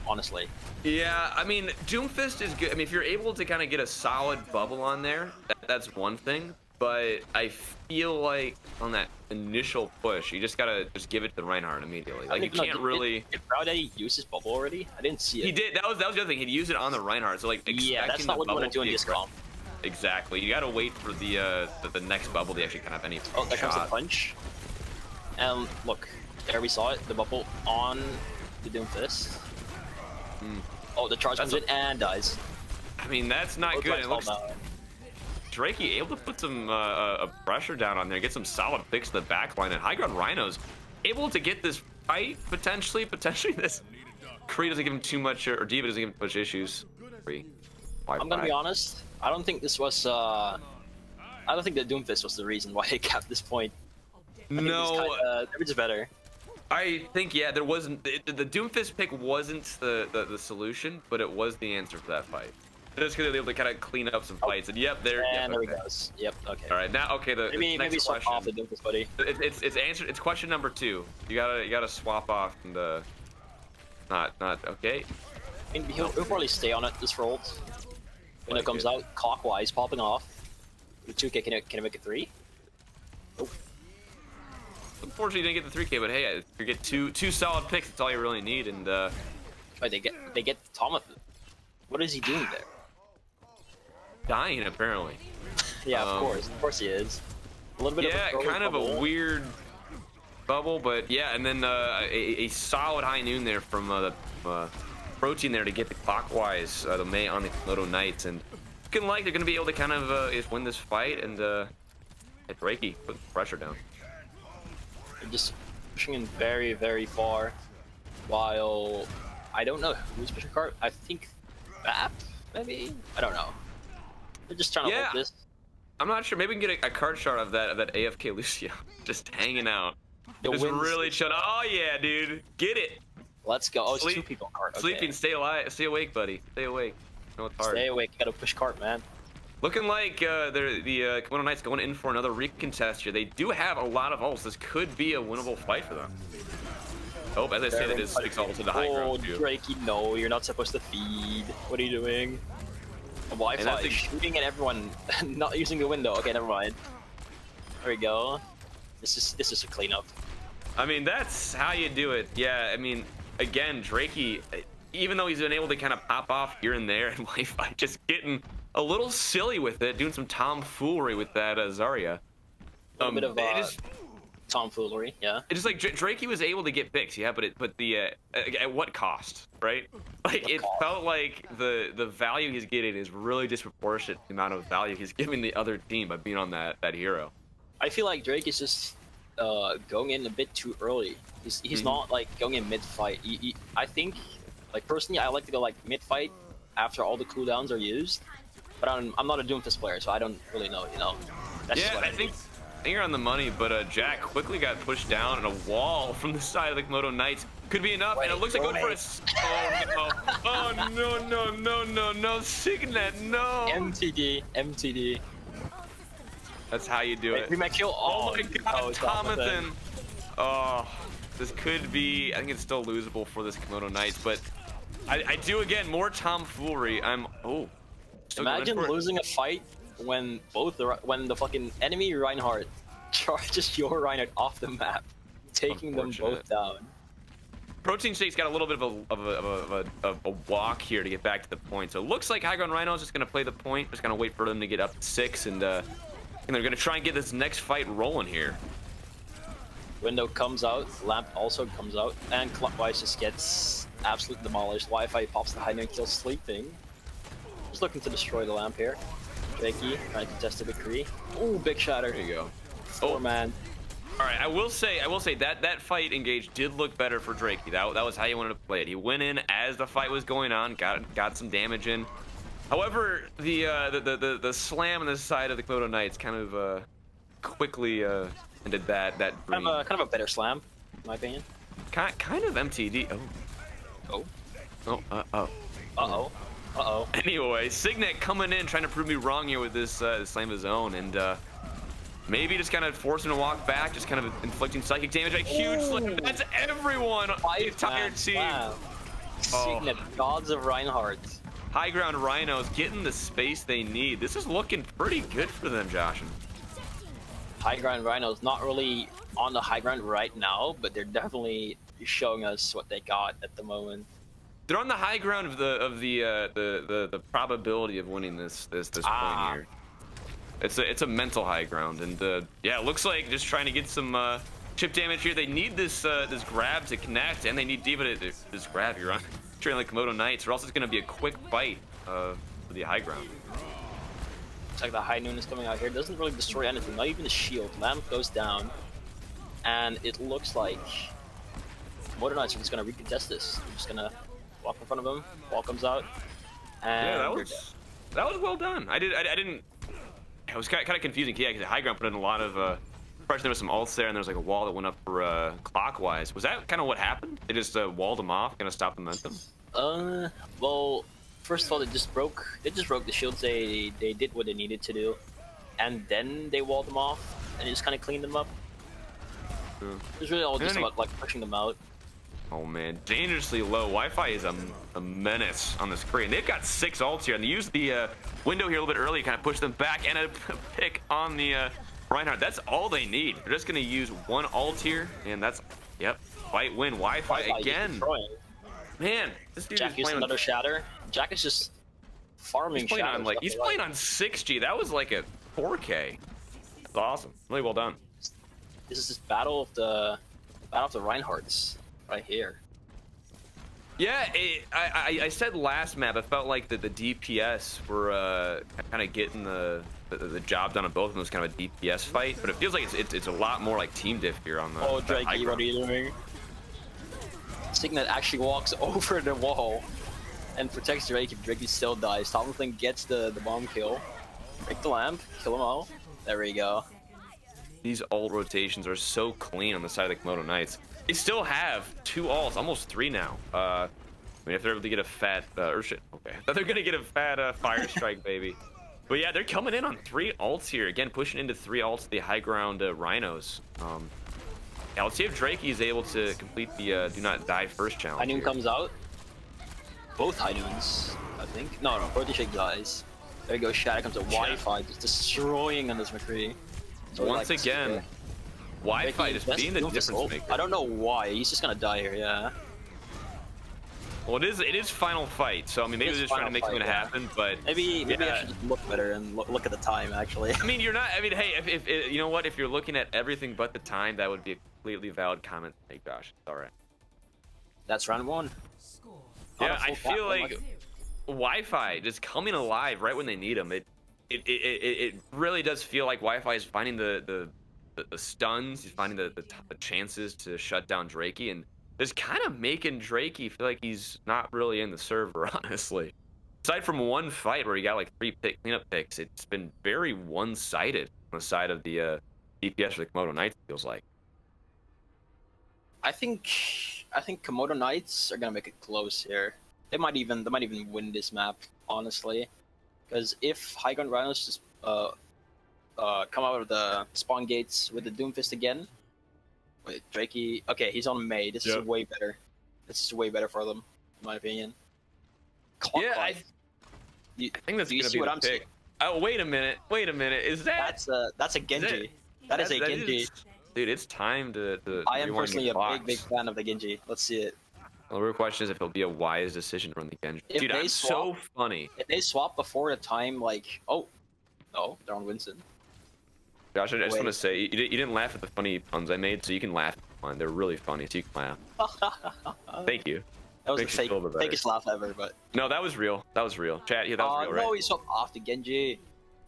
honestly. Yeah, I mean, Doomfist is good. I mean, if you're able to kind of get a solid bubble on there, that's one thing. But I feel like on that initial push, you just gotta give it to Reinhardt immediately. Like you can't really. Did Browdaddy use his bubble already? I didn't see it. He did. That was the other thing. He'd use it on the Reinhardt. So like, yeah, that's not what you want to do in this comp. Exactly. You gotta wait for the next bubble to actually kind of have any. Oh, there comes the punch. And look, there we saw it. The bubble on the Doomfist. Oh, the charge comes in and dies. I mean, that's not good. It looks. Drakey able to put some pressure down on there, get some solid picks to the backline, and high ground Rhinos able to get this fight potentially this. Kree doesn't give him too much, or Diva doesn't give him much issues. I'm gonna be honest. I don't think this was. I don't think that Doomfist was the reason why they capped this point. No, they're just better. I think there wasn't the Doomfist pick wasn't the solution, but it was the answer for that fight. Just because they were able to kind of clean up some fights, and yep, there. And yep, there he goes. Yep. Okay. All right, now okay. Maybe next swap question. off the Doomfist, buddy. It's answered. It's question number 2. You gotta swap off and not okay. I mean, he'll probably stay on it this roll. When it comes out clockwise, popping off. The 2K can it make a 3? Oh. Unfortunately, you didn't get the 3K, but hey, you get two solid picks. That's all you really need. And Wait, they get Thomas. What is he doing there? Dying apparently. Yeah, of course he is. A little bit of a kind of bubble. a weird bubble, but yeah, and then a solid high noon there from the protein there to get the clockwise the May on the Komodo Knights, and looking like they're gonna be able to kind of win this fight and hit Drakey, put the pressure down. They're just pushing in very, very far, while I don't know who's pushing cart. I think Bap, maybe. I don't know. They're just trying to hold this. I'm not sure. Maybe we can get a card shot of that AFK Lucio just hanging out. Just really chilling. Oh yeah, dude, get it. Let's go. Oh, it's 2 people cart. Okay. Sleeping, stay alive, stay awake, buddy. Stay awake. No, it's hard. Stay awake. You gotta push cart, man. Looking like the Komodo Knights going in for another recontest here. They do have a lot of ults. This could be a winnable fight for them. Oh, as I say, that is 6 ults to the high ground too. Drakey, no, you're not supposed to feed. What are you doing? Wi-Fi is shooting at everyone, not using the window. Okay, never mind. There we go. This is a cleanup. I mean, that's how you do it. Yeah, I mean, again, Drakey, even though he's been able to kind of pop off here and there, and Wi-Fi just getting a little silly with it, doing some tomfoolery with that Zarya. A bit of tomfoolery, yeah. It's just like Drakey was able to get picks, yeah, but at what cost, right? Like it felt like the value he's getting is really disproportionate to the amount of value he's giving the other team by being on that hero. I feel like Drake is just going in a bit too early. He's not like going in mid fight. I think, like personally, I like to go like mid fight after all the cooldowns are used. But I'm not a Doomfist player, so I don't really know. You know. That's just what I think you're on the money, but Jack quickly got pushed down, and a wall from the side of the Komodo Knights could be enough, and it looks like going for a... Oh, no, Signet, no! MTD. That's how you do it. We might kill all. Oh my god, Thomathan! Oh, this could be... I think it's still losable for this Komodo Knights, but I do, again, more tomfoolery. Imagine losing a fight when the fucking enemy Reinhardt charges your Reinhardt off the map, taking them both down. Protein Shake's got a little bit of a walk here to get back to the point. So it looks like High Ground Rhinos just gonna play the point, just gonna wait for them to get up to 6, and they're gonna try and get this next fight rolling here. Window comes out, lamp also comes out, and Clockwise just gets absolutely demolished. Wi-Fi pops the high noon, kills Sleeping. Just looking to destroy the lamp here. Drakey trying to contest the McCree. Ooh, big shatter. There you go. Oh man. All right, I will say that fight engage did look better for Drakey. That was how you wanted to play it. He went in as the fight was going on, got some damage in. However, the slam on the side of the Komodo Knights kind of quickly ended that dream. Kind of a better slam, in my opinion. Kind of MTD. Oh. Anyway, Signet coming in, trying to prove me wrong here with this slam of his own, and maybe just kind of forcing him to walk back, just kind of inflicting psychic damage. A huge slam. That's everyone. The entire team. Wow. Signet, gods of Reinhardt. High ground Rhinos getting the space they need. This is looking pretty good for them, Josh. High ground Rhinos not really on the high ground right now, but they're definitely showing us what they got at the moment. They're on the high ground of the probability of winning this point here. It's a mental high ground, and yeah, it looks like just trying to get some chip damage here. They need this this grab to connect, and they need Diva to this grab here on trailing like Komodo Knights, or else it's going to be a quick fight for the high ground. Looks like the high noon is coming out here. Doesn't really destroy anything, not even the shield. Lamp goes down, and it looks like Komodo Knights are just going to recontest this. They're just going to walk in front of him. Wall comes out, and yeah, that was well done. I didn't. It was kind of confusing. Yeah, because the high ground put in a lot of pressure. There was some ults there, and there was like a wall that went up for clockwise. Was that kind of what happened? They just walled them off, gonna stop the momentum. Well, first of all, they just broke the shields. They did what they needed to do, and then they walled them off, and just kind of cleaned them up. It was really all just about like pushing them out. Oh man, dangerously low. Wi-Fi is a menace on this screen. They've got 6 ults here, and they used the window here a little bit early, kind of push them back, and a pick on the Reinhardt. That's all they need. They're just gonna use 1 ult here, and that's fight win. Wi-Fi again. Man, this dude Jack is playing another shatter. Jack is just farming. He's playing on he's playing on 6G. That was like a 4K. That's awesome. Really well done. This is just battle of the Reinhardts right here. Yeah, I said last map, I felt like the DPS were kind of getting the job done on both of them. It was kind of a DPS fight, but it feels like it's a lot more like team diff here on the. Oh, Drakey, what are you doing? Signet actually walks over the wall and protects Drakey. Drakey still dies. Tomlinson gets the bomb kill. Break the lamp, kill them all. There we go. These ult rotations are so clean on the side of the Komodo Knights. They still have 2 ults, almost 3 now. I mean, if they're able to get a fat, or shit, okay. They're gonna get a fat fire strike, baby. But yeah, they're coming in on 3 ults here. Again, pushing into 3 ults, the high ground Rhinos. Yeah, let's see if Drakey is able to complete the do not die first challenge. High noon comes out. Both high noons, I think. No, Shake dies. There you go, Shadow comes out. Wi-Fi just destroying on this McCree. So once again, Wi-Fi just being the difference maker. I don't know why. He's just gonna die here, yeah. Well, it is final fight, so I mean maybe they're just trying to make something happen, but maybe I should just look better and look at the time actually. I mean, you're not. I mean, hey, if you know what, if you're looking at everything but the time, that would be a completely valid comment to make, Josh. It's all right. That's round 1. Yeah, I feel like Wi-Fi just coming alive right when they need them. It really does feel like Wi-Fi is finding the stuns, he's finding the chances to shut down Drakey, and is kind of making Drakey feel like he's not really in the server, honestly. Aside from one fight where he got like 3 cleanup picks, it's been very one-sided on the side of the DPS for the Komodo Knights, it feels like. I think Komodo Knights are gonna make it close here. They might even win this map, honestly. Because if High Ground Rhinos just come out of the spawn gates with the Doomfist again, wait, Drakey, okay, he's on May. This is way better. This is way better for them, in my opinion. Yeah, I think that's gonna be the pick. Oh, wait a minute. Is that? That's a Genji. That is a Genji. Dude, it's time to I am personally a big fan of the Genji. Let's see it. Well, the real question is if it'll be a wise decision to run the Genji. Dude, I'm so funny. If they swap before the time, like, oh, no, they're on Winston. Josh, I just want to say, you didn't laugh at the funny puns I made, so you can laugh at mine. They're really funny, so you can laugh. Thank you. That was the fakest laugh ever, but... No, that was real. That was real. Chat, yeah, that was real, right? No, he swapped off the Genji.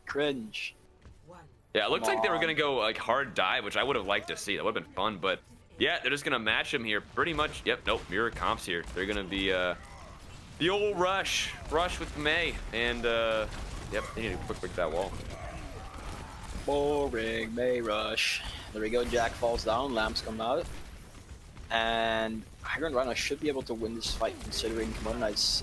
Cringe. Yeah, it looks Come like they were on. gonna go like hard dive, which I would have liked to see. That would have been fun, but yeah, they're just gonna match him here pretty much. Yep, nope, mirror comps here. They're gonna be the old rush with May, and yep, they need to quick that wall. Boring May rush. There we go. Jack falls down. Lamps come out, and Iron Rhino should be able to win this fight considering Komodo Knight's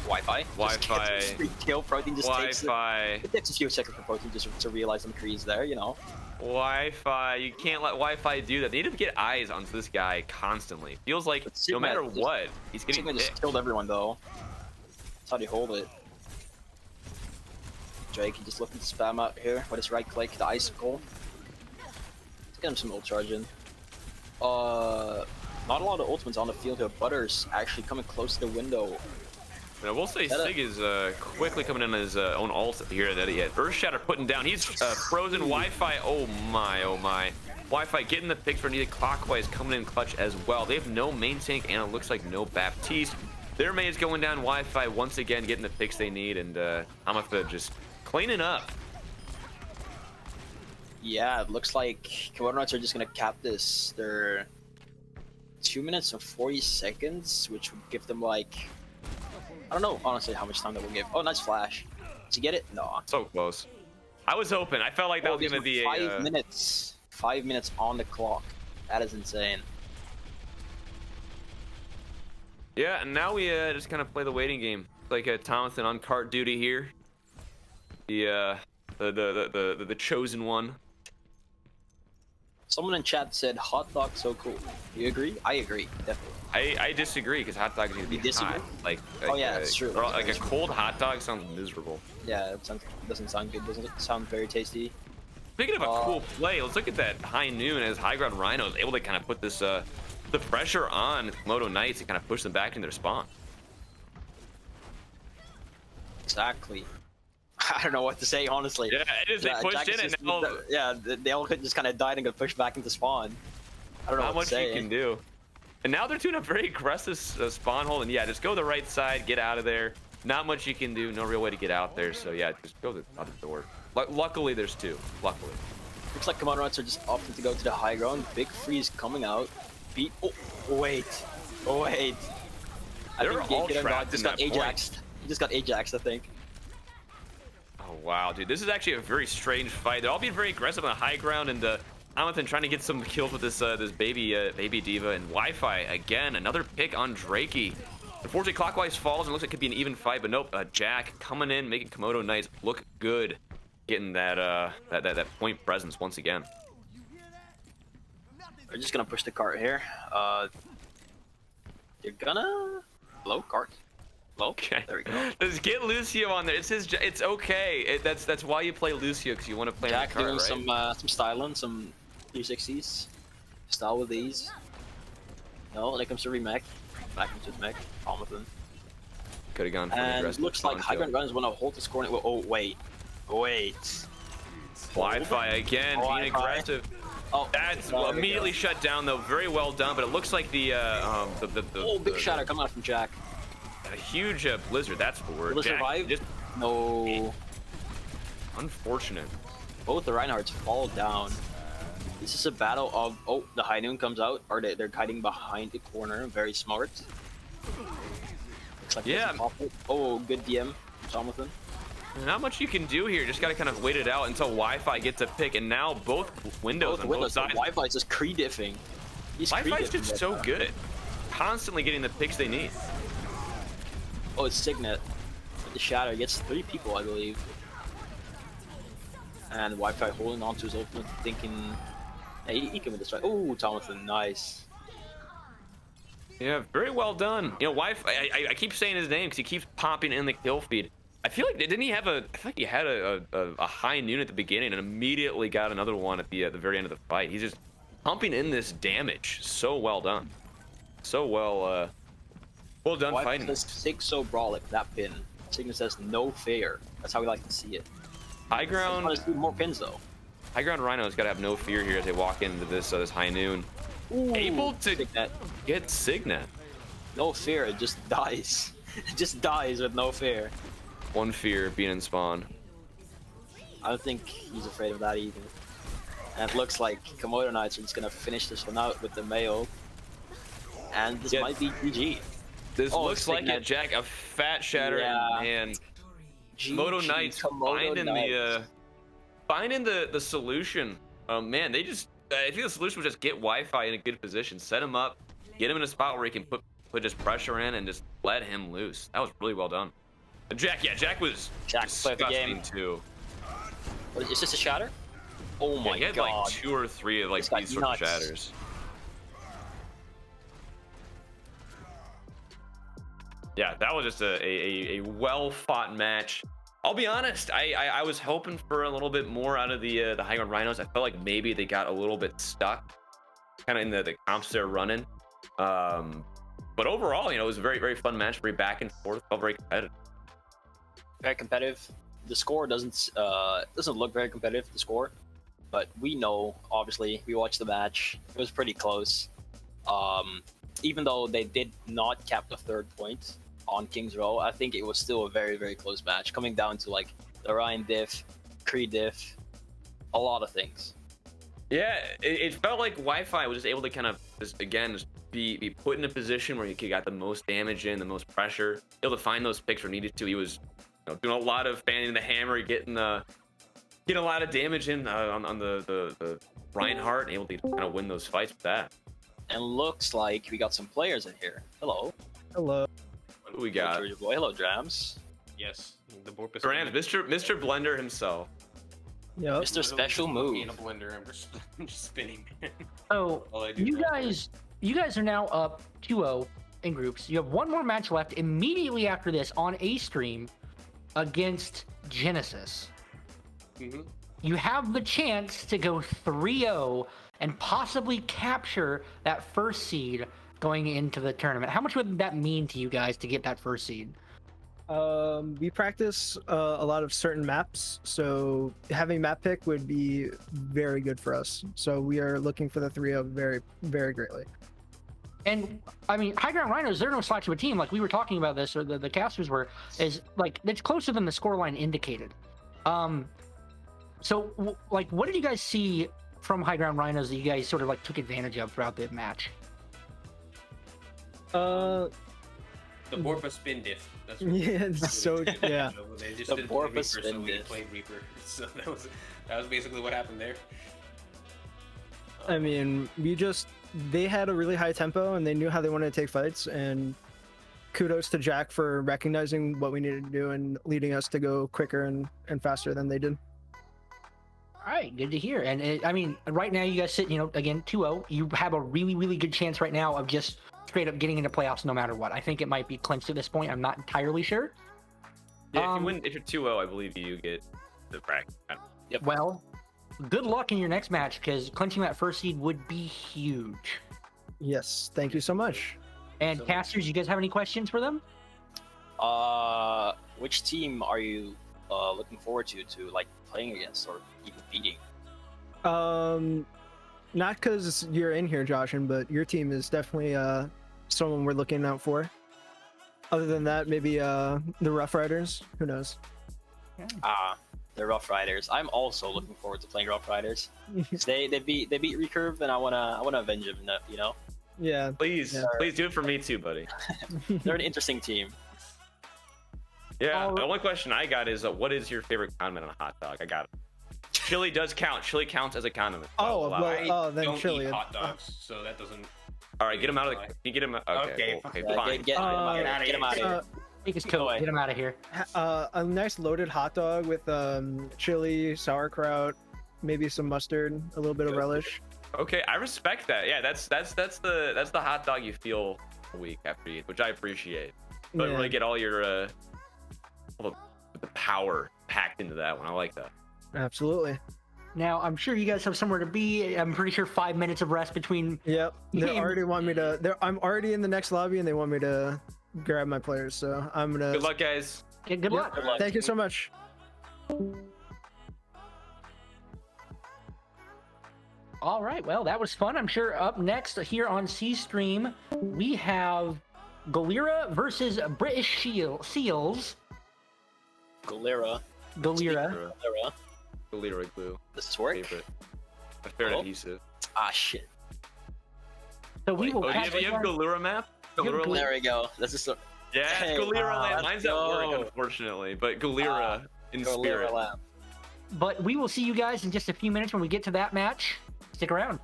Wi-Fi. Wi-Fi. Just free kill. Protein just takes Wi-Fi. it takes a few seconds for Protein just to realize the McCree's there. You know. Wi-Fi. You can't let Wi-Fi do that. They need to get eyes onto this guy constantly. Feels like But no Sigma matter just- what, he's getting Sigma just picked. killed everyone though. That's how they hold it. Drake can just looking to spam out here with his right click, the icicle. Let's get him some ult charge in. Not a lot of ultimates on the field here. Butter's actually coming close to the window. And I will say That, Sig is quickly coming in on his own ult here that he had. Earthshatter putting down. He's frozen Wi-Fi. Oh my, oh my. Wi-Fi getting the picks for needed clockwise, coming in clutch as well. They have no main tank and it looks like no Baptiste. Their main is going down. Wi-Fi once again getting the picks they need, and Amatha just cleaning up. Yeah, it looks like Komodo Knights are just gonna cap this. They're 2 minutes and 40 seconds, which would give them like, I don't know honestly how much time that will give. Oh, nice flash. Did you get it? No. So close. I was hoping. I felt like that was these gonna were be 5 minutes. 5 minutes on the clock. That is insane. Yeah, and now we just kind of play the waiting game. Like Thomason on cart duty here. The chosen one. Someone in chat said hot dog so cool. Do you agree? I agree, definitely. I disagree because hot dogs need to be You disagree? hot. Like Oh, yeah, that's true. or, like a cold hot dog sounds miserable. Yeah, it doesn't sound good. Doesn't sound very tasty. Speaking of a cool play, let's look at that high noon as high ground Rhinos able to kind of put this the pressure on Komodo Knights and kind of push them back into their spawn. Exactly. I don't know what to say, honestly. Yeah, it is. They pushed Jack in is and just- now yeah, they all just kind of died and got pushed back into spawn. I don't know not what much to say. you can do. And now they're doing a very aggressive spawn hole, and yeah, just go the right side, get out of there. Not much you can do. No real way to get out there. So yeah, just go to the other door. Luckily, there's two. Luckily. Looks like Komodo Knights are just opting to go to the high ground. Big freeze coming out. Beat. Oh wait. Oh wait. They're all trapped just in got that point. Ajaxed. He just got Ajaxed, I think. Oh wow, dude, this is actually a very strange fight. They're all being very aggressive on the high ground, and Amathan trying to get some kills with this this baby diva, and Wi-Fi again, another pick on Drakey. Unfortunately, clockwise falls and looks like it could be an even fight, but nope. Jack coming in, making Komodo Knights look good, getting that that point presence once again. They're just gonna push the cart here. They're gonna blow cart. Blow. Okay. There we go. Let's get Lucio on there. It's his. It's okay. That's why you play Lucio, because you want to play Jack on the doing cart, right? some styling, some 360s. Style with these. No, there comes the remake. Back into mech. Thomason. Could have gone for an And aggressive looks like spawn high kill. ground runners want to hold this corner. Oh wait. Wait. Wi-Fi again, being Wi-Fi. aggressive. Oh, That's there we immediately go. shut down though. Very well done, but it looks like Big shatter coming out from Jack. a huge blizzard. That's the word. Will it Jack, survive? just No. unfortunate. Both the Reinhardts fall down. This is a battle of the High Noon comes out, or they're hiding behind the corner. Very smart. Looks like Yeah. there's a pop-up. Oh, good DM, Jonathan. Not much you can do here. Just gotta kind of wait it out until Wi-Fi gets a pick, and now both windows Both on windows. both sides. Wi-Fi is just pre-diffing. He's Wi-Fi's pre-diffing just that so time. good, constantly getting the picks they need. Oh, it's Signet. The Shadow gets 3 people, I believe. And Wi-Fi holding on to his ultimate, thinking, hey, he can win this fight. Oh, Jonathan, nice. Yeah, very well done. You know, Wi-Fi. I keep saying his name because he keeps popping in the kill feed. I feel like didn't he have a? I think he had a high noon at the beginning and immediately got another one at the very end of the fight. He's just pumping in this damage. So well done. So well done Wi-Fi fighting. says Sig so brawlic, that pin. Signet says no fear. That's how we like to see it. High I ground. want to see more pins though. High ground Rhinos got to have no fear here as they walk into this this high noon. Able to Signet. get Signet. No fear, it just dies. It just dies with no fear. One fear being in spawn. I don't think he's afraid of that either. And it looks like Komodo Knights are just gonna finish this one out with the Mayo. And this might be GG. This looks like it, Jack. A fat shatter, and Komodo Knights finding the solution. Man, they just I think the solution was just get Wi-Fi in a good position, set him up, get him in a spot where he can put just pressure in and just let him loose. That was really well done. Jack was disgusting too. What, is this a shatter? Oh my god. He had like 2 or 3 of like these sort of shatters. Yeah, that was just a well-fought match. I'll be honest, I was hoping for a little bit more out of the high ground Rhinos. I felt like maybe they got a little bit stuck kind of in the comps they're running. But overall, it was a very, very fun match, very back and forth, felt very competitive. Very competitive. The score doesn't look very competitive, the score, but we know, obviously, we watched the match. It was pretty close. Even though they did not cap the 3rd point on King's Row, I think it was still a very, very close match, coming down to like the Ryan diff, Kree diff, a lot of things. Yeah, it felt like Wi-Fi was just able to kind of just be put in a position where he got the most damage in, the most pressure, able to find those picks where needed to. He was doing a lot of fanning the hammer, getting a lot of damage in on the Reinhardt, and able to kind of win those fights with that. And looks like we got some players in here. Hello. Hello. What do we got? Hello, Drams. Yes, the Borpus. Drams, Mr. Blender himself. Yep. Mr. Special Move. In a blender, I'm just spinning, man. So you guys are now up 2-0 in groups. You have one more match left immediately after this on a stream against Genesis. Mm-hmm. You have the chance to go 3-0 and possibly capture that first seed going into the tournament. How much would that mean to you guys to get that first seed? We practice a lot of certain maps, so having map pick would be very good for us. So we are looking for the 3-0 very, very greatly. And I mean, High Ground Rhinos, they're no slouch of a team. Like we were talking about this, or the casters were, is like it's closer than the scoreline indicated. So like, what did you guys see from High Ground Rhinos that you guys sort of like took advantage of throughout the match? The Borpa spin diff. That's what yeah, so yeah. They just The didn't Borpa play Reaper, spin so we diff. played Reaper. So that was basically what happened there. I mean, they had a really high tempo and they knew how they wanted to take fights, and kudos to Jack for recognizing what we needed to do and leading us to go quicker and faster than they did. All right, good to hear. And I mean, right now you guys sit, again, 2-0. You have a really, really good chance right now of just straight up getting into playoffs no matter what. I think it might be clinched at this point. I'm not entirely sure. Yeah, if you're 2-0, I believe you get the bracket. Yep. Well, good luck in your next match, because clinching that first seed would be huge. Yes, thank you so much. And casters, you guys have any questions for them? Which team are you looking forward to like playing against or even beating? Not because you're in here, Joshin, but your team is definitely someone we're looking out for. Other than that, maybe the Rough Riders. Who knows? The Rough Riders. I'm also looking forward to playing Rough Riders. they beat Recurve, and I wanna avenge them. Yeah. Please do it for me too, buddy. They're an interesting team. Yeah. The only question I got is, what is your favorite condiment on a hot dog? I got it. Chili does count. Chili counts as a condiment. Then don't chili. eat hot dogs, so that doesn't. All right, get him out of the. Can you get him? Okay, fine. Get him out of here. Take his coat. Get him out of here. A nice loaded hot dog with chili, sauerkraut, maybe some mustard, a little bit of relish. Okay, I respect that. Yeah, that's the hot dog you feel a week after you eat, which I appreciate. But really get all your all the power packed into that one. I like that. Absolutely. Now, I'm sure you guys have somewhere to be. I'm pretty sure 5 minutes of rest between. Yep. They already want me to. I'm already in the next lobby, and they want me to grab my players. So I'm gonna. Good luck, guys. Yeah, good luck. Good luck. Thank you so much. All right. Well, that was fun. I'm sure up next here on C Stream, we have Golira versus British Seals. Golira. Golira glue. Does this work? Favorite. My favorite Oh. adhesive. Ah, shit. So we will. Oh, do you have Golira map? Golira land? There we go. That's just. Yeah, Hey, Golira land. let's Mine's at go. work, unfortunately, but Golira in Golira spirit. lab. But we will see you guys in just a few minutes when we get to that match. Stick around.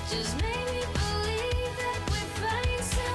Just make me believe that we find some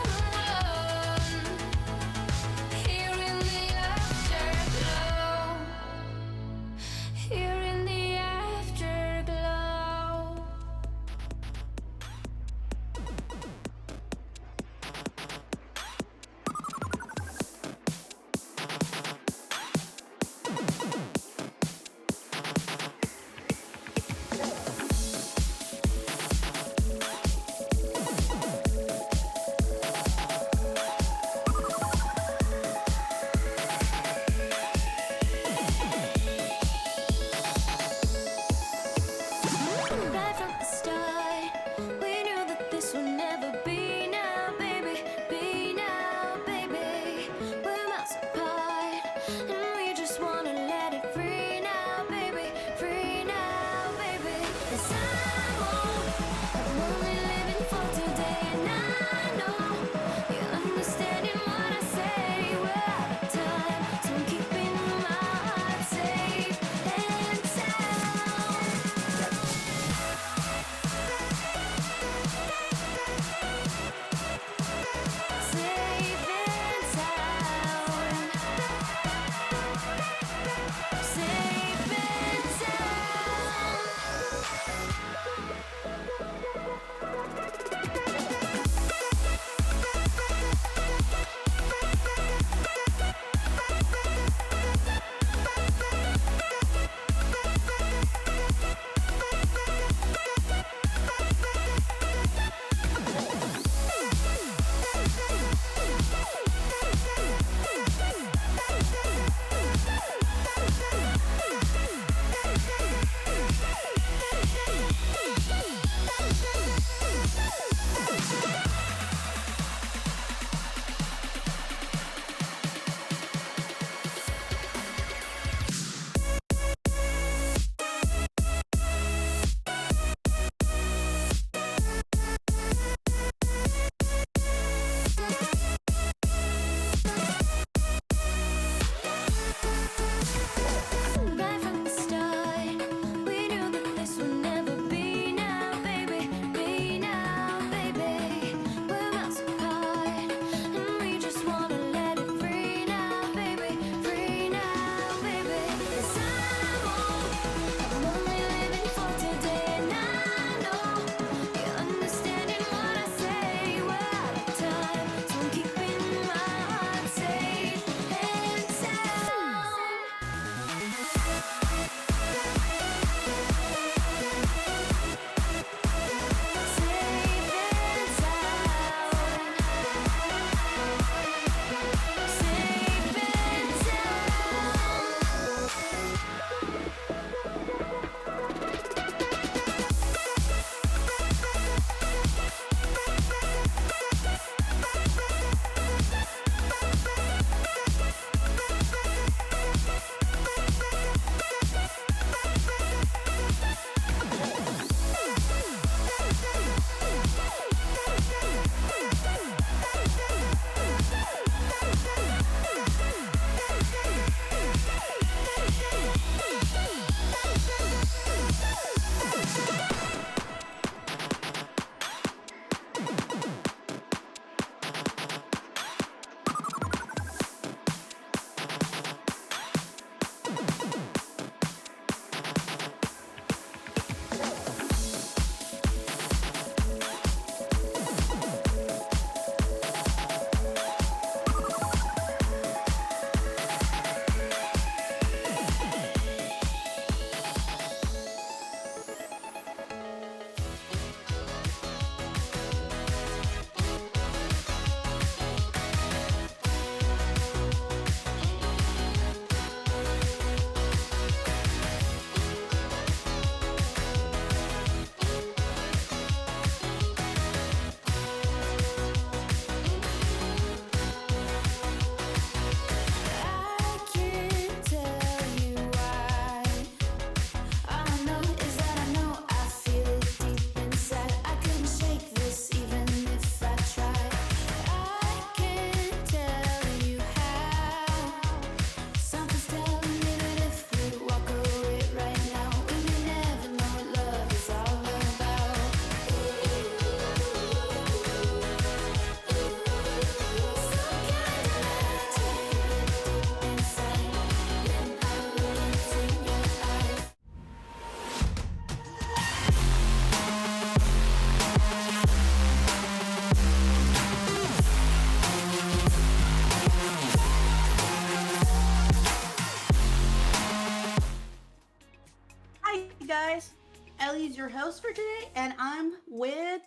for today, and I'm with.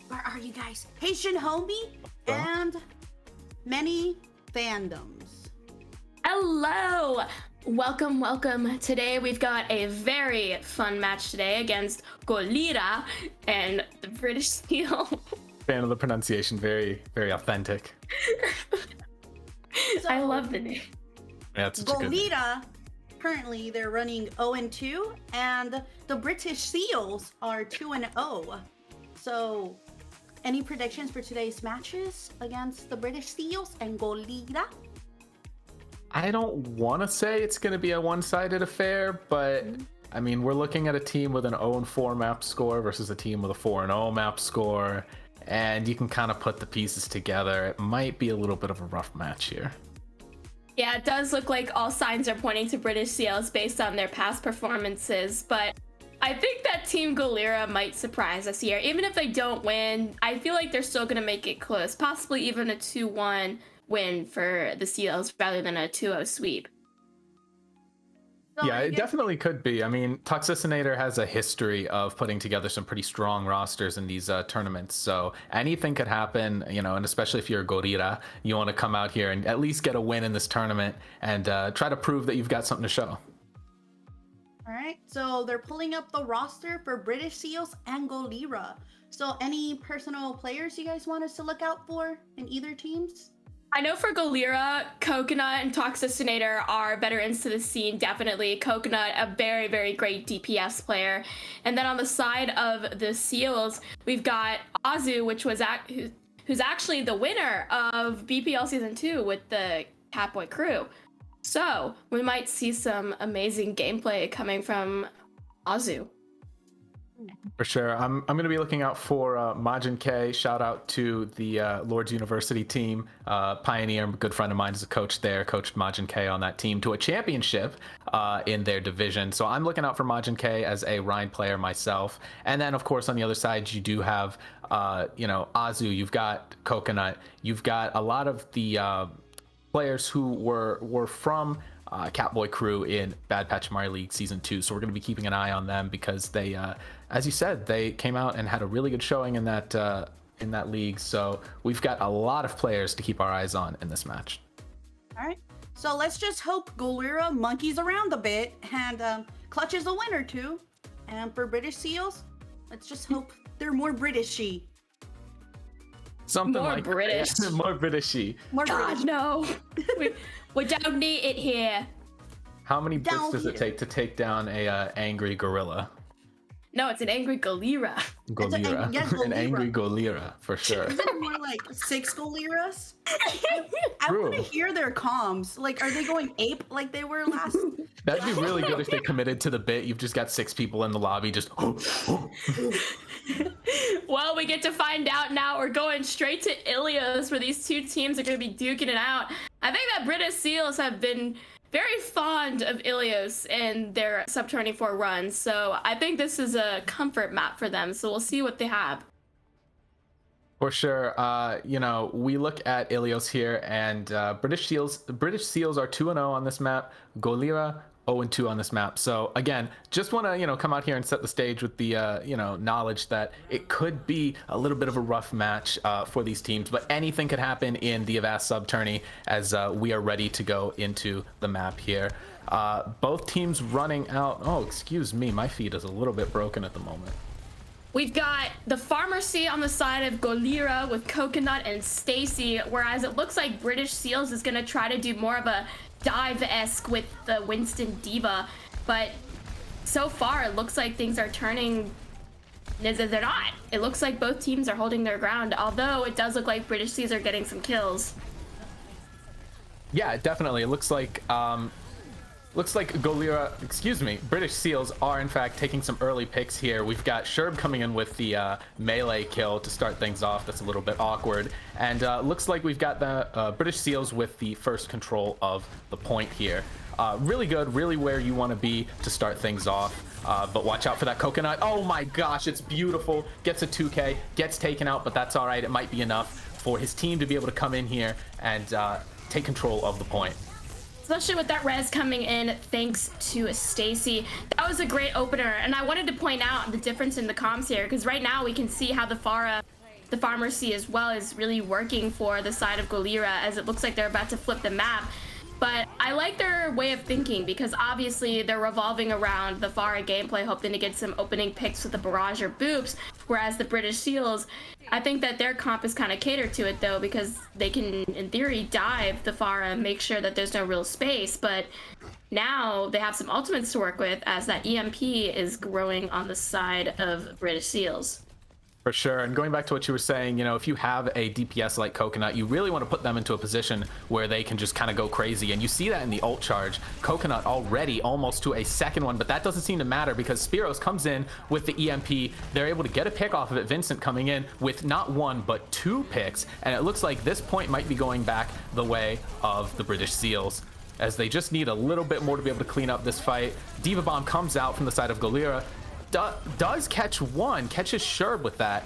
Where are you guys? Haitian Homie and many fandoms. Hello! Welcome. Today we've got a very fun match today against Golira and the British Steel. Fan of the pronunciation, very, very authentic. So, I love the name. Yeah, it's such a good name. Golira, currently they're running 0-2, and the British Seals are 2-0. So, any predictions for today's matches against the British Seals and Golira? I don't want to say it's going to be a one-sided affair, but I mean, we're looking at a team with an 0-4 map score versus a team with a 4-0 map score, and you can kind of put the pieces together. It might be a little bit of a rough match here. Yeah, it does look like all signs are pointing to British Seals based on their past performances, but I think that Team Golira might surprise us here. Even if they don't win, I feel like they're still going to make it close, possibly even a 2-1 win for the Seals rather than a 2-0 sweep. Yeah, it definitely could be. I mean, Toxicinator has a history of putting together some pretty strong rosters in these tournaments, so anything could happen, you know, and especially if you're a Golira, you want to come out here and at least get a win in this tournament and try to prove that you've got something to show. All right, so they're pulling up the roster for British Seals and Golira. So any personal players you guys want us to look out for in either teams? I know for Golira, Coconut and Toxicinator are veterans to the scene, definitely. Coconut, a very, very great DPS player. And then on the side of the Seals, we've got Azu, which was who's actually the winner of BPL Season 2 with the Catboy crew. So we might see some amazing gameplay coming from Azu. For sure. I'm going to be looking out for Majin K. Shout out to the Lord's University team. Pioneer, a good friend of mine, is a coach there. Coached Majin K on that team to a championship in their division. So I'm looking out for Majin K as a Rhine player myself. And then, of course, on the other side, you do have, Azu. You've got Coconut. You've got a lot of the players who were from Catboy crew in Bad Patch Mario League Season 2. So we're going to be keeping an eye on them because they, as you said, they came out and had a really good showing in that league. So we've got a lot of players to keep our eyes on in this match. All right, so let's just hope Golira monkeys around a bit and clutches a win or two. And for British Seals, let's just hope they're more Britishy. Something More like British. More Britishy. More God, British. no. we don't need it here. How many bits Down does it here. take to take down a angry gorilla? No, it's an angry Golira. Golira. yeah, An Golira. angry Golira, for sure. Isn't it more like 6 Goliras? I True. want to hear their comms. Like, are they going ape like they were last? That'd be really good if they committed to the bit. You've just got 6 people in the lobby just... Well, we get to find out now. We're going straight to Ilios, where these two teams are going to be duking it out. I think that British Seals have been very fond of Ilios in their Sub-24 runs, so I think this is a comfort map for them, so we'll see what they have. For sure. We look at Ilios here, and British Seals are 2-0 on this map. Golira 0-2 on this map. So again, just want to come out here and set the stage with the knowledge that it could be a little bit of a rough match for these teams, but anything could happen in the Avast sub tourney as we are ready to go into the map here. Both teams running out. Oh, excuse me, my feed is a little bit broken at the moment. We've got the Pharmacy on the side of Golira with Coconut and Stacy, whereas it looks like British Seals is going to try to do more of a dive-esque with the Winston Diva, but so far it looks like things are turning. They're not. It looks like both teams are holding their ground, although it does look like British Seals are getting some kills. Yeah, definitely. It looks like British Seals are in fact taking some early picks here. We've got Sherb coming in with the melee kill to start things off. That's a little bit awkward. And looks like we've got the British Seals with the first control of the point here. Really good, really where you want to be to start things off. But watch out for that Coconut. Oh my gosh, it's beautiful. Gets a 2K, gets taken out, but that's all right. It might be enough for his team to be able to come in here and take control of the point. especially with that res coming in thanks to Stacy. That was a great opener, and I wanted to point out the difference in the comms here, because right now we can see how the Pharmacy as well is really working for the side of Golira, as it looks like they're about to flip the map. But I like their way of thinking, because obviously they're revolving around the Pharah gameplay, hoping to get some opening picks with the Barrage or Boops, whereas the British Seals, I think that their comp is kind of catered to it though, because they can, in theory, dive the Pharah and make sure that there's no real space, but now they have some ultimates to work with, as that EMP is growing on the side of British Seals. For sure. And going back to what you were saying, you know, if you have a DPS like Coconut, you really want to put them into a position where they can just kind of go crazy. And you see that in the ult charge. Coconut already almost to a second one, but that doesn't seem to matter because Spiros comes in with the EMP. They're able to get a pick off of it. Vincent coming in with not one, but 2 picks. And it looks like this point might be going back the way of the British Seals, as they just need a little bit more to be able to clean up this fight. Diva Bomb comes out from the side of Golira. Does catch one, catches Sherb with that.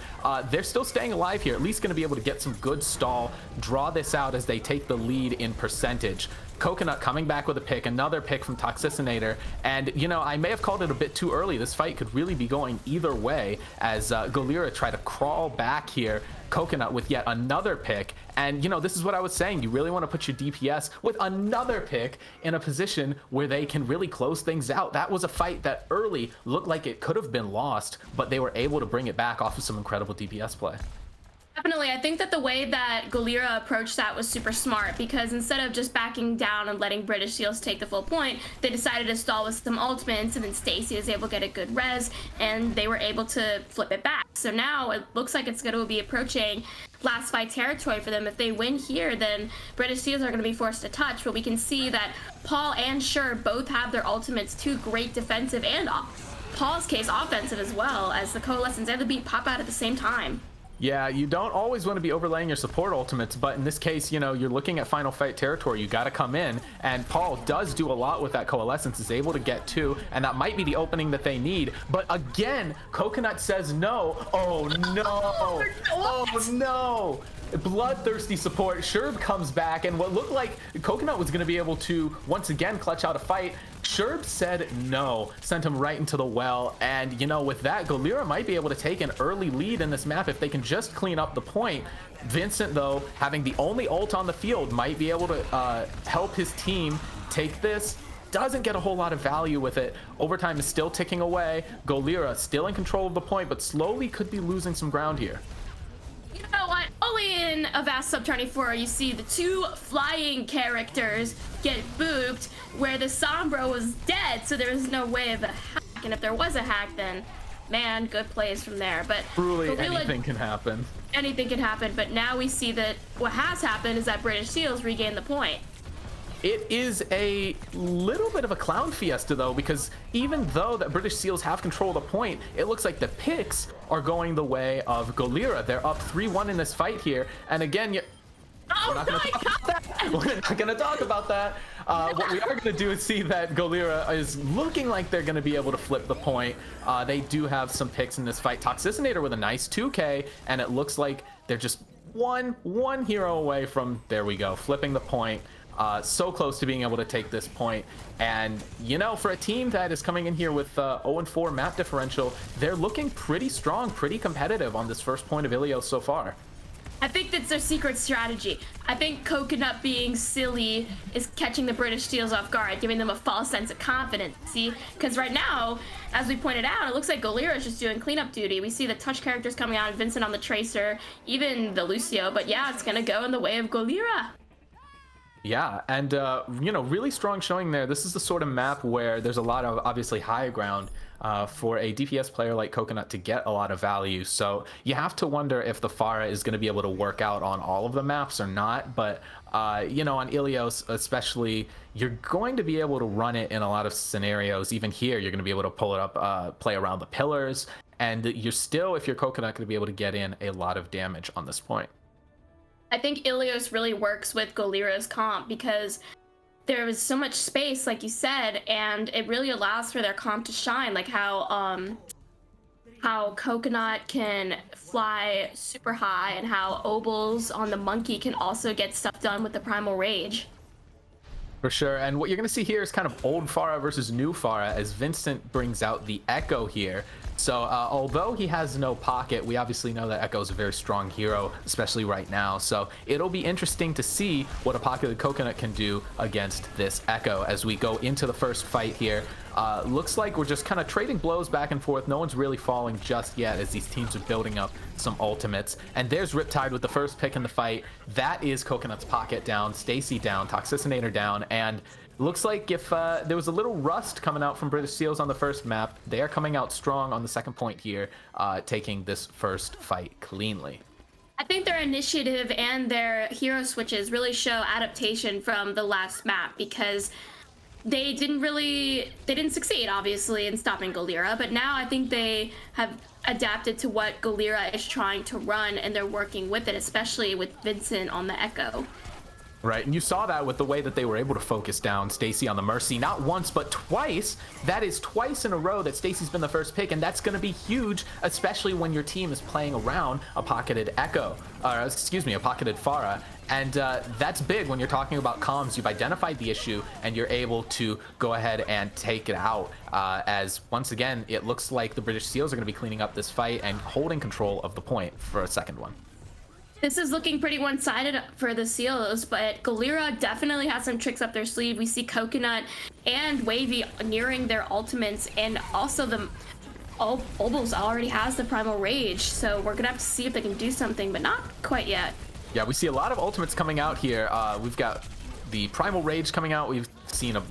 They're still staying alive here, at least going to be able to get some good stall, draw this out as they take the lead in percentage. Coconut coming back with a pick, another pick from Toxicinator, and you know, I may have called it a bit too early. This fight could really be going either way as Golira try to crawl back here. Coconut with yet another pick, and you know, this is what I was saying, you really want to put your DPS with another pick in a position where they can really close things out. That was a fight that early looked like it could have been lost, but they were able to bring it back off of some incredible DPS play. Definitely. I think that the way that Golira approached that was super smart, because instead of just backing down and letting British Seals take the full point, they decided to stall with some ultimates, and then Stacy was able to get a good res, and they were able to flip it back. So now it looks like it's going to be approaching last fight territory for them. If they win here, then British Seals are going to be forced to touch, but we can see that Paul and Sher both have their ultimates, 2 great defensive and, Paul's case, offensive as well, as the Coalescence and the Beat pop out at the same time. Yeah, you don't always want to be overlaying your support ultimates, but in this case, you know, you're looking at final fight territory. You got to come in, and Paul does do a lot with that Coalescence, is able to get 2, and that might be the opening that they need. But again, Coconut says no. Oh no! Oh no! Bloodthirsty support. Sherb comes back, and what looked like Coconut was going to be able to once again clutch out a fight, Sherb said no, sent him right into the well. And you know, with that, Golira might be able to take an early lead in this map if they can just clean up the point. Vincent, though, having the only ult on the field, might be able to help his team take this. Doesn't get a whole lot of value with it. Overtime is still ticking away. Golira still in control of the point, but slowly could be losing some ground here. You know what? Only in a vast sub 24 you see the 2 flying characters get booped, where the Sombra was dead, so there was no way of a hack. And if there was a hack, then man, good plays from there. But truly, anything can happen. Anything can happen. But now we see that what has happened is that British Seals regain the point. It is a little bit of a clown fiesta, though, because even though that British Seals have control of the point, it looks like the picks are going the way of Golira. They're up 3-1 in this fight here, and again, we're not going to talk about that. We're not going to talk about that. What we are going to do is see that Golira is looking like they're going to be able to flip the point. They do have some picks in this fight. Toxicinator with a nice 2K, and it looks like they're just one hero away from, there we go, flipping the point. So close to being able to take this point. And you know, for a team that is coming in here with 0-4 map differential, they're looking pretty strong, pretty competitive on this first point of Ilios so far. I think that's their secret strategy. I think Coconut being silly is catching the British Seals off guard, giving them a false sense of confidence. See, because right now, as we pointed out, it looks like Golira is just doing cleanup duty. We see the touch characters coming out, Vincent on the Tracer, even the Lucio, but yeah, it's gonna go in the way of Golira. Yeah, and you know, really strong showing there. This is the sort of map where there's a lot of obviously high ground for a DPS player like Coconut to get a lot of value. So you have to wonder if the Pharah is going to be able to work out on all of the maps or not. But you know, on Ilios especially, you're going to be able to run it in a lot of scenarios. Even here, you're going to be able to pull it up, play around the pillars, and you're still, if you're Coconut, going to be able to get in a lot of damage on this point. I think Ilios really works with Golira's comp because there was so much space, like you said, and it really allows for their comp to shine, like how Coconut can fly super high and how Obels on the Monkey can also get stuff done with the Primal Rage. For sure, and what you're going to see here is kind of old Pharah versus new Pharah as Vincent brings out the Echo here. So although he has no pocket, we obviously know that Echo is a very strong hero, especially right now. So it'll be interesting to see what a pocketed Coconut can do against this Echo as we go into the first fight here. Looks like we're just kind of trading blows back and forth. No one's really falling just yet as these teams are building up some ultimates. And there's Riptide with the first pick in the fight. That is Coconut's pocket down, Stacy down, Toxicinator down, and looks like if there was a little rust coming out from British Seals on the first map, they are coming out strong on the second point here, taking this first fight cleanly. I think their initiative and their hero switches really show adaptation from the last map, because they didn't succeed, obviously, in stopping Golira, but now I think they have adapted to what Golira is trying to run, and they're working with it, especially with Vincent on the Echo. Right, and you saw that with the way that they were able to focus down Stacy on the Mercy, not once, but twice. That is twice in a row that Stacy's been the first pick, and that's going to be huge, especially when your team is playing around a pocketed Echo, a pocketed Pharah. And that's big when you're talking about comms. You've identified the issue, and you're able to go ahead and take it out. As once again, it looks like the British Seals are going to be cleaning up this fight and holding control of the point for a second one. This is looking pretty one-sided for the Seals, but Golira definitely has some tricks up their sleeve. We see Coconut and Wavy nearing their ultimates, and also the Obels already has the Primal Rage, so we're gonna have to see if they can do something, but not quite yet. Yeah, we see a lot of ultimates coming out here. We've got the Primal Rage coming out. We've seen a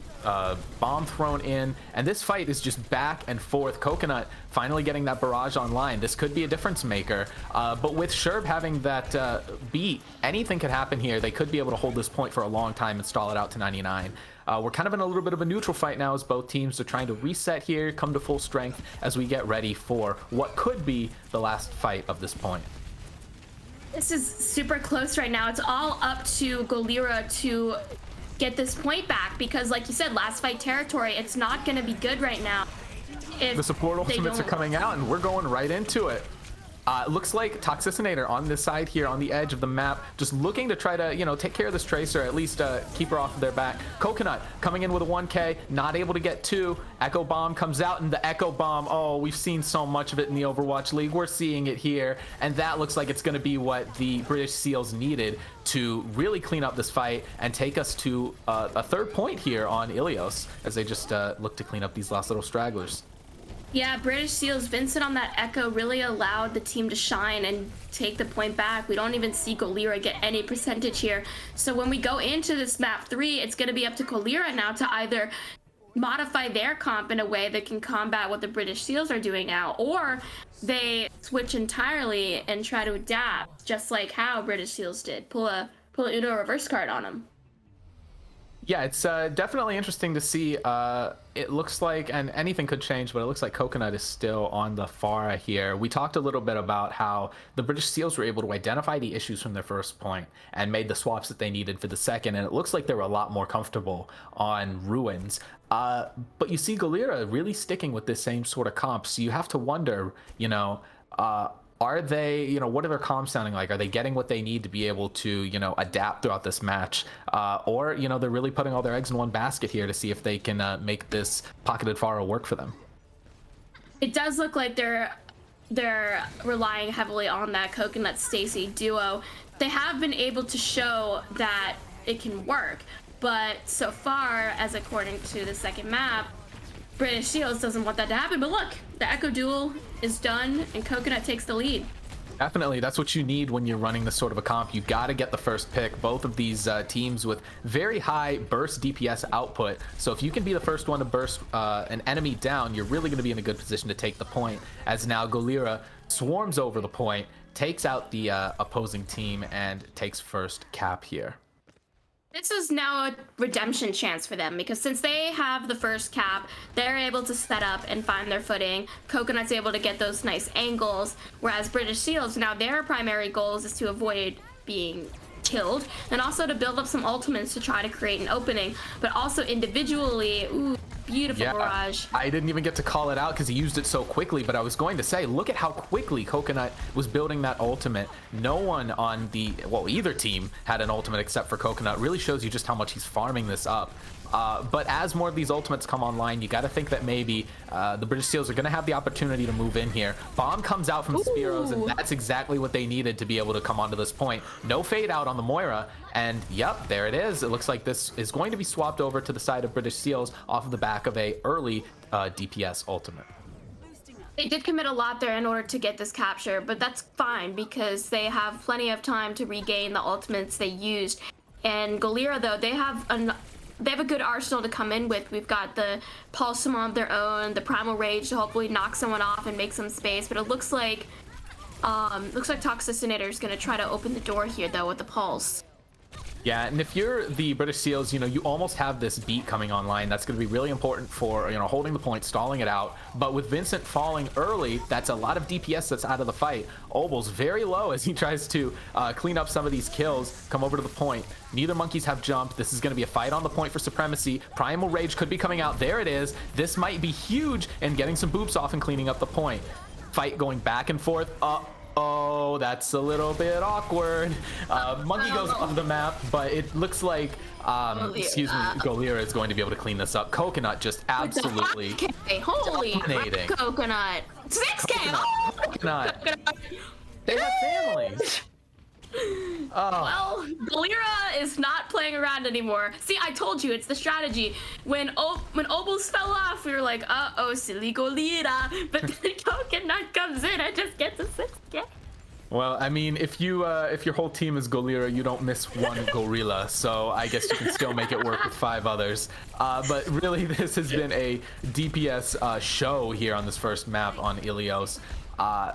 bomb thrown in, and this fight is just back and forth. Coconut finally getting that barrage online. This could be a difference maker, but with Sherb having that beat, anything could happen here. They could be able to hold this point for a long time and stall it out to 99. We're kind of in a little bit of a neutral fight now as both teams are trying to reset here, come to full strength as we get ready for what could be the last fight of this point. This is super close right now. It's all up to Golira to get this point back, because like you said, last fight territory, it's not going to be good right now. The support ultimates are coming out, and we're going right into it. Looks like Toxicinator on this side here on the edge of the map, just looking to try to, take care of this Tracer, at least keep her off of their back. Coconut coming in with a 1K, not able to get 2. Echo Bomb comes out, and the Echo Bomb, oh, we've seen so much of it in the Overwatch League. We're seeing it here, and that looks like it's going to be what the British Seals needed to really clean up this fight and take us to a third point here on Ilios, as they just look to clean up these last little stragglers. Yeah, British Seals, Vincent on that Echo really allowed the team to shine and take the point back. We don't even see Golira get any percentage here. So when we go into this map 3, it's going to be up to Golira now to either modify their comp in a way that can combat what the British Seals are doing now, or they switch entirely and try to adapt, just like how British Seals did. Pull a Uno reverse card on them. Yeah, it's definitely interesting to see. It looks like, and anything could change, but it looks like Coconut is still on the Pharah here. We talked a little bit about how the British Seals were able to identify the issues from their first point and made the swaps that they needed for the second, and it looks like they were a lot more comfortable on Ruins. But you see Golira really sticking with this same sort of comp, so you have to wonder, are they, what are their comms sounding like? Are they getting what they need to be able to, adapt throughout this match? Or, they're really putting all their eggs in one basket here to see if they can make this pocketed Pharah work for them. It does look like they're relying heavily on that Coconut Stacy duo. They have been able to show that it can work, but so far, as according to the second map, British Seals doesn't want that to happen. But look, the Echo duel is done, and Coconut takes the lead. Definitely, that's what you need when you're running this sort of a comp. You got to get the first pick. Both of these teams with very high burst DPS output. So if you can be the first one to burst an enemy down, you're really going to be in a good position to take the point. As now Golira swarms over the point, takes out the opposing team, and takes first cap here. This is now a redemption chance for them, because since they have the first cap, they're able to set up and find their footing. Coconut's able to get those nice angles, whereas British Seals, now their primary goals is to avoid being killed, and also to build up some ultimates to try to create an opening, but also individually, Beautiful barrage. I didn't even get to call it out because he used it so quickly, but I was going to say, look at how quickly Coconut was building that ultimate. No one on either team had an ultimate except for Coconut. Really shows you just how much he's farming this up. But as more of these ultimates come online, you got to think that maybe the British Seals are going to have the opportunity to move in here. Bomb comes out from Spearows, and that's exactly what they needed to be able to come onto this point. No fade out on the Moira, and yep, there it is. It looks like this is going to be swapped over to the side of British Seals off of the back of a early DPS ultimate. They did commit a lot there in order to get this capture, but that's fine because they have plenty of time to regain the ultimates they used. And Golira, though, they have a good arsenal to come in with. We've got the Pulsum of their own, the Primal Rage to hopefully knock someone off and make some space. But it looks like Toxicinator is going to try to open the door here, though, with the Pulse. Yeah, and if you're the British Seals, you almost have this beat coming online. That's going to be really important for, holding the point, stalling it out. But with Vincent falling early, that's a lot of DPS that's out of the fight. Obel's very low as he tries to clean up some of these kills, come over to the point. Neither monkeys have jumped. This is going to be a fight on the point for supremacy. Primal Rage could be coming out. There it is. This might be huge and getting some boops off and cleaning up the point. Fight going back and forth. Oh, that's a little bit awkward. Monkey goes off the map, but it looks like, Golira is going to be able to clean this up. Coconut just absolutely Holy dominating. Coconut. 6K. Coconut. They have families. Well, Golira is not playing around anymore. See, I told you, it's the strategy. When Obels fell off, we were like, uh-oh, silly Golira. But then Coconut comes in and just gets a 6K. Well, I mean, if your whole team is Golira, you don't miss one gorilla, so I guess you can still make it work with 5 others. But really, this has been a DPS show here on this first map on Ilios.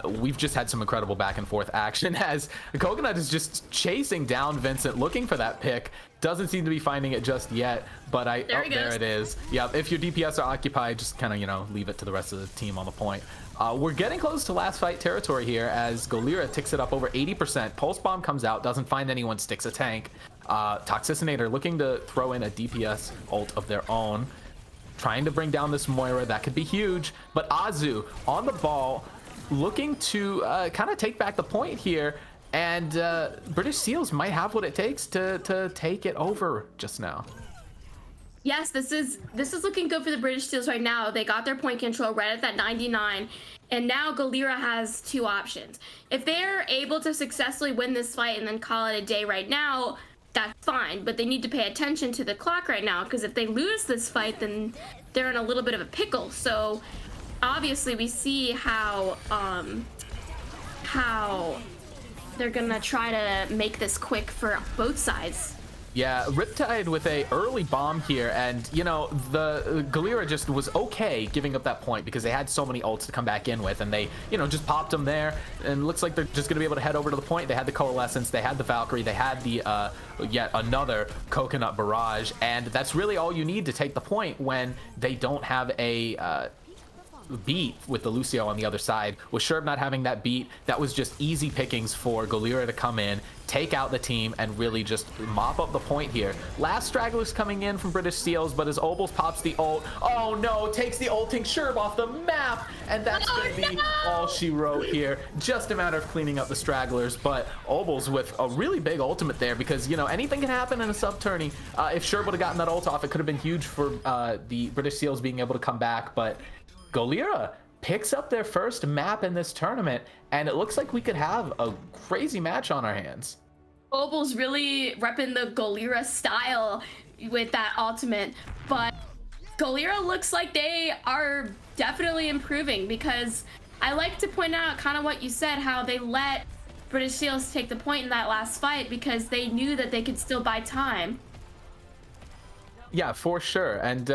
We've just had some incredible back and forth action as Coconut is just chasing down Vincent, looking for that pick. Doesn't seem to be finding it just yet, but there it is. Yeah, if your DPS are occupied, just kind of, leave it to the rest of the team on the point. We're getting close to last fight territory here as Golira ticks it up over 80%. Pulse Bomb comes out, doesn't find anyone, sticks a tank. Toxicinator looking to throw in a DPS ult of their own. Trying to bring down this Moira, that could be huge. But Azu on the ball, looking to kind of take back the point here, and British Seals might have what it takes to take it over just now. Yes, this is looking good for the British Seals right now. They got their point control right at that 99, and now Golira has 2 options. If they're able to successfully win this fight and then call it a day right now, that's fine, but they need to pay attention to the clock right now, because if they lose this fight, then they're in a little bit of a pickle. So obviously we see how they're gonna try to make this quick for both sides. Yeah, Riptide with a early bomb here, and the Golira just was okay giving up that point because they had so many ults to come back in with, and they just popped them there, and looks like they're just gonna be able to head over to the point. They had the Coalescence, they had the Valkyrie, they had the yet another Coconut Barrage, and that's really all you need to take the point when they don't have a beat with the Lucio on the other side. With Sherb not having that beat, that was just easy pickings for Golira to come in, take out the team, and really just mop up the point here. Last stragglers coming in from British Seals, but as Obels pops the ult, oh no, takes the ulting Sherb off the map, and that's gonna be all she wrote here. Just a matter of cleaning up the stragglers, but Obels with a really big ultimate there, because anything can happen in a sub tourney. If Sherb would have gotten that ult off, it could have been huge for the British Seals being able to come back, but Golira picks up their first map in this tournament, and it looks like we could have a crazy match on our hands. Obel's really repping the Golira style with that ultimate, but Golira looks like they are definitely improving, because I like to point out kind of what you said, how they let British Seals take the point in that last fight because they knew that they could still buy time. Yeah, for sure. And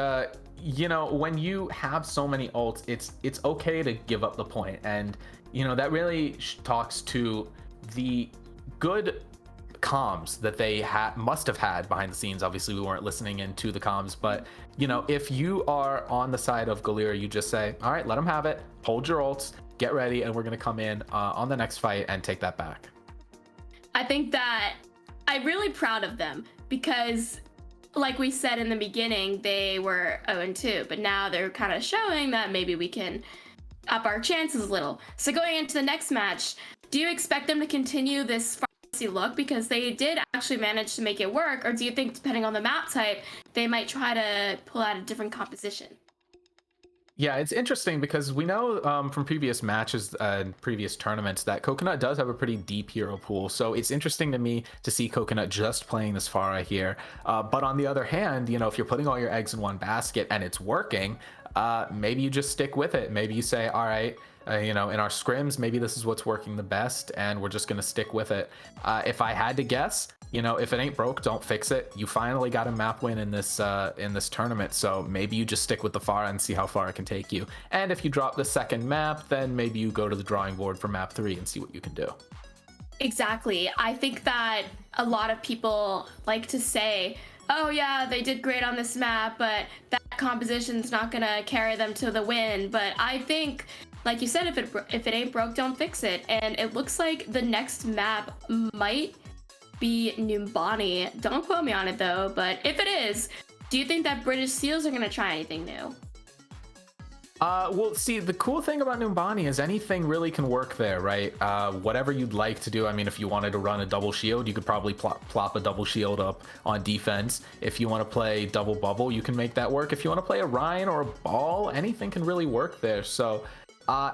when you have so many ults, it's okay to give up the point, and that really talks to the good comms that they must have had behind the scenes. Obviously we weren't listening into the comms, but if you are on the side of Golira, you just say, all right, let them have it, hold your ults, get ready, and we're going to come in on the next fight and take that back. I think that I'm really proud of them, because like we said in the beginning, they were 0-2, but now they're kind of showing that maybe we can up our chances a little. So going into the next match, do you expect them to continue this pharmacy look because they did actually manage to make it work, or do you think depending on the map type, they might try to pull out a different composition? Yeah, it's interesting because we know from previous matches and previous tournaments that Coconut does have a pretty deep hero pool. So it's interesting to me to see Coconut just playing this Pharah here. But on the other hand, you know, if you're putting all your eggs in one basket and it's working, maybe you just stick with it. Maybe you say, all right, you know, in our scrims, maybe this is what's working the best and we're just going to stick with it. If I had to guess, you know, if it ain't broke, don't fix it. You finally got a map win in this tournament, so maybe you just stick with the Pharah and see how far it can take you. And if you drop the second map, then maybe you go to the drawing board for map 3 and see what you can do. Exactly. I think that a lot of people like to say, oh yeah, they did great on this map, but that composition's not gonna carry them to the win. But I think, like you said, if it ain't broke, don't fix it. And it looks like the next map might be Numbani. Don't quote me on it though, but if it is, do you think that British Seals are going to try anything new? Well, see, the cool thing about Numbani is anything really can work there, right? Whatever you'd like to do. I mean, if you wanted to run a double shield, you could probably plop a double shield up on defense. If you want to play double bubble, you can make that work. If you want to play a Ryan or a Ball, anything can really work there. So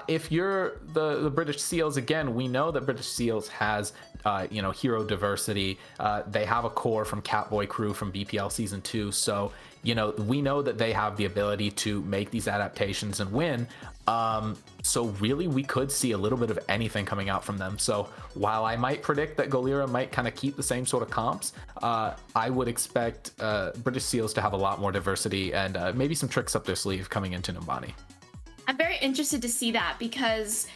if you're the British Seals, again, we know that British Seals has you know, hero diversity. They have a core from Catboy crew from BPL season 2, so you know, we know that they have the ability to make these adaptations and win. So really we could see a little bit of anything coming out from them. So while I might predict that Golira might kind of keep the same sort of comps, I would expect British Seals to have a lot more diversity and maybe some tricks up their sleeve coming into Numbani. I'm very interested to see that because,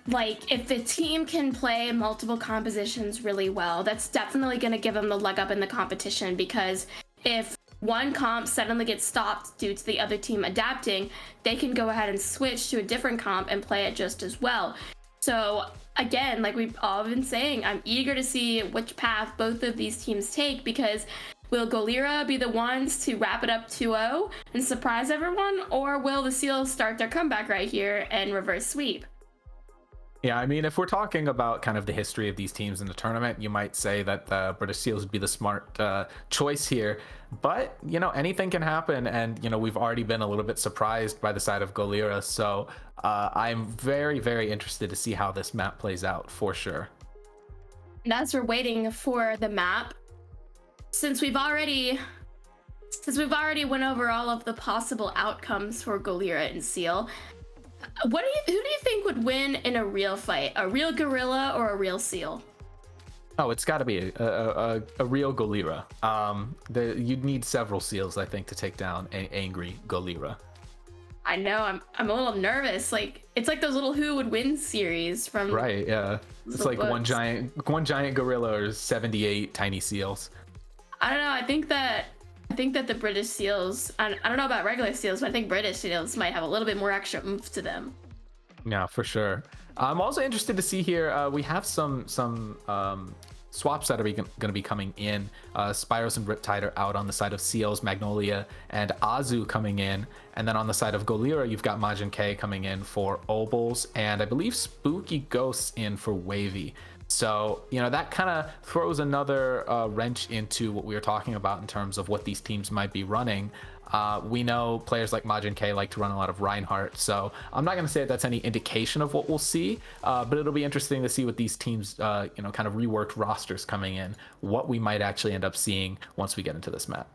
like, if the team can play multiple compositions really well, that's definitely going to give them the leg up in the competition, because if one comp suddenly gets stopped due to the other team adapting, they can go ahead and switch to a different comp and play it just as well. So again, like we've all been saying, I'm eager to see which path both of these teams take, because will Golira be the ones to wrap it up 2-0 and surprise everyone, or will the Seals start their comeback right here and reverse sweep? Yeah, I mean, if we're talking about kind of the history of these teams in the tournament, you might say that the British Seals would be the smart choice here. But, you know, anything can happen. And, you know, we've already been a little bit surprised by the side of Golira. So I'm very, very interested to see how this map plays out for sure. And as we're waiting for the map, since we've already went over all of the possible outcomes for Golira and Seal, who do you think would win in a real fight? A real gorilla or a real seal? Oh, it's got to be a real Golira. You'd need several seals, I think, to take down an angry Golira. I know. I'm a little nervous. Like, it's like those little Who Would Win series from. Right. Yeah. It's like one giant gorilla or 78 tiny seals. I don't know. I think that the British Seals, I don't know about regular Seals, but I think British Seals might have a little bit more extra oomph to them. Yeah, for sure. I'm also interested to see here, we have some swaps that are going to be coming in. Spyros and Riptide are out on the side of Seals, Magnolia, and Azu coming in. And then on the side of Golira, you've got Majin K coming in for Obols, and I believe Spooky Ghosts in for Wavy. So, you know, that kind of throws another wrench into what we were talking about in terms of what these teams might be running. We know players like Majin K like to run a lot of Reinhardt, so I'm not going to say that that's any indication of what we'll see, but it'll be interesting to see what these teams, you know, kind of reworked rosters coming in, what we might actually end up seeing once we get into this map.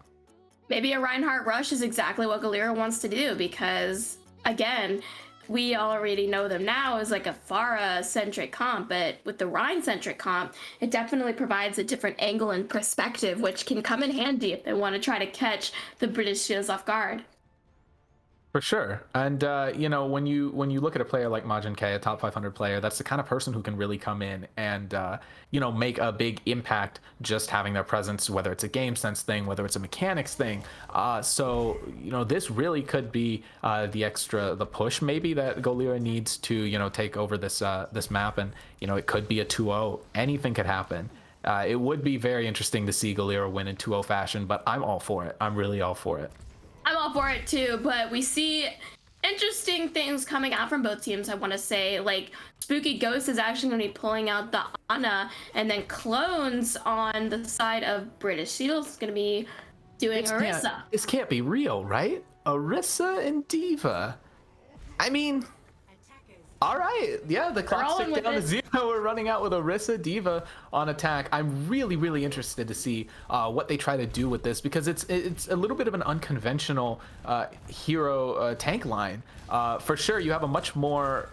Maybe a Reinhardt rush is exactly what Golira wants to do, because, again, we already know them now as like a Pharah-centric comp, but with the Rhine-centric comp, it definitely provides a different angle and perspective, which can come in handy if they want to try to catch the British Seals off guard. For sure. And, you know, when you look at a player like Majin K, a top 500 player, that's the kind of person who can really come in and, you know, make a big impact just having their presence, whether it's a game sense thing, whether it's a mechanics thing. So, you know, this really could be the push maybe that Golira needs to, you know, take over this map. And, you know, it could be a 2-0. Anything could happen. It would be very interesting to see Golira win in 2-0 fashion, but I'm all for it. I'm really all for it. I'm all for it too, but we see interesting things coming out from both teams, I want to say. Like, Spooky Ghost is actually going to be pulling out the Ana, and then Clones on the side of British Seals is going to be doing Orisa. This can't be real, right? Orisa and Diva. I mean, all right. Yeah, the clock's ticked down to 0. We're running out with Orisa, Diva on attack. I'm really, really interested to see what they try to do with this, because it's a little bit of an unconventional hero tank line. For sure, you have a much more,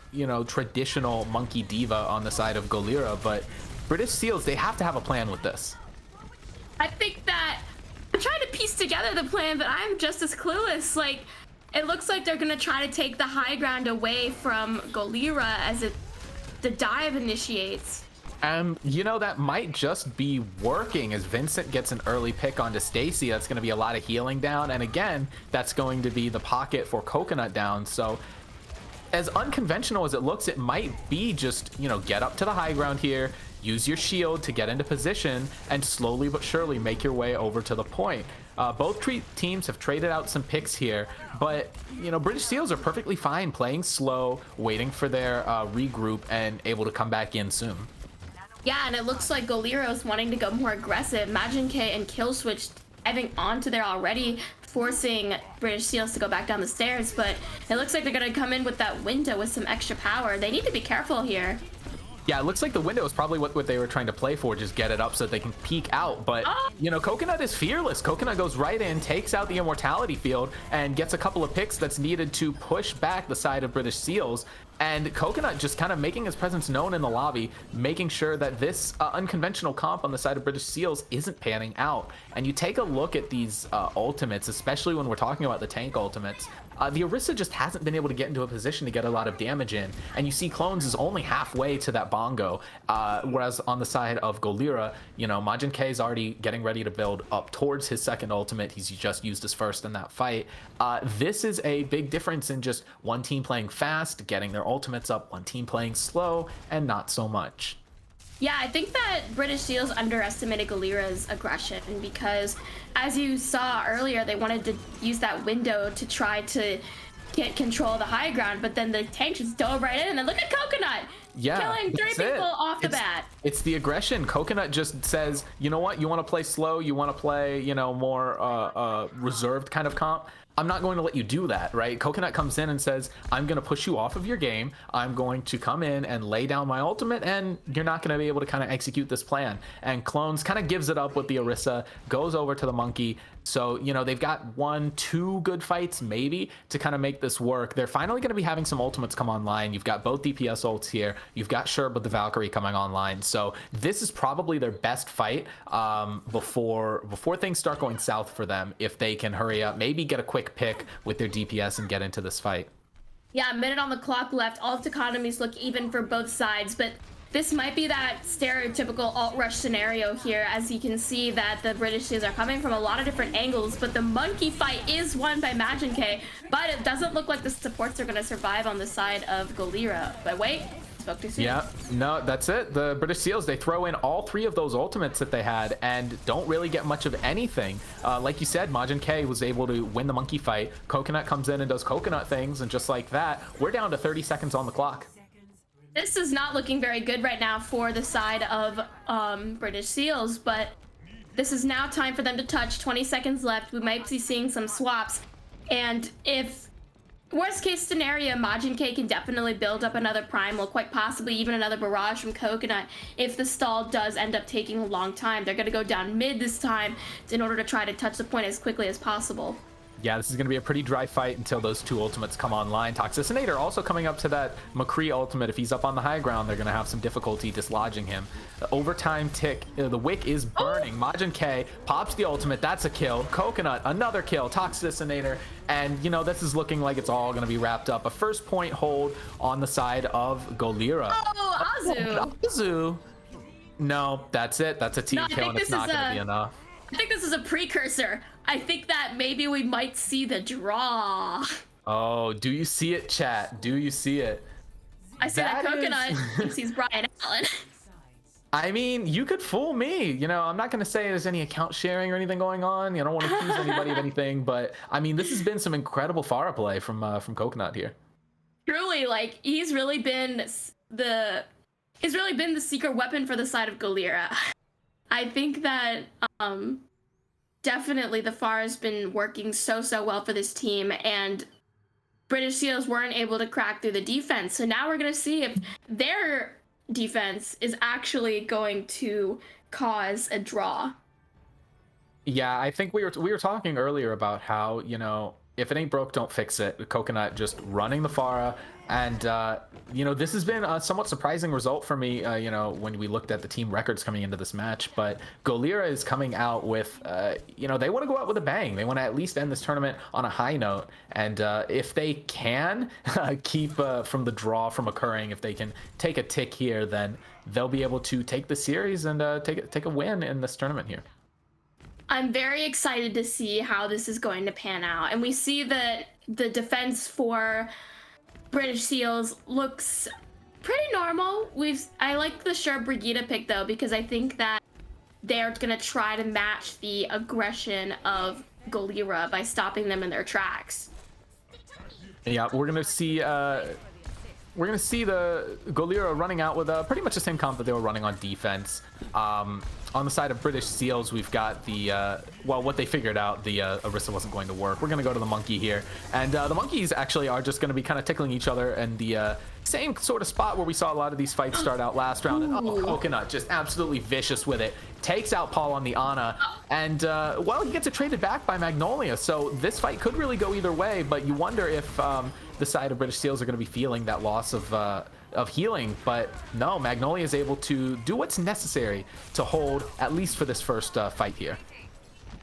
traditional monkey Diva on the side of Golira, but British Seals, they have to have a plan with this. I think that I'm trying to piece together the plan, but I'm just as clueless. Like, it looks like they're gonna try to take the high ground away from Golira as the dive initiates. That might just be working as Vincent gets an early pick onto Stacy. That's going to be a lot of healing down, and again, that's going to be the pocket for Coconut down. So as unconventional as it looks, it might be just, get up to the high ground here, use your shield to get into position, and slowly but surely make your way over to the point. Both teams have traded out some picks here, but British Seals are perfectly fine playing slow, waiting for their regroup, and able to come back in soon. Yeah, and it looks like Golira is wanting to go more aggressive. Majin K and Killswitch diving onto there already, forcing British Seals to go back down the stairs, but it looks like they're going to come in with that window with some extra power. They need to be careful here. Yeah, it looks like the window is probably what they were trying to play for, just get it up so they can peek out. But, Coconut is fearless. Coconut goes right in, takes out the Immortality Field, and gets a couple of picks that's needed to push back the side of British Seals. And Coconut just kind of making his presence known in the lobby, making sure that this unconventional comp on the side of British Seals isn't panning out. And you take a look at these ultimates, especially when we're talking about the tank ultimates. The Orisa just hasn't been able to get into a position to get a lot of damage in, and you see Clones is only halfway to that bongo, whereas on the side of Golira, Majin K is already getting ready to build up towards his second ultimate. He's just used his first in that fight. This is a big difference in just one team playing fast, getting their ultimates up, one team playing slow, and not so much. Yeah, I think that British Seals underestimated Golira's aggression, because as you saw earlier, they wanted to use that window to try to get control of the high ground, but then the tank just dove right in, and then look at Coconut! Yeah, killing 3 people off the bat. It's the aggression. Coconut just says, you know what, you want to play slow, you want to play, more reserved kind of comp. I'm not going to let you do that, right? Coconut comes in and says, I'm going to push you off of your game. I'm going to come in and lay down my ultimate, and you're not going to be able to kind of execute this plan. And Clones kind of gives it up with the Orisa, goes over to the monkey. So, they've got 1-2 good fights maybe to kind of make this work. They're finally going to be having some ultimates come online. You've got both DPS ults here. You've got Sherb with the Valkyrie coming online. So this is probably their best fight before things start going south for them, if they can hurry up, maybe get a quick pick with their DPS and get into this fight. Yeah, a minute on the clock left. All of economies look even for both sides, but this might be that stereotypical alt-rush scenario here, as you can see that the British Seals are coming from a lot of different angles, but the monkey fight is won by Majin K, but it doesn't look like the supports are going to survive on the side of Golira. But wait, spoke too soon. Yeah, no, that's it. The British Seals, they throw in all 3 of those ultimates that they had and don't really get much of anything. Like you said, Majin K was able to win the monkey fight. Coconut comes in and does Coconut things, and just like that, we're down to 30 seconds on the clock. This is not looking very good right now for the side of British Seals, but this is now time for them to touch. 20 seconds left. We might be seeing some swaps, and if worst case scenario, Majin K can definitely build up another primal, quite possibly even another barrage from Coconut. If the stall does end up taking a long time, they're going to go down mid this time in order to try to touch the point as quickly as possible. Yeah, this is going to be a pretty dry fight until those 2 ultimates come online. Toxicinator also coming up to that McCree ultimate. If he's up on the high ground, they're going to have some difficulty dislodging him. The overtime tick, the wick is burning. Majin K pops the ultimate. That's a kill. Coconut, another kill. Toxicinator. And, this is looking like it's all going to be wrapped up. A first point hold on the side of Golira. Oh, Azu. Azu. No, that's it. That's a team kill, and it's not going to be enough. I think this is a precursor. I think that maybe we might see the draw. Oh, do you see it, chat? Do you see it? I see that Coconut thinks he's Brian Allen. I mean, you could fool me. You know, I'm not going to say there's any account sharing or anything going on. I don't want to accuse anybody of anything, but I mean, this has been some incredible Pharah play from Coconut here. Truly, like he's really been the secret weapon for the side of Golira. I think that definitely the FAR has been working so well for this team, and British Seals weren't able to crack through the defense. So now we're gonna see if their defense is actually going to cause a draw. Yeah, I think we were talking earlier about how, you know, if it ain't broke, don't fix it. Coconut just running the Pharah, and you know, this has been a somewhat surprising result for me. You know, when we looked at the team records coming into this match, but Golira is coming out with, you know, they want to go out with a bang. They want to at least end this tournament on a high note, and if they can keep from the draw from occurring, if they can take a tick here, then they'll be able to take the series and take a win in this tournament here. I'm very excited to see how this is going to pan out. And we see that the defense for British Seals looks pretty normal. I like the Sharp Brigida pick though, because I think that they're gonna try to match the aggression of Golira by stopping them in their tracks. Yeah, we're gonna see the Golira running out with pretty much the same comp that they were running on defense. On the side of British Seals, we've got the, well, what they figured out, the Orisa wasn't going to work. We're going to go to the Monkey here. And the Monkeys actually are just going to be kind of tickling each other in the same sort of spot where we saw a lot of these fights start out last round. And Coconut just absolutely vicious with it. Takes out Paul on the Ana. And, well, he gets it traded back by Magnolia. So this fight could really go either way, but you wonder if the side of British Seals are going to be feeling that loss of healing, but no, Magnolia is able to do what's necessary to hold, at least for this first fight here.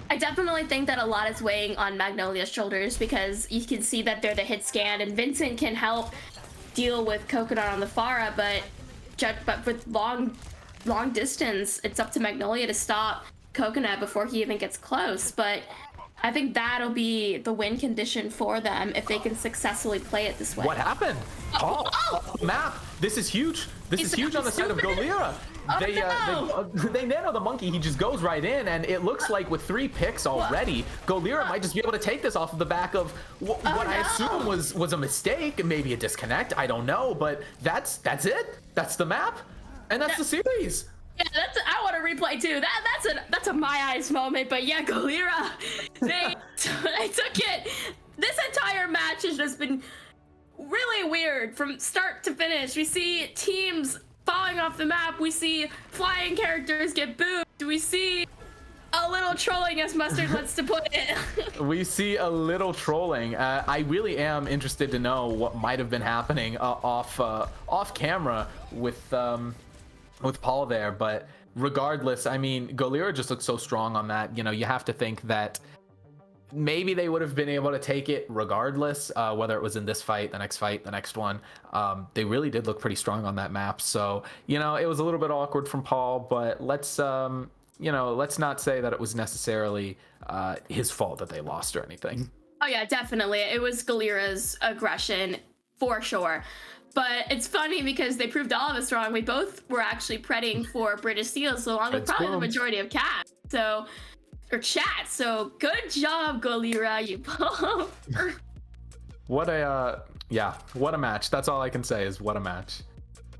I definitely think that a lot is weighing on Magnolia's shoulders, because you can see that they're the hit scan, and Vincent can help deal with Coconut on the Pharah, but with long distance, it's up to Magnolia to stop Coconut before he even gets close. But I think that'll be the win condition for them if they can successfully play it this way. What happened? Paul, map. This is huge. This is huge on the side of Golira. They nano the Monkey. He just goes right in, and it looks like with 3 picks already, Golira might just be able to take this off of the back of what I assume was a mistake, maybe a disconnect. I don't know, but that's it. That's the map, and that's the series. Yeah, I want to replay too. That's a my eyes moment. But yeah, Golira, they took it. This entire match has just been really weird from start to finish. We see teams falling off the map. We see flying characters get booed. We see a little trolling, as Mustard wants to put it. We see a little trolling. I really am interested to know what might have been happening off camera with Paul there, but regardless, I mean, Golira just looks so strong on that. You know, you have to think that maybe they would have been able to take it regardless, whether it was in this fight, the next one. They really did look pretty strong on that map. So, you know, it was a little bit awkward from Paul, but let's not say that it was necessarily his fault that they lost or anything. Oh yeah, definitely. It was Golira's aggression for sure. But it's funny because they proved all of us wrong. We both were actually pretting for British Seals, along with probably the majority of chat. Or chat. So good job, Golira. You both. What a match. That's all I can say is what a match.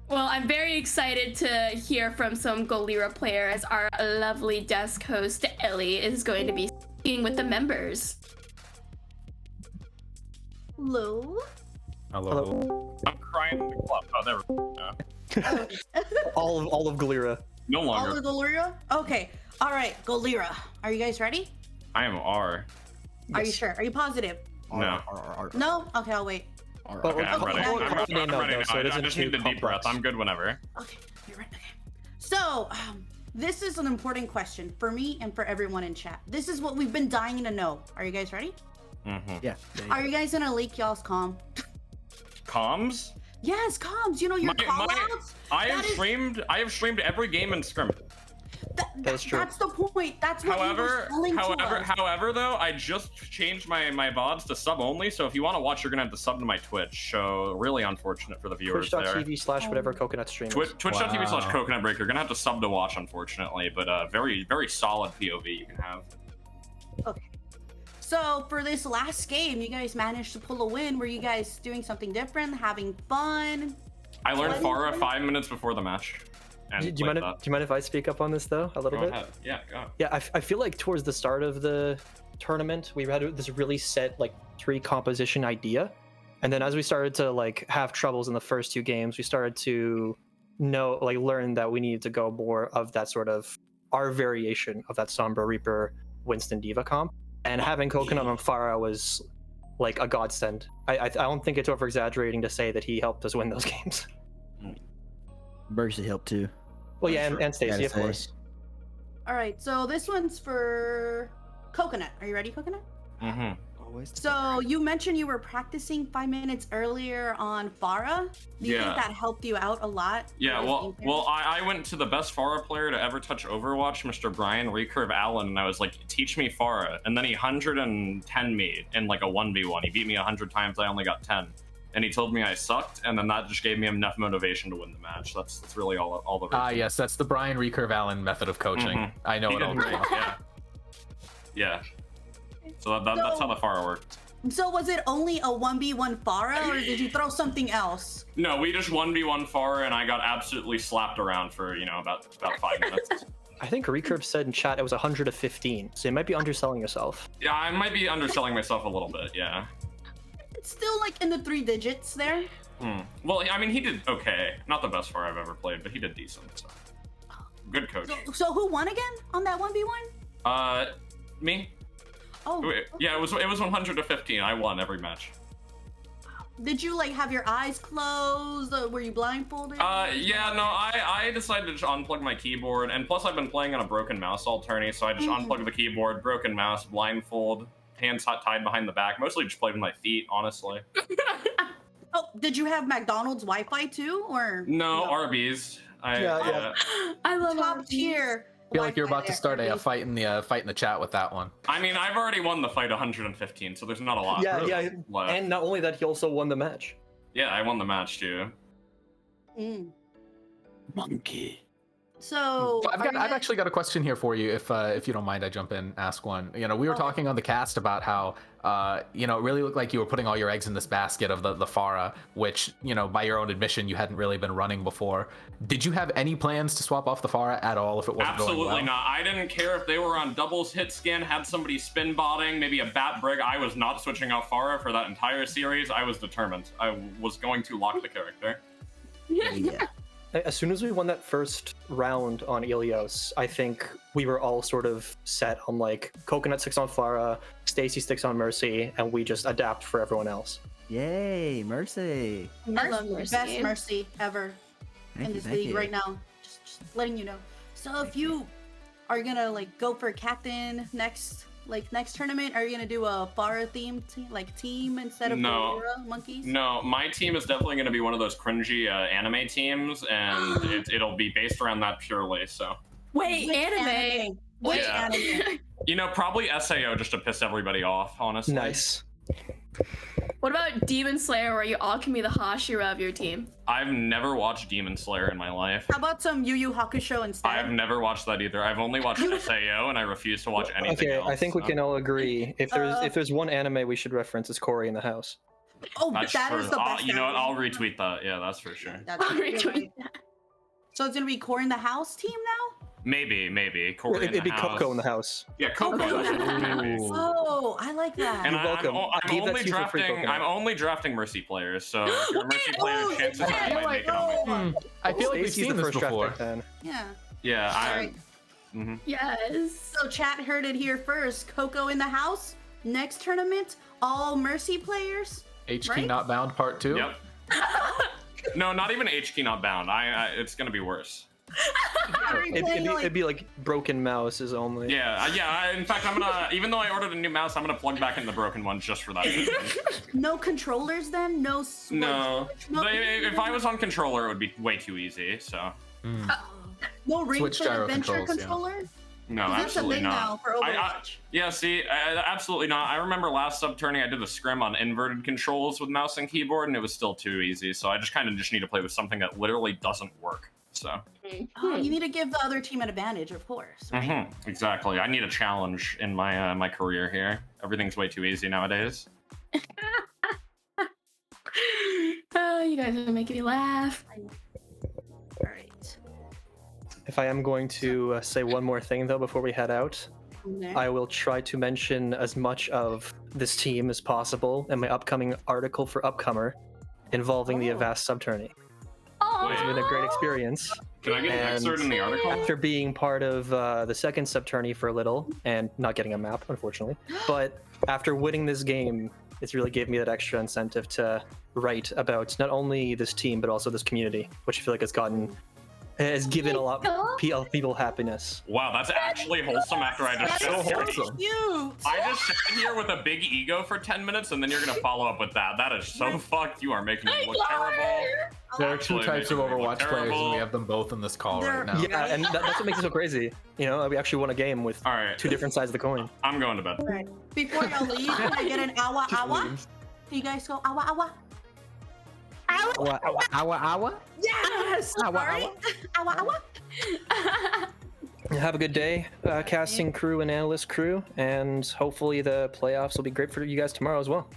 Well, I'm very excited to hear from some Golira players. Our lovely desk host, Ellie, is going to be speaking with the members. Hello. Hello. I'm crying in the club. Oh, never. all of Golira. No longer. All of Golira? Okay. All right, Golira. Are you guys ready? I am R. Are you sure? Are you positive? No. No? Okay, I'll wait. Okay, I'm ready. I'm ready now. I just need the deep breath. I'm good whenever. Okay, you're right. Okay. So, this is an important question for me and for everyone in chat. This is what we've been dying to know. Are you guys ready? Mm-hmm. Yeah. Are you guys gonna leak y'all's comm? Comms? Yes, comms. You know your call outs. I have streamed every game in Scrim. That's true. That's the point. That's what you were selling to us. However, though, I just changed my VODs to sub only, so if you want to watch, you're gonna have to sub to my Twitch. So really unfortunate for the viewers there. Twitch.tv/whatever Coconut stream. Twitch.tv/Coconut Breaker. You're gonna have to sub to watch, unfortunately, but very solid POV you can have. Okay. So for this last game, you guys managed to pull a win. Were you guys doing something different, having fun? I learned Pharah 5 minutes before the match. Do you mind if I speak up on this though a little bit? Ahead. Yeah, go. Yeah, I feel like towards the start of the tournament, we had this really set like 3 composition idea, and then as we started to like have troubles in the first 2 games, we started to learn that we needed to go more of that sort of our variation of that Sombra Reaper Winston Diva comp, and having Coconut on Pharah was like a godsend. I don't think it's over exaggerating to say that he helped us win those games. Mercy helped too. Well, yeah, and Stacy, of course. All right, so this one's for Coconut. Are you ready, Coconut? Mm-hmm. So you mentioned you were practicing 5 minutes earlier on Pharah. Do you think that helped you out a lot? Yeah, well, I went to the best Pharah player to ever touch Overwatch, Mr. Brian Recurve Allen, and I was like, teach me Pharah. And then he 110 me in like a 1v1. He beat me 100 times, I only got 10. And he told me I sucked, and then that just gave me enough motivation to win the match. That's really all the reason. Yes, that's the Brian Recurve Allen method of coaching. Mm-hmm. I know it all very well. Yeah. So that's how the Pharah worked. So was it only a 1v1 Pharah, or did you throw something else? No, we just 1v1 Pharah, and I got absolutely slapped around for, about 5 minutes. I think Recurve said in chat it was 100 to 15, so you might be underselling yourself. Yeah, I might be underselling myself a little bit, yeah. It's still like in the 3 digits there. Well, I mean, he did okay. Not the best Pharah I've ever played, but he did decent, so. Good coach. So who won again on that 1v1? Me. Oh. Yeah, it was 100 to 15. I won every match. Did you like have your eyes closed? Were you blindfolded? Yeah, no, I decided to just unplug my keyboard, and plus I've been playing on a broken mouse all tourney, so I just unplugged the keyboard, broken mouse, blindfold, hands tied behind the back. Mostly just played with my feet, honestly. Oh, did you have McDonald's Wi-Fi too, or? No, Arby's. Yeah. I love top tier. I feel like you're about to start a fight in the chat with that one. I mean, I've already won the fight 115, so there's not a lot. Yeah. Left. And not only that, he also won the match. Yeah, I won the match too. Monkey. So I've actually got a question here for you, if you don't mind, I jump in, ask one. We were talking on the cast about how it really looked like you were putting all your eggs in this basket of the Pharah, which by your own admission you hadn't really been running before. Did you have any plans to swap off the Pharah at all if it wasn't going well? Absolutely not. I didn't care if they were on doubles hit scan, had somebody spin botting, maybe a bat brig. I was not switching out Pharah for that entire series. I was determined. I was going to lock the character. Yeah. As soon as we won that first round on Ilios, I think we were all sort of set on like Coconut sticks on Pharah, Stacy sticks on Mercy, and we just adapt for everyone else. Yay, Mercy! I love Mercy. Best Mercy ever in this league right now. Just letting you know. So if you are gonna like go for captain next tournament, are you gonna do a Pharah themed team instead of Golira monkeys? No, my team is definitely gonna be one of those cringy anime teams, and it'll be based around that purely. So. Wait, anime. Which anime? Probably SAO just to piss everybody off. Honestly. Nice. What about Demon Slayer, where you all can be the Hashira of your team? I've never watched Demon Slayer in my life. How about some Yu Yu Hakusho instead? I've never watched that either. I've only watched SAO, and I refuse to watch anything else. I think we can all agree. If there's one anime we should reference, it's Cory in the House. Oh, that is the best. You know what? I'll retweet that. Yeah, that's for sure. I'll retweet that. So it's gonna be Cory in the House team now? Maybe. Cory in the It'd be House. Coco in the House. Yeah, Coco in the House. Oh, I like that. And You're welcome. I'm only drafting Mercy players, so if you're a Mercy player, chances are I might make it on my team. I feel like we've seen this before. Yeah. Yeah, Alright. Yes. So chat heard it here first. Coco in the House. Next tournament, all Mercy players. HK Not Bound Part 2? Yep. No, not even HK Not Bound. It's gonna be worse. It'd be like broken mouses only. Yeah. In fact, I'm gonna, even though I ordered a new mouse, I'm gonna plug back in the broken one just for that reason. No controllers then? No. If I was on controller, it would be way too easy. So. No ring Switch for the gyro adventure controls, yeah. controller? No, 'Cause that's a absolutely thing not. now for Overwatch. Yeah, see, absolutely not. I remember last sub tourney I did a scrim on inverted controls with mouse and keyboard, and it was still too easy. So I just kind of need to play with something that literally doesn't work. So. Oh, you need to give the other team an advantage, of course. Right? Exactly. I need a challenge in my my career here. Everything's way too easy nowadays. Oh, you guys are making me laugh. All right. If I am going to say one more thing though before we head out, Okay. I will try to mention as much of this team as possible in my upcoming article for Upcomer involving the Avast sub-tourney. It's been a great experience. Can I get an And excerpt in the article? After being part of the second sub-tourney for a little, and not getting a map, unfortunately, but after winning this game, it's really gave me that extra incentive to write about not only this team, but also this community, which I feel like has given a lot of people happiness. Wow, that's actually wholesome after I just That's said so wholesome. I just sat here with a big ego for 10 minutes and then you're gonna follow up with that. That is so fucked. You are making me look terrible. There are two Actually types of making me look Overwatch players, and terrible. we have them both in this call right now. Yeah, and that's what makes it so crazy. You know, we actually won a game with two different sides of the coin. I'm going to bed. All right. Before y'all leave, can I get an awa awa? Can you guys go awa awa? Awa. Yes. Awa, All right. Awa awa. Have a good day, casting crew and analyst crew, and hopefully the playoffs will be great for you guys tomorrow as well.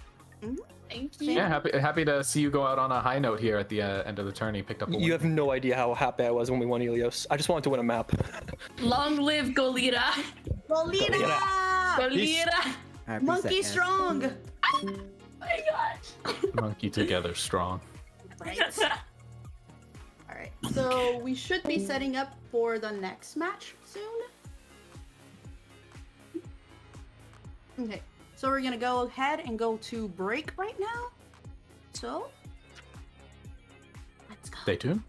Thank you. Yeah, happy to see you go out on a high note here at the end of the tourney. Picked up a win. You have no idea how happy I was when we won Ilios. I just wanted to win a map. Long live Golira. Golira. Golira. Monkey strong. Oh my gosh. Monkey together strong. Right. All right. So we should be setting up for the next match soon. Okay. So we're gonna go ahead and go to break right now. So let's go. Stay tuned.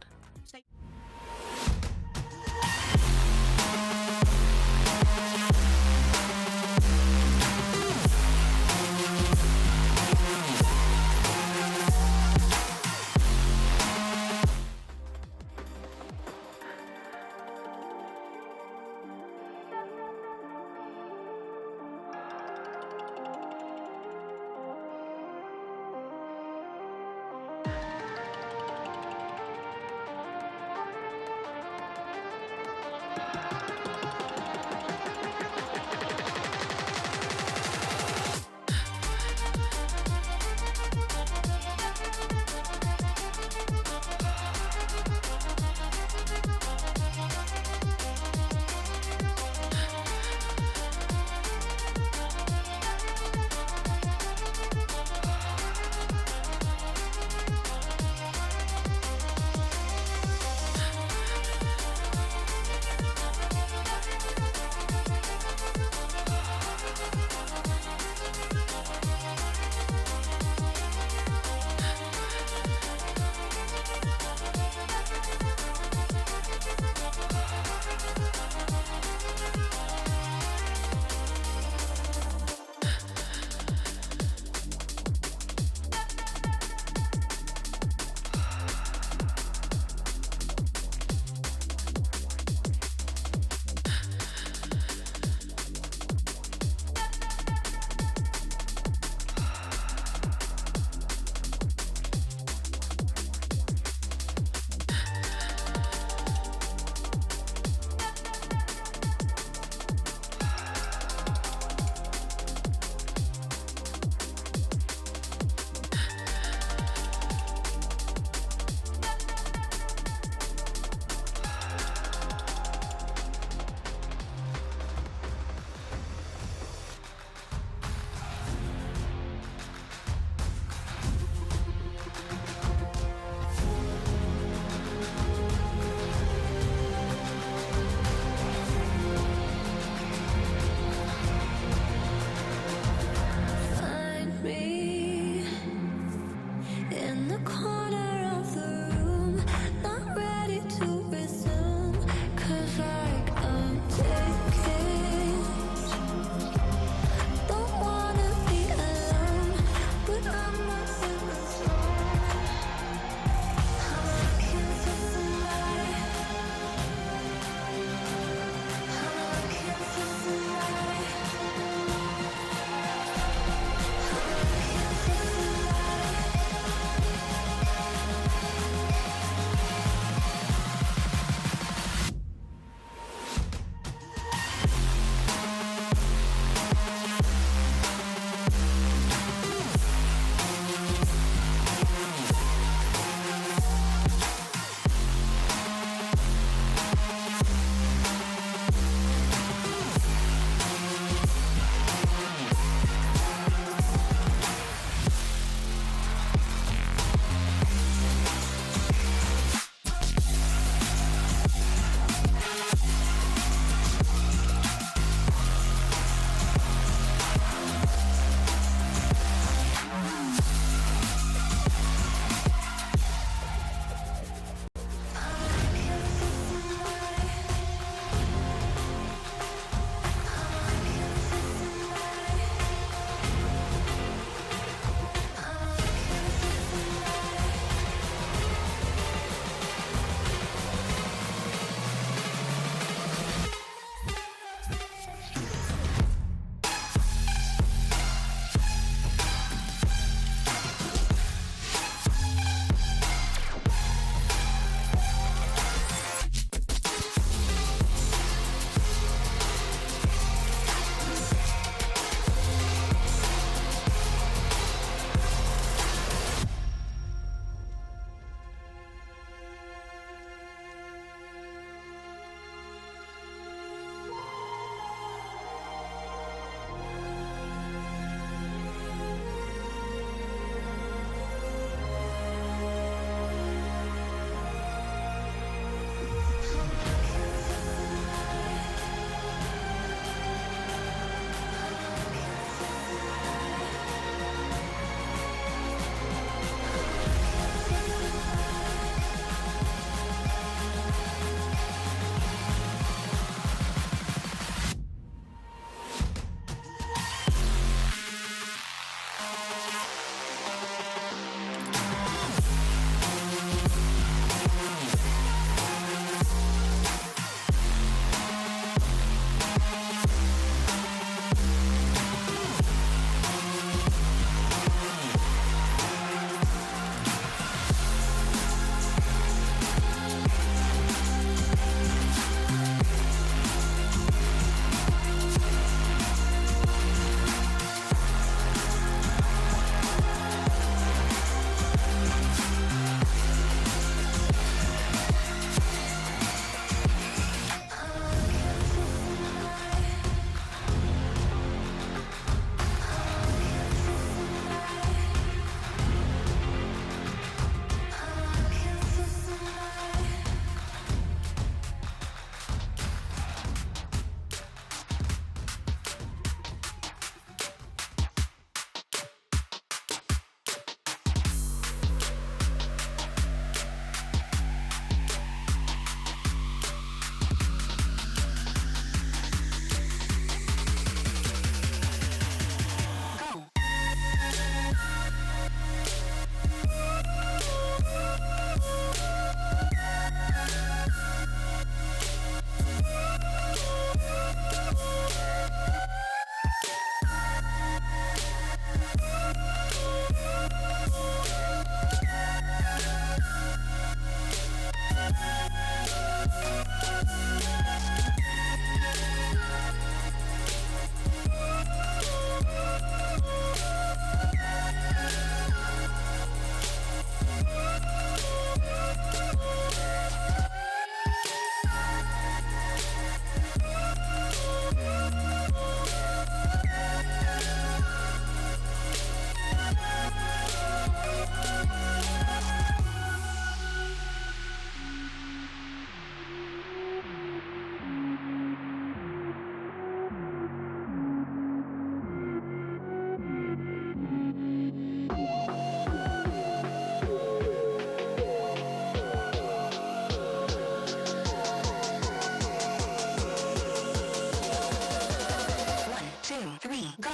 3, go.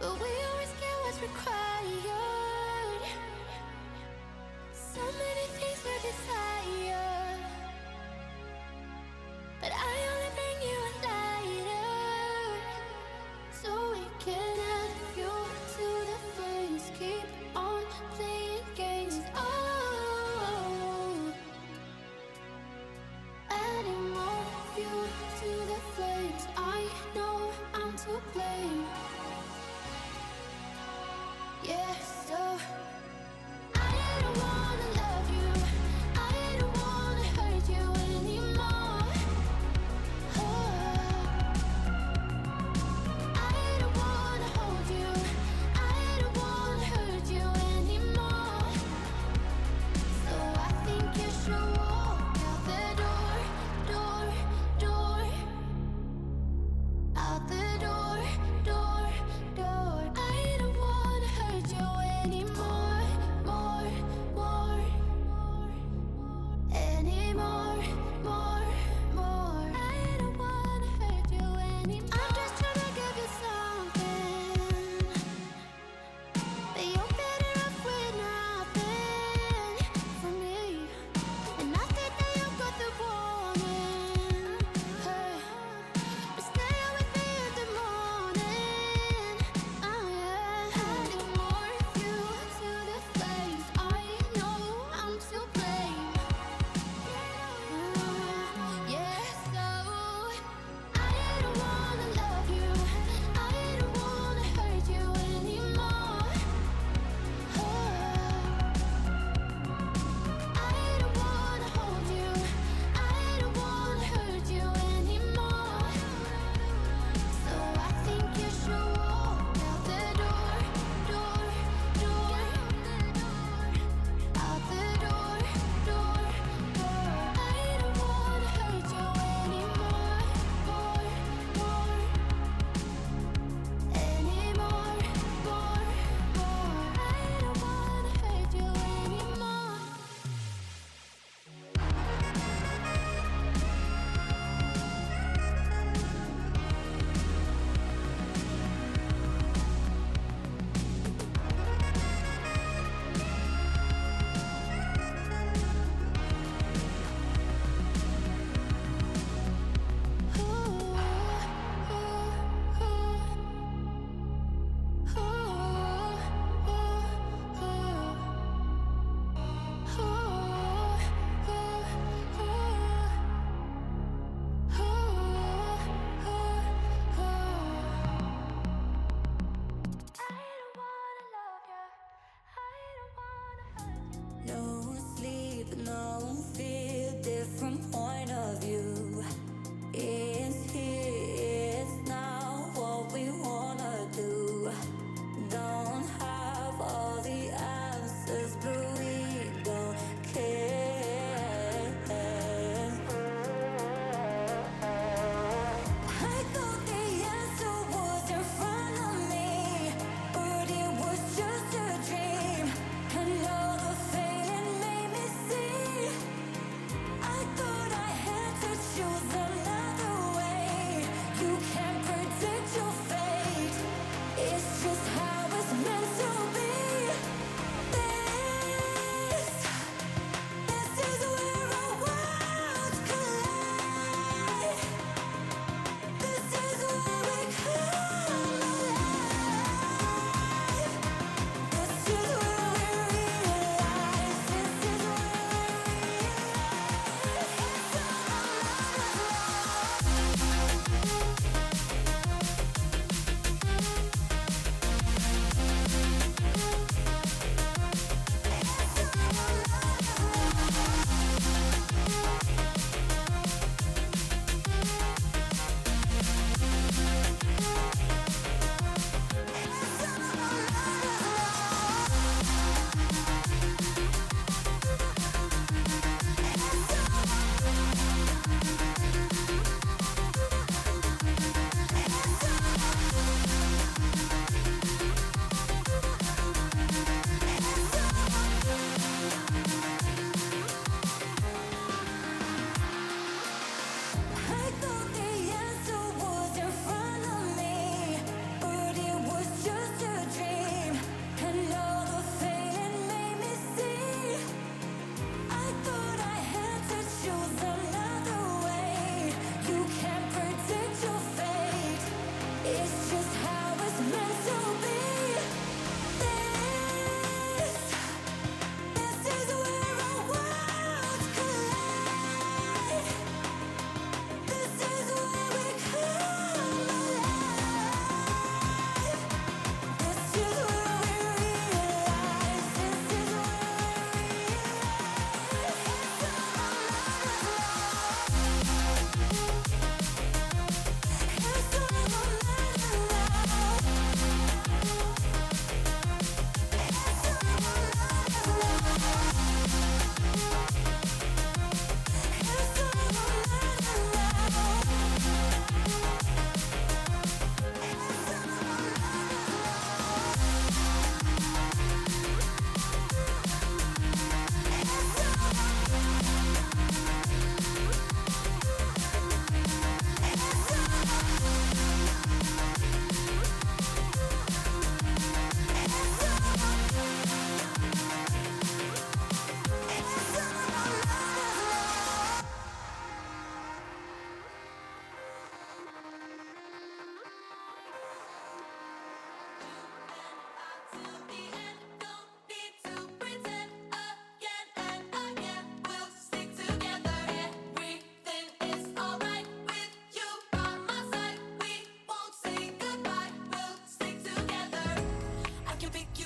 But we always get what's required. So many things we desire, but I only bring you a lighter, so we can add fuel to the flames. Keep on playing games. Oh, adding more fuel to the flames. I know I'm to blame.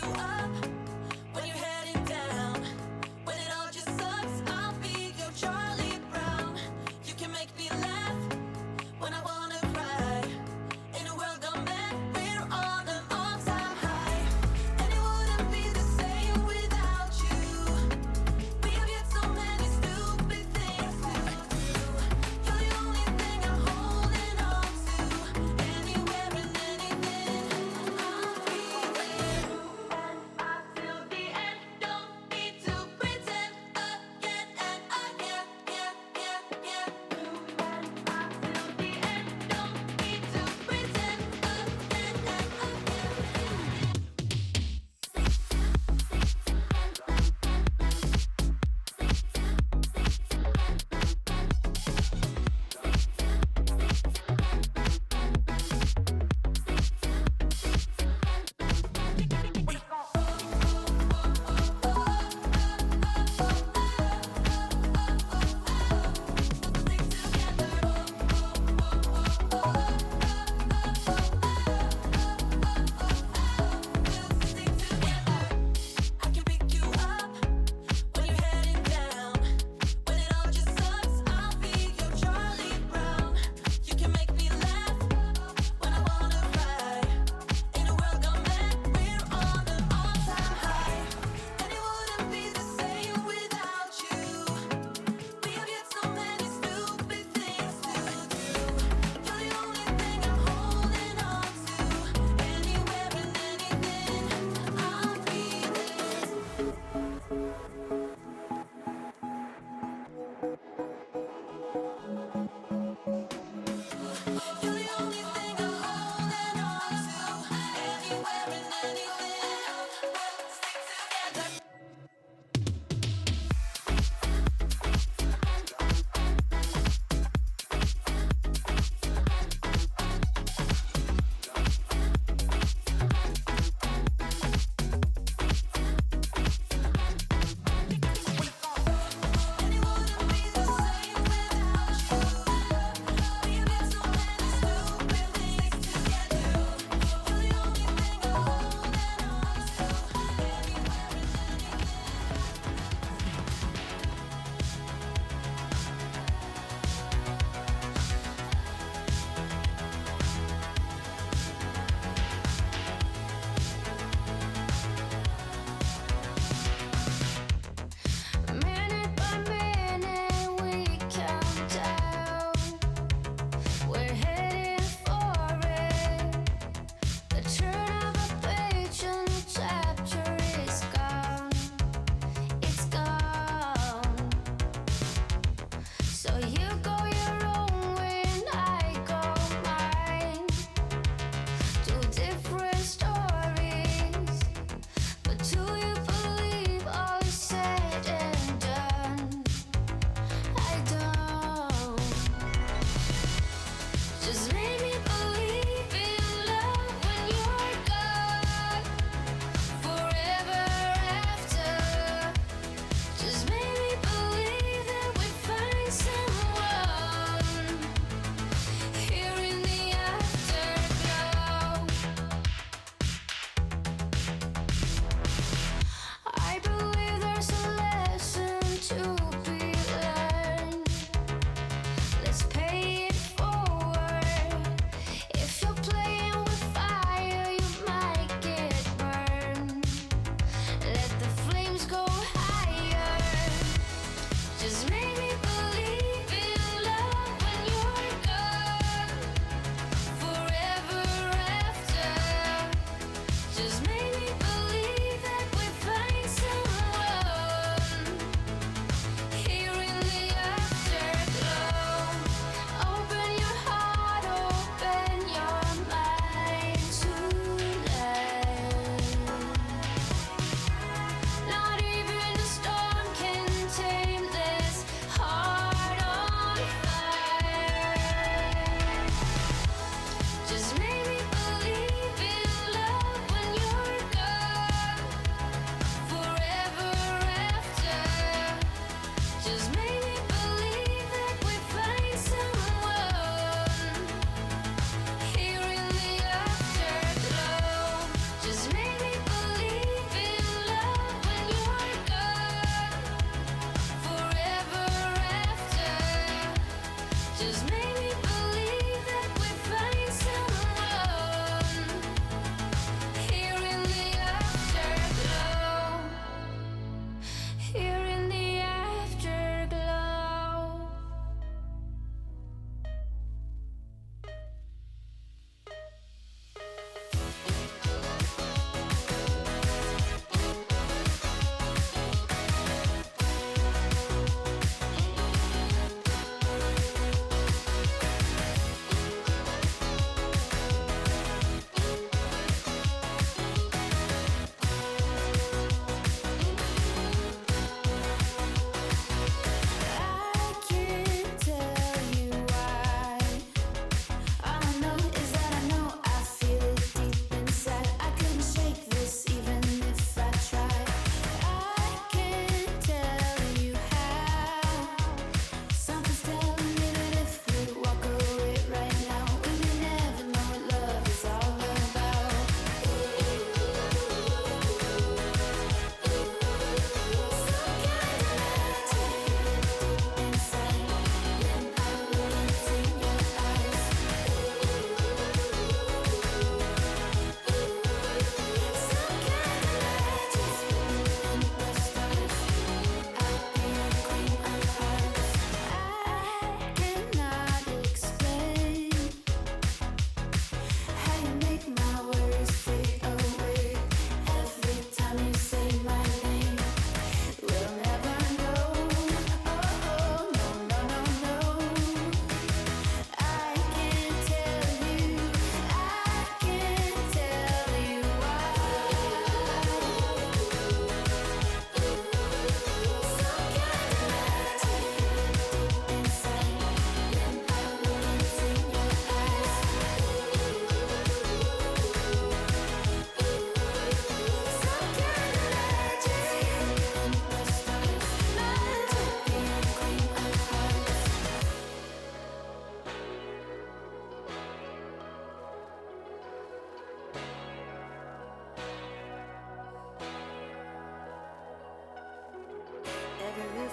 you up when you're heading down. When it all just sucks, I'll be your Charlie Brown. You can make me laugh when I wanna cry. In a world gone mad, we're on an all-time high. And it wouldn't be the same without you. We have yet so many stupid things to do. You're the only thing I'm holding on to. Anywhere and anything, I'll be there.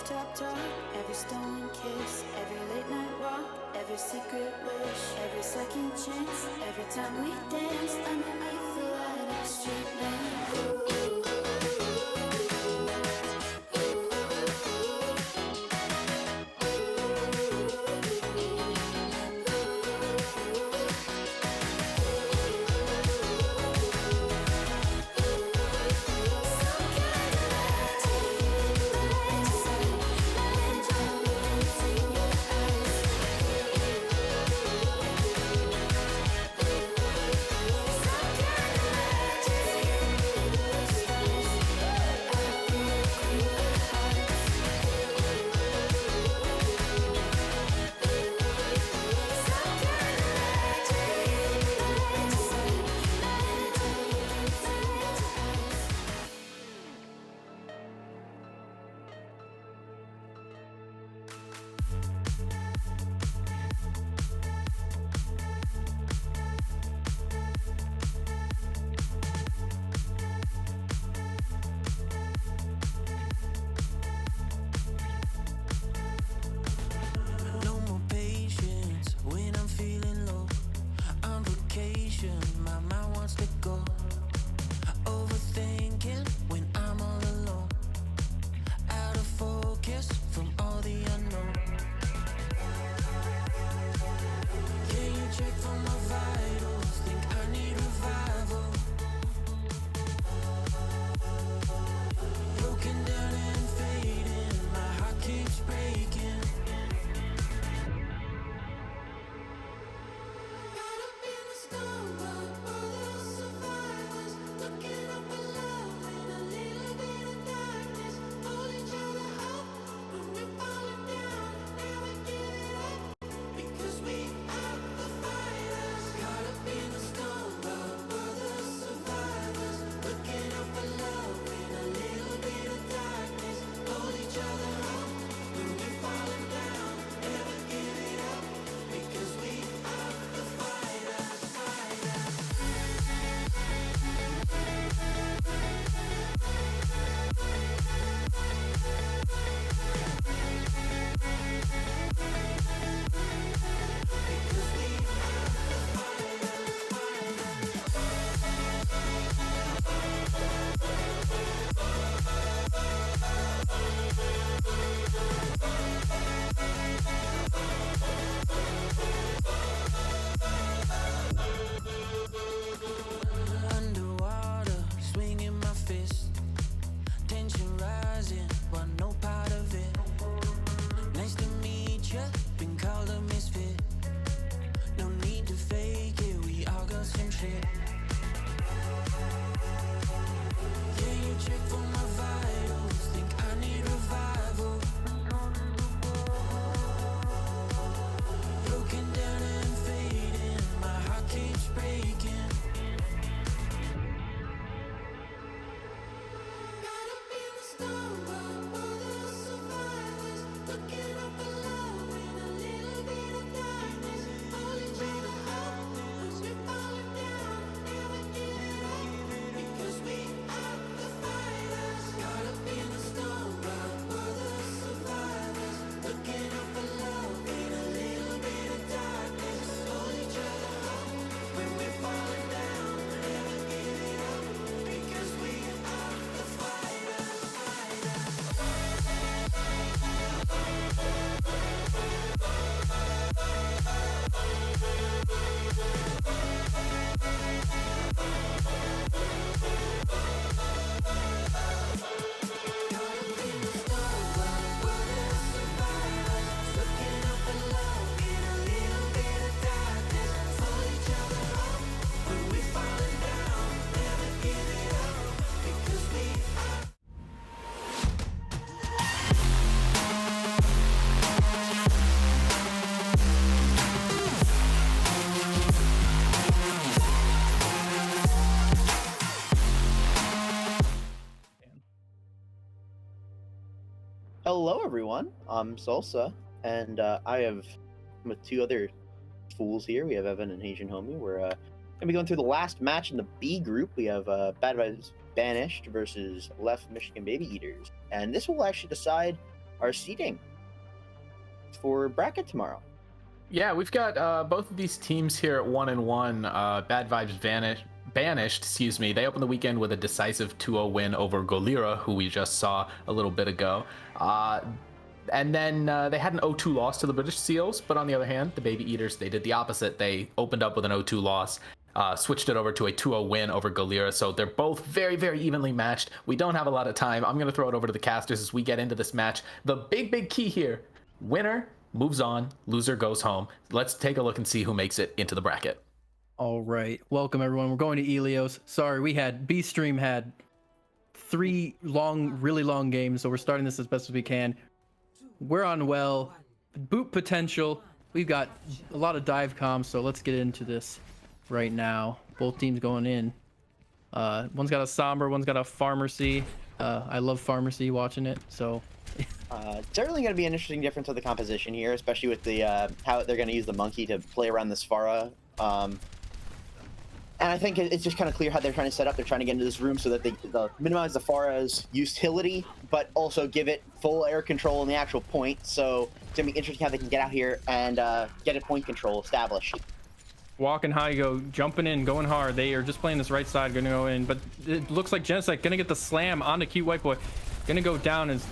rooftop talk, every stolen kiss, every late night walk, every secret wish, every second chance, every time we dance underneath the light of the street lamp. Ooh. No more patience when I'm feeling low. On vacation, my mind wants to go. Overthinking when I'm all alone. Out of focus from all the unknown. Can you check for my vitals? Think I need revival. Broken down and fading, my heart keeps breaking. Caught up in the storm, but all the survivors looking up below in a little bit of darkness. Hold each other up when we're falling down. Never give it up because we are the fighters. Caught up in the storm, but all the survivors looking up below in a little bit of darkness. Hold each other up when we're falling down. Never give it up because we are the fighters. Underwater, swinging my fist. Tension rising, but no part of it. Nice to meet ya, been called a misfit. No need to fake it, we all got some shit. Can you check for my vitals? Think I need revival. Broken down and fading, my heart keeps breaking. Caught up in the storm, but all the survivors looking up below in a little bit of darkness. Hold each other up when we're falling down. Never give it up because we are the fighters. Caught up in the storm, but all the survivors looking up below in a little bit of darkness. Hold each other up when we're falling down. Never give it up because we are the fighters. Hello, everyone. I'm Salsa, and I have with two other fools here. We have Evan and Asian Homie. We're gonna be going through the last match in the B group. We have Bad Vibes Banished versus Left Michigan Baby Eaters, and this will actually decide our seeding for bracket tomorrow. Yeah, we've got both of these teams here at 1-1. Bad Vibes Banished, excuse me. They opened the weekend with a decisive 2-0 win over Golira, who we just saw a little bit ago. And then they had an 0-2 loss to the British Seals, but on the other hand, the Baby Eaters, they did the opposite. They opened up with an 0-2 loss, switched it over to a 2-0 win over Golira. So they're both very, very evenly matched. We don't have a lot of time. I'm going to throw it over to the casters as we get into this match. The big key here, winner moves on, loser goes home. Let's take a look and see who makes it into the bracket. All right, welcome everyone. We're going to Elios. Sorry, B-Stream had 3 really long games, so we're starting this as best as we can. We're on boot potential. We've got a lot of dive comms, so let's get into this right now. Both teams going in. One's got a Somber, one's got a Pharmacy. I love Pharmacy watching it, so... Certainly going to be an interesting difference of the composition here, especially with the how they're going to use the monkey to play around this Pharah. And I think it's just kind of clear how they're trying to set up. They're trying to get into this room so that they minimize the Pharah's utility, but also give it full air control in the actual point. So it's going to be interesting how they can get out here and get a point control established. Walking high, jumping in, going hard. They are just playing this right side, going to go in. But it looks like Genocide going to get the slam onto Cute White Boy. Going to go down as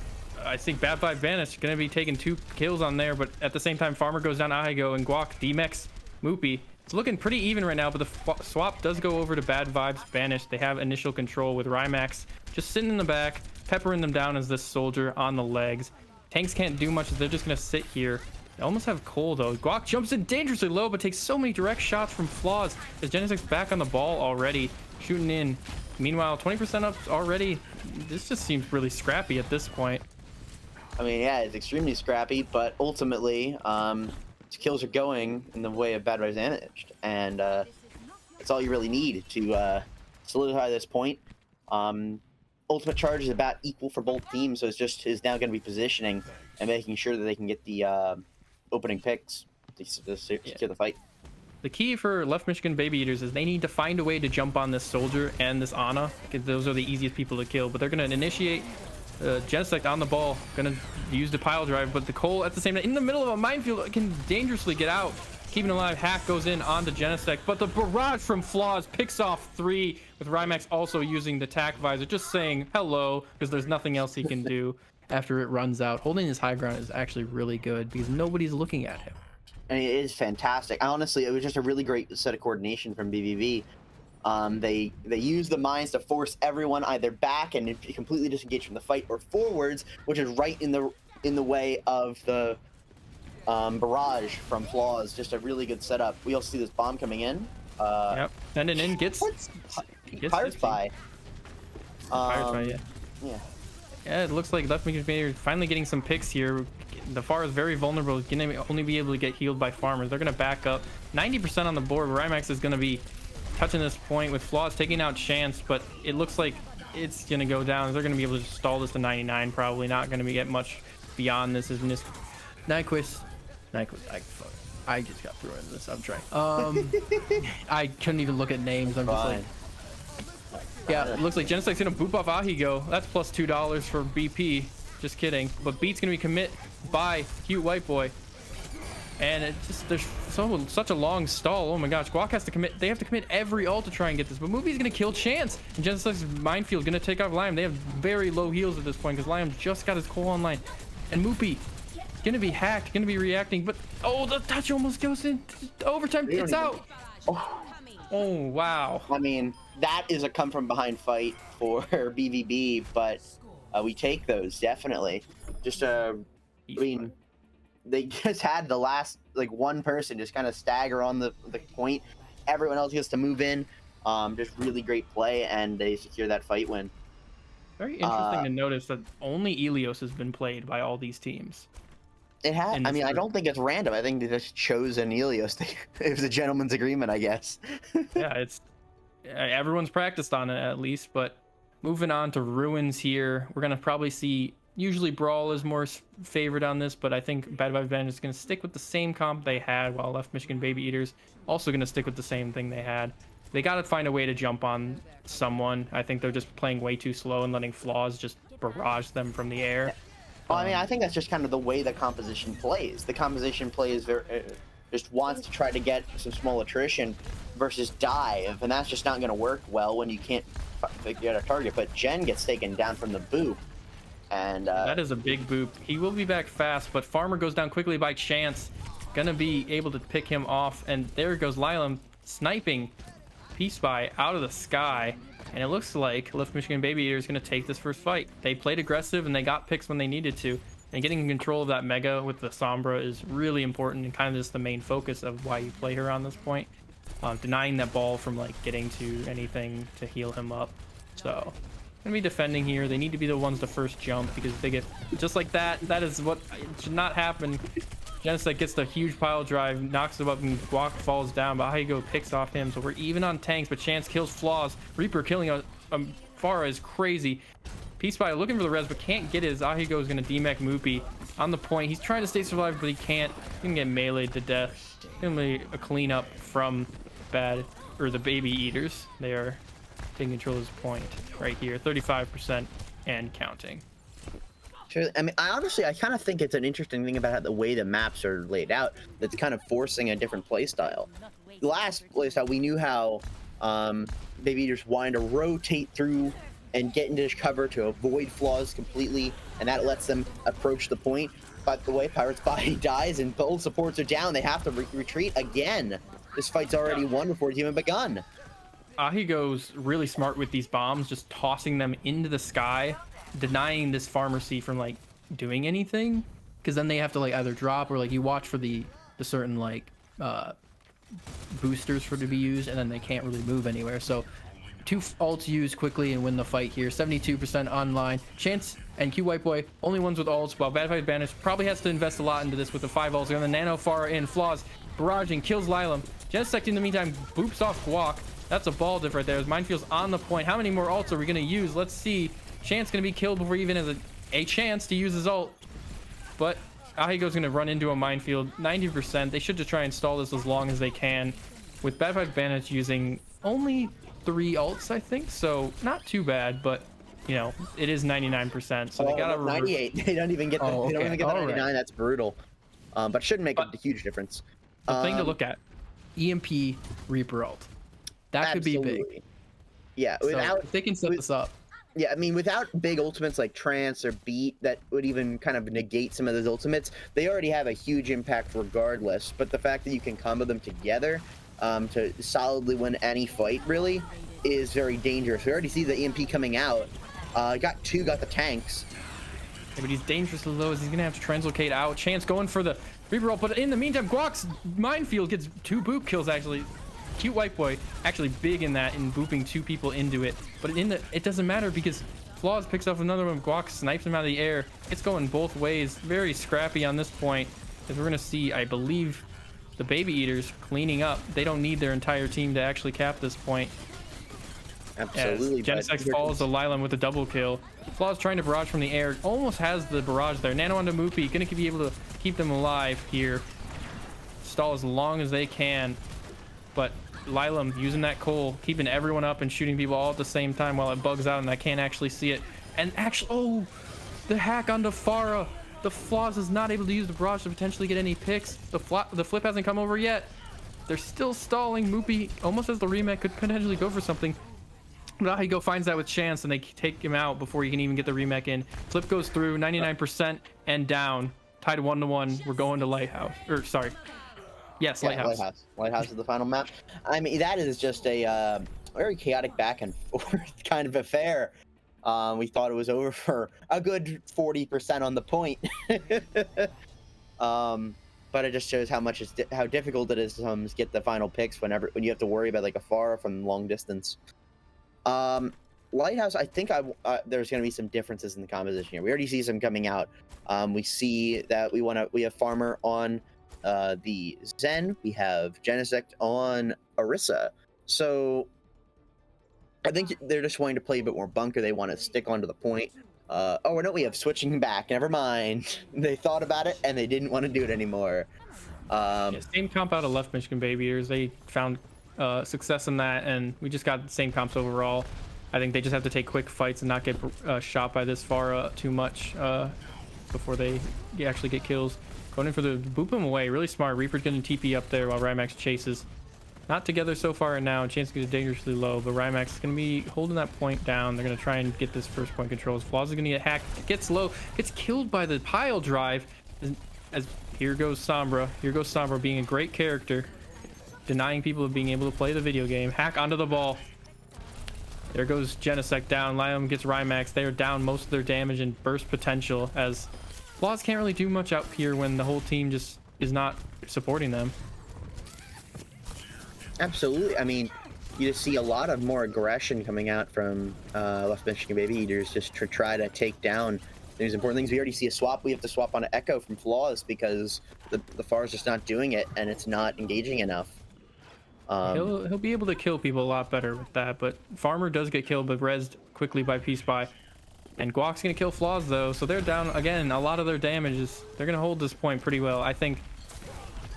I think Bad Vibe Banished going to be taking 2 kills on there. But at the same time, Farmer goes down Ahigo and Guac, D-Mex, Moopy. It's looking pretty even right now, but the swap does go over to Bad Vibes Banished. They have initial control with Rymax just sitting in the back, peppering them down as this soldier on the legs. Tanks can't do much. They're just going to sit here. They almost have Cole, though. Guac jumps in dangerously low, but takes so many direct shots from Flaws as Genesec's back on the ball already, shooting in. Meanwhile, 20% up already. This just seems really scrappy at this point. I mean, yeah, it's extremely scrappy, but ultimately, kills are going in the way of Bad Vibes Banished, and that's all you really need to solidify this point. Ultimate charge is about equal for both teams, so is now going to be positioning and making sure that they can get the opening picks to secure the fight. The key for Left Michigan Baby Eaters is they need to find a way to jump on this soldier and this Ana, because those are the easiest people to kill. But they're going to initiate Genesect on the ball, gonna use the pile drive, but the Cole at the same time in the middle of a minefield can dangerously get out. Keeping alive, Hack goes in onto Genesect, but the barrage from Flaws picks off 3 with Rymax also using the tack visor, just saying hello because there's nothing else he can do after it runs out. Holding his high ground is actually really good because nobody's looking at him. And it is fantastic. Honestly, it was just a really great set of coordination from BVB. They use the mines to force everyone either back and completely disengage from the fight, or forwards, which is right in the way of the barrage from Flaws. Just a really good setup. We also see this bomb coming in. Yep, and an in gets Pirate Spy. Yeah. Yeah, it looks like Left Michigan finally getting some picks here. The Far is very vulnerable. Going to only be able to get healed by farmers. They're going to back up. 90% on the board. Rymax is going to be touching this point with Flaws taking out Chance, but it looks like it's going to go down. They're going to be able to stall this to 99. Probably not going to get much beyond this. Is this Nyquist? I just got through into this. I'm trying. I couldn't even look at names. I'm just like. Yeah, it looks like Genesec's gonna boop off Ahigo. That's plus $2 for BP. Just kidding. But Beat's gonna be commit by Cute White Boy. And it just, there's such a long stall. Oh my gosh, Guac has to commit. They have to commit every ult to try and get this. But Movie's gonna kill Chance. And Genesec's minefield gonna take off Liam. They have very low heals at this point because Liam just got his Cole online. And Moopy gonna be hacked, gonna be reacting. But oh, the touch almost goes in overtime. It's out. Oh wow. I mean, that is a come from behind fight for BVB, but we take those definitely. Just I mean, they just had the last like one person just kind of stagger on the point. Everyone else gets to move in. Just really great play, and they secure that fight win. Very interesting to notice that only Elios has been played by all these teams. It had. I mean, I don't think it's random. I think they just chose an Elios. It was a gentleman's agreement, I guess. Yeah, it's everyone's practiced on it at least. But moving on to Ruins here, we're gonna probably see. Usually Brawl is more favored on this, but I think Bad Vibes Band is gonna stick with the same comp they had, while Left Michigan Baby Eaters also gonna stick with the same thing they had. They gotta find a way to jump on someone. I think they're just playing way too slow and letting Flaws just barrage them from the air. Well, I mean, I think that's just kind of the way the composition plays. The composition plays just wants to try to get some small attrition versus dive, and that's just not going to work well when you can't get a target. But Jen gets taken down from the boop, and that is a big boop. He will be back fast, but Farmer goes down quickly by chance. Gonna be able to pick him off, and there goes Lilam sniping Peace Spy out of the sky. And it looks like Left Michigan Baby Eater is going to take this first fight. They played aggressive and they got picks when they needed to. And getting control of that Mega with the Sombra is really important and kind of just the main focus of why you play her on this point. Denying that ball from like getting to anything to heal him up. So, going to be defending here. They need to be the ones to first jump because they get just like that. That is what should not happen. Genesect gets the huge pile drive, knocks him up, and Guac falls down, but Ahigo picks off him, so we're even on tanks, but Chance kills Flaws. Reaper killing a Pharah is crazy. Peace Spy looking for the res, but can't get his. Ahigo is going to demech Moopy on the point. He's trying to stay survived, but he can't. He's going to get meleeed to death. Going to be a cleanup from the Baby Eaters. They are taking control of this point right here, 35% and counting. Sure. I mean, I kind of think it's an interesting thing about how the way the maps are laid out that's kind of forcing a different playstyle. The last playstyle, we knew how Baby Eaters wanted to rotate through and get into cover to avoid Flaws completely, and that lets them approach the point. But the way Pirate's body dies and both supports are down, they have to retreat again. This fight's already won before it's even begun. Ahigo's really smart with these bombs, just tossing them into the sky, denying this Pharmacy from like doing anything, because then they have to like either drop or like you watch for the certain like boosters for to be used, and then they can't really move anywhere. So 2 ults used quickly and win the fight here. 72% online. Chance and Q White Boy only ones with ults, while Bad Fight Banished probably has to invest a lot into this with the 5 ults. And the Nano Pharah in, Flaws barraging, kills Lilam. Genesect in the meantime boops off Guac. That's a ball diff right there. Minefield's on the point. How many more ults are we gonna use? Let's see. Chance gonna be killed before he even has a chance to use his ult. But Ahigo's gonna run into a minefield. 90%. They should just try and stall this as long as they can. With Bad Fight Bandits using only 3 ults, I think. So not too bad, but you know, it is 99%. So they gotta 98. They don't even get the, Oh, they don't okay. even get the All 99. right. That's brutal. But shouldn't make a huge difference. The thing to look at, EMP Reaper ult. That could be big. Yeah, So without if they can set this up. Yeah, I mean, without big ultimates like Trance or Beat that would even kind of negate some of those ultimates, they already have a huge impact regardless. But the fact that you can combo them together to solidly win any fight really is very dangerous. We already see the EMP coming out. Got the tanks. Yeah, but he's dangerously low as he's gonna have to translocate out. Chance going for the Reaper ult, but in the meantime, Guac's minefield gets 2 boop kills actually. Cute White Boy actually big in that in booping 2 people into it, but it doesn't matter because Flaws picks up another one. Guac snipes him out of the air. It's going both ways. Very scrappy on this point, as we're gonna see, I believe, the Baby Eaters cleaning up. They don't need their entire team to actually cap this point. Absolutely. Genesect follows the Lilam with a double kill. Flaws trying to barrage from the air. Almost has the barrage there. Nano onto Moopy. Gonna be able to keep them alive here. Stall as long as they can. But Lilam using that coal, keeping everyone up and shooting people all at the same time while it bugs out and I can't actually see it. And actually, oh, the hack onto Pharah. The Flaws is not able to use the barrage to potentially get any picks. The flip hasn't come over yet. They're still stalling. Moopy almost has the remake, could potentially go for something. But Ahigo finds that with Chance and they take him out before he can even get the remake in. Flip goes through, 99% and down. Tied 1-1. We're going to Lighthouse. Or sorry. Yes, Lighthouse. Lighthouse is the final map. I mean, that is just a very chaotic back and forth kind of affair. We thought it was over for a good 40% on the point. But it just shows how difficult it is to get the final picks when you have to worry about like a far from long distance. Lighthouse, I think there's going to be some differences in the composition here. We already see some coming out. We see that we have Farmer on the Zen. We have Genesect on Orisa. So I think they're just wanting to play a bit more bunker. They want to stick onto the point. Oh no, we have switching back. Never mind. They thought about it and they didn't want to do it anymore. Same comp out of Left Michigan Baby Eaters. They found success in that, and we just got the same comps overall. I think they just have to take quick fights and not get shot by this far too much. before they actually get kills. Going in for the boop him away. Really smart. Reaper's getting TP up there while Rymax chases. Not together so far and now, and chance to get dangerously low, but Rymax is going to be holding that point down. They're going to try and get this first point controls. Flaws is going to get hacked, gets low, gets killed by the pile drive. As here goes Sombra. Here goes Sombra being a great character, denying people of being able to play the video game. Hack onto the ball. There goes Genesect down. Liam gets Rymax. They are down most of their damage and burst potential, as Flaws can't really do much out here when the whole team just is not supporting them. Absolutely. I mean, you just see a lot of more aggression coming out from Left Michigan Baby Eaters just to try to take down these important things. We already see a swap. We have to swap on an Echo from Flaws because the FAR is just not doing it and it's not engaging enough. He'll be able to kill people a lot better with that, but Farmer does get killed but rezzed quickly by Peace By. And Guac's gonna kill Flaws though, so they're down again. A lot of their damage is, they're gonna hold this point pretty well. I think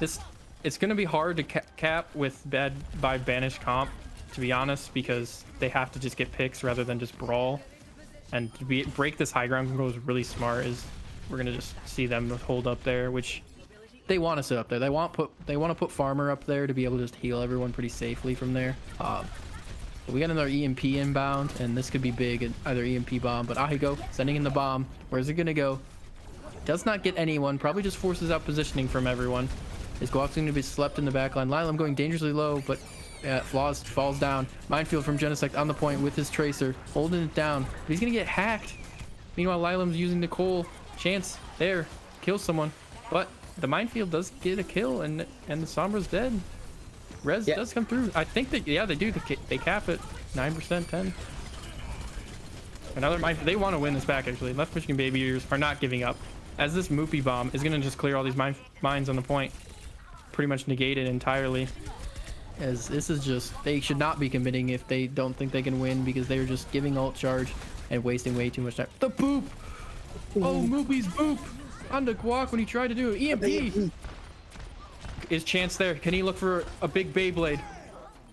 it's gonna be hard to cap with Banished comp, to be honest, because they have to just get picks rather than just brawl. And to break this high ground control is really smart. Is we're gonna just see them hold up there, which they want to sit up there. They want to put Farmer up there to be able to just heal everyone pretty safely from there. We got another EMP inbound, and this could be big, either EMP bomb, but Ahigo sending in the bomb. Where's it gonna go? Does not get anyone, probably just forces out positioning from everyone. Is Guac's going to be slept in the backline. Lilam going dangerously low, but Flaws falls down. Minefield from Genesect on the point with his Tracer, holding it down. But he's gonna get hacked. Meanwhile, Lilam's using Nicole. Chance there, kills someone, but the Minefield does get a kill, and the Sombra's dead. Rez does come through. I think that, yeah, they do. They cap it 9%, 10. Another Minefield. They want to win this back, actually. Left Michigan Baby Eaters are not giving up, as this Moopy bomb is going to just clear all these mines on the point. Pretty much negate it entirely. As this is just, they should not be committing if they don't think they can win, because they're just giving ult charge and wasting way too much time. The boop! Oh, Moopy's boop! Onto Guac when he tried to do it. EMP! Is Chance there? Can he look for a big Beyblade?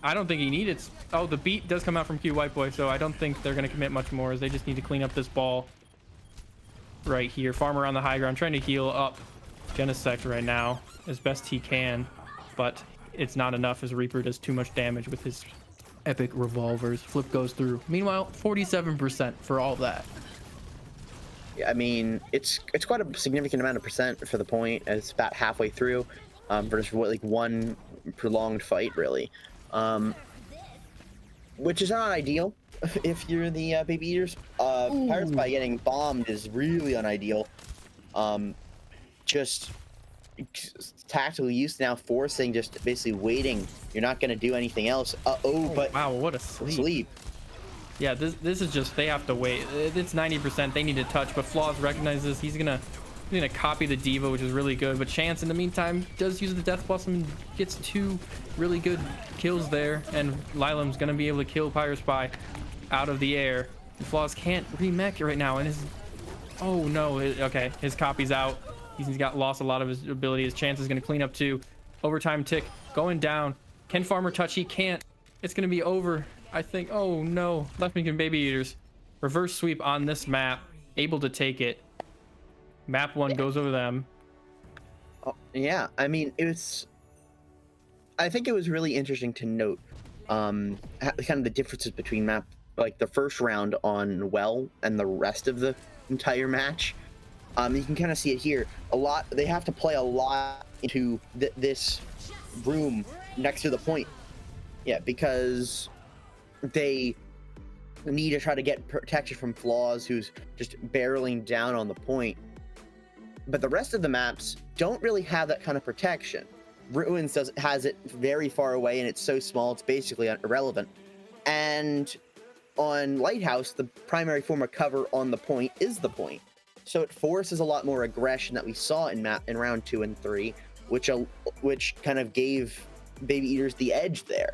I don't think he needed. Oh, the beat does come out from Q White Boy, so I don't think they're going to commit much more, as they just need to clean up this ball right here. Farmer on the high ground trying to heal up Genesect right now as best he can, but it's not enough as Reaper does too much damage with his epic revolvers. Flip goes through. Meanwhile, 47% for all that. I mean, it's quite a significant amount of percent for the point. It's about halfway through, for just like one prolonged fight, really, which is not ideal if you're the Baby Eaters. Pirates by getting bombed is really unideal. Just tactical use now, forcing, just basically waiting. You're not going to do anything else. But wow, what a sleep. Yeah, this is just, they have to wait. It's 90%. They need to touch, but Flaws recognizes he's gonna copy the Diva, which is really good. But Chance, in the meantime, does use the Death Blossom and gets 2 really good kills there. And Lilam's gonna be able to kill Pyre Spy out of the air. And Flaws can't remech right now, and his, oh no, okay, his copy's out. He's lost a lot of his ability. His Chance is gonna clean up too. Overtime tick going down. Can Farmer touch? He can't. It's gonna be over, I think. Oh no, Left Michigan Baby Eaters. Reverse sweep on this map, able to take it. Map 1 goes over them. Oh, yeah, I mean, I think it was really interesting to note kind of the differences between map, like the first round on Well and the rest of the entire match. You can kind of see it here. They have to play a lot into this room next to the point. Yeah, because they need to try to get protection from Flaws, who's just barreling down on the point. But the rest of the maps don't really have that kind of protection. Ruins has it very far away, and it's so small it's basically irrelevant. And on Lighthouse, the primary form of cover on the point is the point. So it forces a lot more aggression that we saw in round 2 and 3, which kind of gave Baby Eaters the edge there,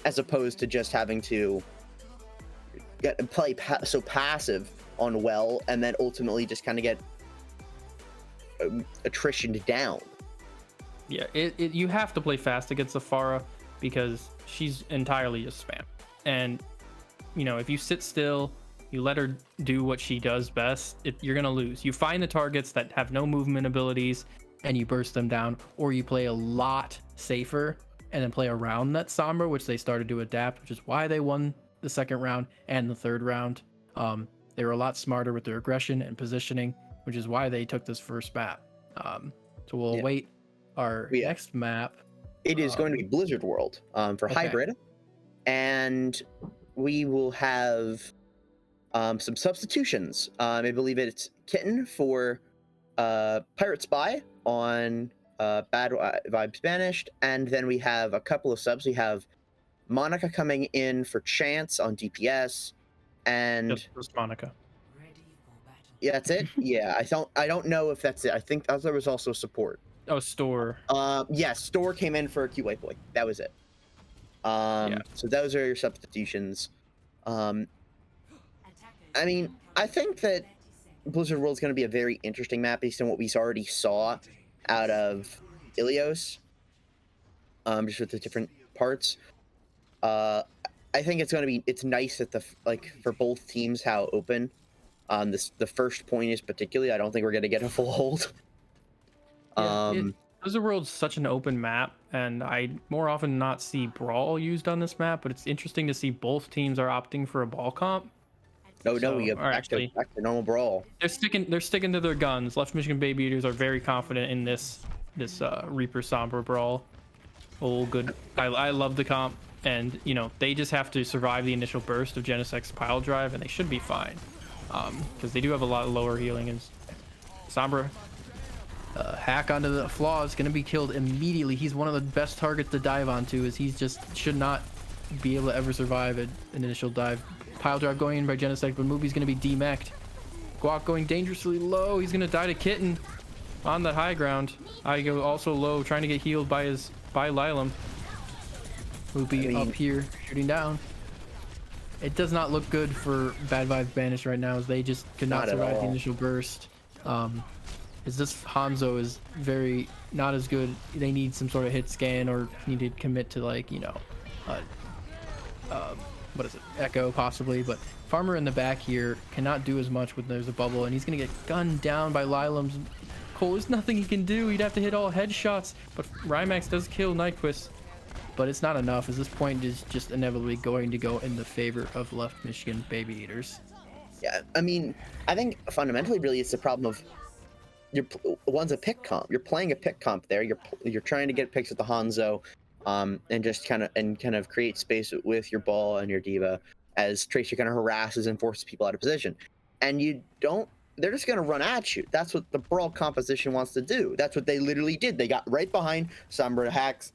as opposed to just having to play so passive on Well, and then ultimately just kind of get attritioned down. Yeah, you have to play fast against Zafara, because she's entirely just spam. And, you know, if you sit still you let her do what she does best, you're gonna lose. You find the targets that have no movement abilities and you burst them down, or you play a lot safer and then play around that Sombra, which they started to adapt, which is why they won the second round and the third round. They were a lot smarter with their aggression and positioning, which is why they took this first map. So we'll await our next map. It is going to be Blizzard World for hybrid, and we will have some substitutions. I believe it's Kitten for Pirate Spy on Bad Vibes Banished, and then we have a couple of subs. We have Monica coming in for Chance on DPS, and just Monica. Yeah, that's it. Yeah, I don't know if that's it. I think there was also support. Oh, Store. Yeah, Store came in for QA Boy. That was it. So those are your substitutions. I mean, I think that Blizzard World is going to be a very interesting map based on what we already saw out of Ilios. Just with the different parts. I think it's nice that for both teams how open. The first point is particularly. I don't think we're going to get a full hold. Blizzard World's such an open map, and I more often than not see Brawl used on this map, but it's interesting to see both teams are opting for a ball comp. We have back to normal Brawl. They're sticking to their guns. Left Michigan Baby Eaters are very confident in this Reaper Sombra Brawl. Oh, good. I love the comp, and they just have to survive the initial burst of Genesec's pile drive, and they should be fine. Because they do have a lot of lower healing, and Sombra hack onto the flaw is going to be killed immediately. He's one of the best targets to dive onto, as he's just should not be able to ever survive an initial dive. Pile drive going in by Genesec, but Moopy's going to be demeched. Guac going dangerously low. He's going to die to Kitten on the high ground. Igo also low, trying to get healed by Lilam. Moopy up here shooting down. It does not look good for Bad Vibes Banished right now, as they just could not survive the initial burst. As this Hanzo is very not as good. They need some sort of hit scan, or need to commit to what is it, Echo possibly. But Farmer in the back here cannot do as much when there's a bubble, and he's gonna get gunned down by Lilam's. Cole, there's nothing he can do. He'd have to hit all headshots, but Rymax does kill Nyquist. But it's not enough, as this point is just inevitably going to go in the favor of Left Michigan Baby Eaters. Yeah, I mean, I think fundamentally, really, it's the problem of one's a pick comp. You're playing a pick comp there. You're trying to get picks at the Hanzo, and just kind of create space with your ball and your diva as Tracer kind of harasses and forces people out of position. And they're just going to run at you. That's what the Brawl composition wants to do. That's what they literally did. They got right behind Sombra, hacks,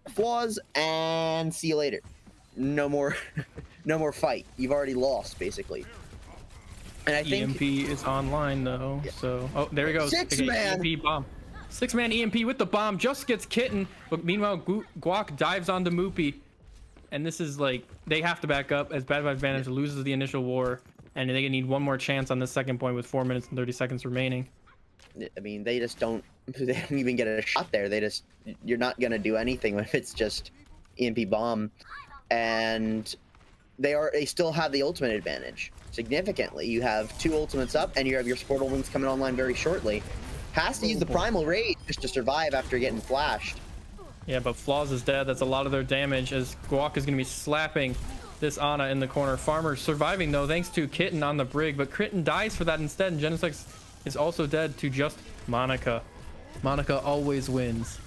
flaws, and see you later. No more fight. You've already lost, basically. And I think EMP is online though, so there he goes. Six-man EMP bomb. 6-man EMP with the bomb, just gets Kitten, but meanwhile Guac dives onto Moopy, and this is they have to back up as Bad Vibes Banished loses the initial war, and they need one more chance on the second point with 4 minutes and 30 seconds remaining. I mean, they don't even get a shot there. You're not gonna do anything if it's just EMP bomb, and they still have the ultimate advantage significantly. You have 2 ultimates up, and you have your support ultimates coming online very shortly. Has to use the primal rage just to survive after getting flashed. Yeah, but Flaws is dead. That's a lot of their damage, as Guac is gonna be slapping this Ana in the corner. Farmer surviving though, thanks to Kitten on the brig, but Kitten dies for that instead, and Genesec is also dead to just Monica. Monica always wins.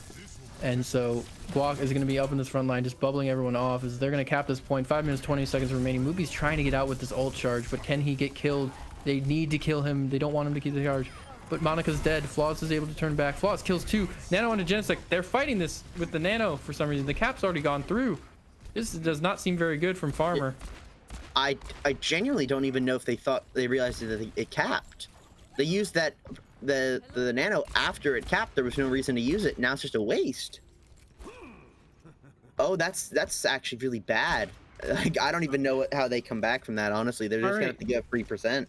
And so Guac is going to be up in this front line, just bubbling everyone off, as they're going to cap this point. 5 minutes, 20 seconds remaining. Moopy's trying to get out with this ult charge, but can he get killed? They need to kill him. They don't want him to keep the charge. But Monica's dead. Flaws is able to turn back. Flaws kills 2. Nano onto Genesec. They're fighting this with the Nano for some reason. The cap's already gone through. This does not seem very good from Farmer. I genuinely don't even know if they realized that it capped. They used the Nano after it capped. There was no reason to use it. Now it's just a waste. Oh, that's actually really bad. I don't even know how they come back from that, honestly. They're just gonna have to give 3%.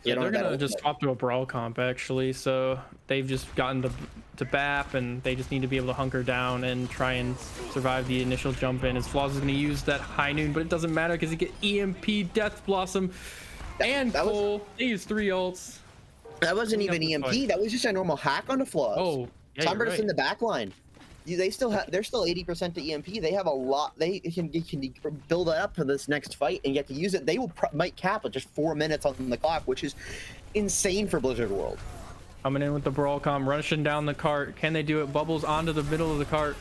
Yeah, they're gonna just swap to a Brawl comp, actually. So they've just gotten to BAP, and they just need to be able to hunker down and try and survive the initial jump in. As Flaws is gonna use that High Noon, but it doesn't matter because he get EMP Death Blossom. And that was- Cole, they used 3 ults. That wasn't Clean up even the EMP. fight. that was just a normal hack on the flaws. Oh, yeah, you're Sunburst right. in the back line. They still have. They're still 80% to EMP. They have a lot. They can build that up for this next fight and get to use it. They will might cap at just 4 minutes on the clock, which is insane for Blizzard World. Coming in with the brawl com, rushing down the cart. Can they do it? Bubbles onto the middle of the cart,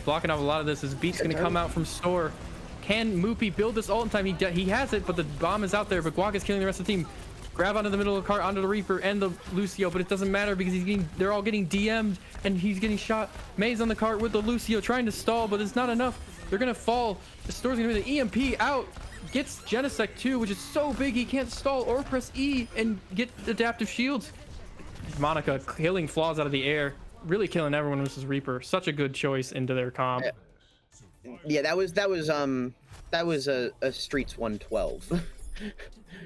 blocking off a lot of this. His beat's gonna come out from store. Can Moopy build this ult in time? He has it, but the bomb is out there. But Guac is killing the rest of the team. Grab onto the middle of the cart, onto the Reaper and the Lucio, but it doesn't matter because they're all getting DM'd and he's getting shot. May's on the cart with the Lucio trying to stall, but it's not enough. They're gonna fall. The store's gonna be the EMP out. Gets Genesect too, which is so big he can't stall or press E and get adaptive shields. Monica killing flaws out of the air, really killing everyone versus Reaper. Such a good choice into their comp. Yeah, that was a Streets 112.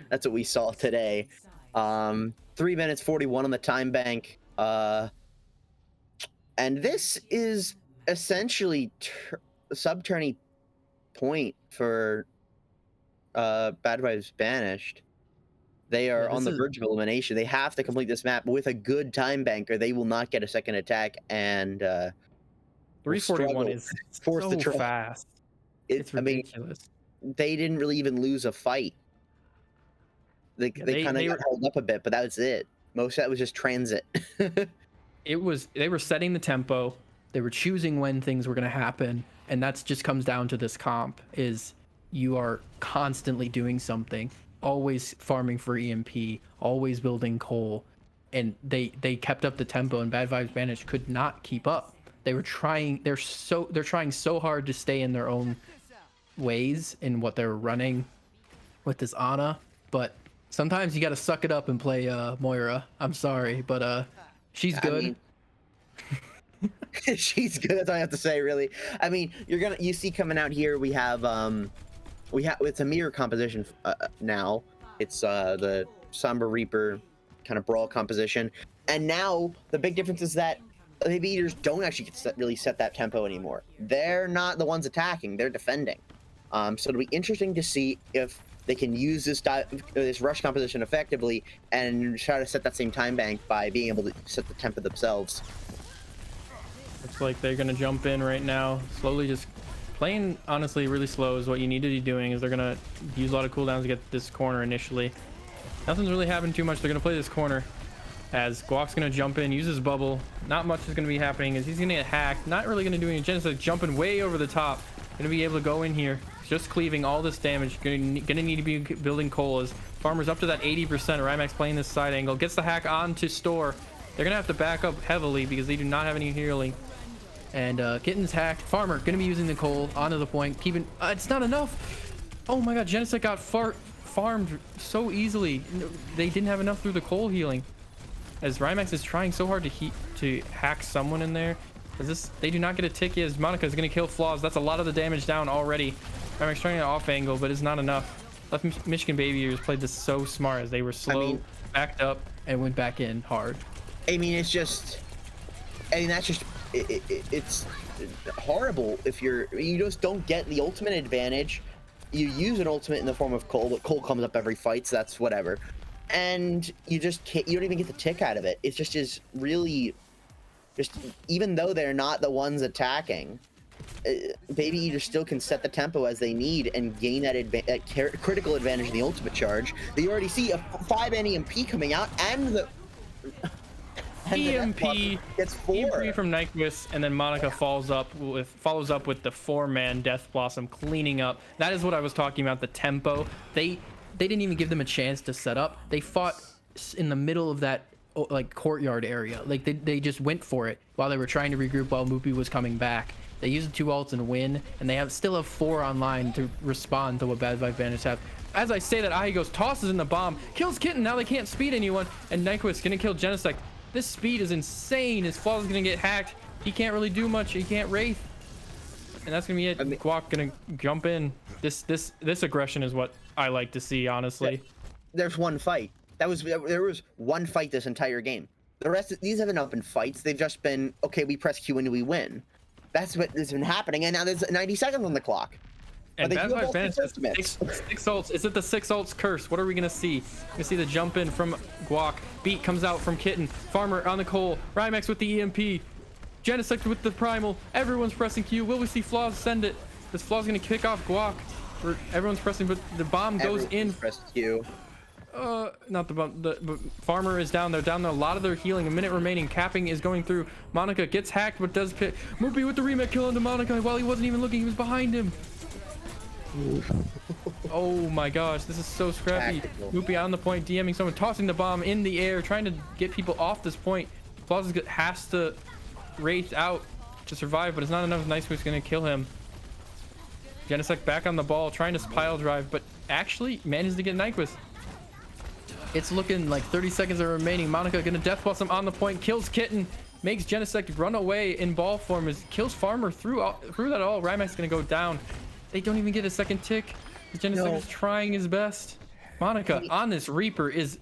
That's what we saw today. 3 minutes 41 on the time bank. And this is essentially sub-tourney point for Bad Vibes Banished. They are on the verge of elimination. They have to complete this map with a good time bank or they will not get a second attack and 341 is force so the troll. fast. It's ridiculous. I mean, they didn't really even lose a fight. They kind of got held up a bit, but that was it. Most of that was just transit. They were setting the tempo. They were choosing when things were going to happen, and that's just comes down to this comp is you are constantly doing something, always farming for EMP, always building coal, and they kept up the tempo, and Bad Vibes Banished could not keep up. They're trying so hard to stay in their own ways in what they're running with this Ana, but sometimes you got to suck it up and play Moira. I'm sorry, but she's good. I mean, she's good. That's all I have to say, really. I mean, you see coming out here, we have it's a mirror composition now. It's the Somber Reaper kind of brawl composition, and now the big difference is that the beaters don't actually really set that tempo anymore. They're not the ones attacking; they're defending. So it'll be interesting to see if they can use this rush composition effectively and try to set that same time bank by being able to set the tempo themselves. Looks like they're gonna jump in right now, slowly just playing honestly really slow is what you need to be doing. Is they're gonna use a lot of cooldowns to get this corner initially. Nothing's really happening too much. They're gonna play this corner as Guac's gonna jump in, use his bubble. Not much is gonna be happening as he's gonna get hacked. Not really gonna do any genocide, jumping way over the top. Gonna be able to go in here, just cleaving all this damage. Gonna need to be building coal as Farmer's up to that 80%. Rymax playing this side angle, gets the hack onto store. They're gonna have to back up heavily because they do not have any healing. And Kitten's hacked. Farmer gonna be using the coal onto the point, keeping it's not enough. Oh my god, Genesect got farmed so easily. They didn't have enough through the coal healing. As Rymax is trying so hard to hack someone in there. They do not get a ticket as Monica is gonna kill flaws. That's a lot of the damage down already. Rymax trying an off angle, but it's not enough. Left Michigan Baby Ears played this so smart as they were slow, backed up, and went back in hard. I mean, it's just, that's just, it's horrible if you just don't get the ultimate advantage. You use an ultimate in the form of coal, but coal comes up every fight, so that's whatever. And you just can't, you don't even get the tick out of it. It just is really, just even though they're not the ones attacking, Baby Eaters still can set the tempo as they need and gain that critical advantage in the ultimate charge. They already see a 5 EMP coming out and the EMP gets 4 EMP from Nyquist, and then Monica follows up with the 4-man Death Blossom cleaning up. That is what I was talking about, the tempo. They didn't even give them a chance to set up. They fought in the middle of that like courtyard area. Like they just went for it while they were trying to regroup while Moopy was coming back. They used 2 ults and win, and they still have 4 online to respond to what Bad Vibes Banished have. As I say that, Ahi goes, tosses in the bomb, kills Kitten. Now they can't speed anyone, and Nyquist gonna kill Genesect. This speed is insane. His Flaws is gonna get hacked. He can't really do much. He can't wraith, and that's gonna be it. Guac gonna jump in. This aggression is what I like to see, honestly. There's one fight. There was one fight this entire game. The rest of these haven't not been fights. They've just been, okay, we press Q and we win. That's what has been happening, and now there's 90 seconds on the clock. they Bad do have Vibes all Banished six has ultimates. six ults. Is it the 6 ults curse? What are we gonna see? We see the jump in from Guac. Beat comes out from Kitten. Farmer on the Cole. Rymax with the EMP. Genesect with the Primal. Everyone's pressing Q. Will we see Flaws send it? This Flaws gonna kick off Guac. Everyone's pressing, but the bomb goes in. Press Q. Not the bomb. But Farmer is down there. Down there. A lot of their healing. A minute remaining. Capping is going through. Monica gets hacked, but does pick. Moopy with the remake kill into Monica while he wasn't even looking. He was behind him. Oh my gosh, this is so scrappy. Moopy on the point, DMing someone, tossing the bomb in the air, trying to get people off this point. Flaws has to Wraith out to survive, but it's not enough. Nightwish gonna kill him. Genesect back on the ball, trying to pile drive, but actually manages to get Nyquist. It's looking like 30 seconds are remaining. Monica gonna death blossom on the point, kills Kitten, makes Genesect run away in ball form, as kills Farmer through that all. Rymax gonna go down. They don't even get a second tick. Genesect is trying his best. Monica on this Reaper is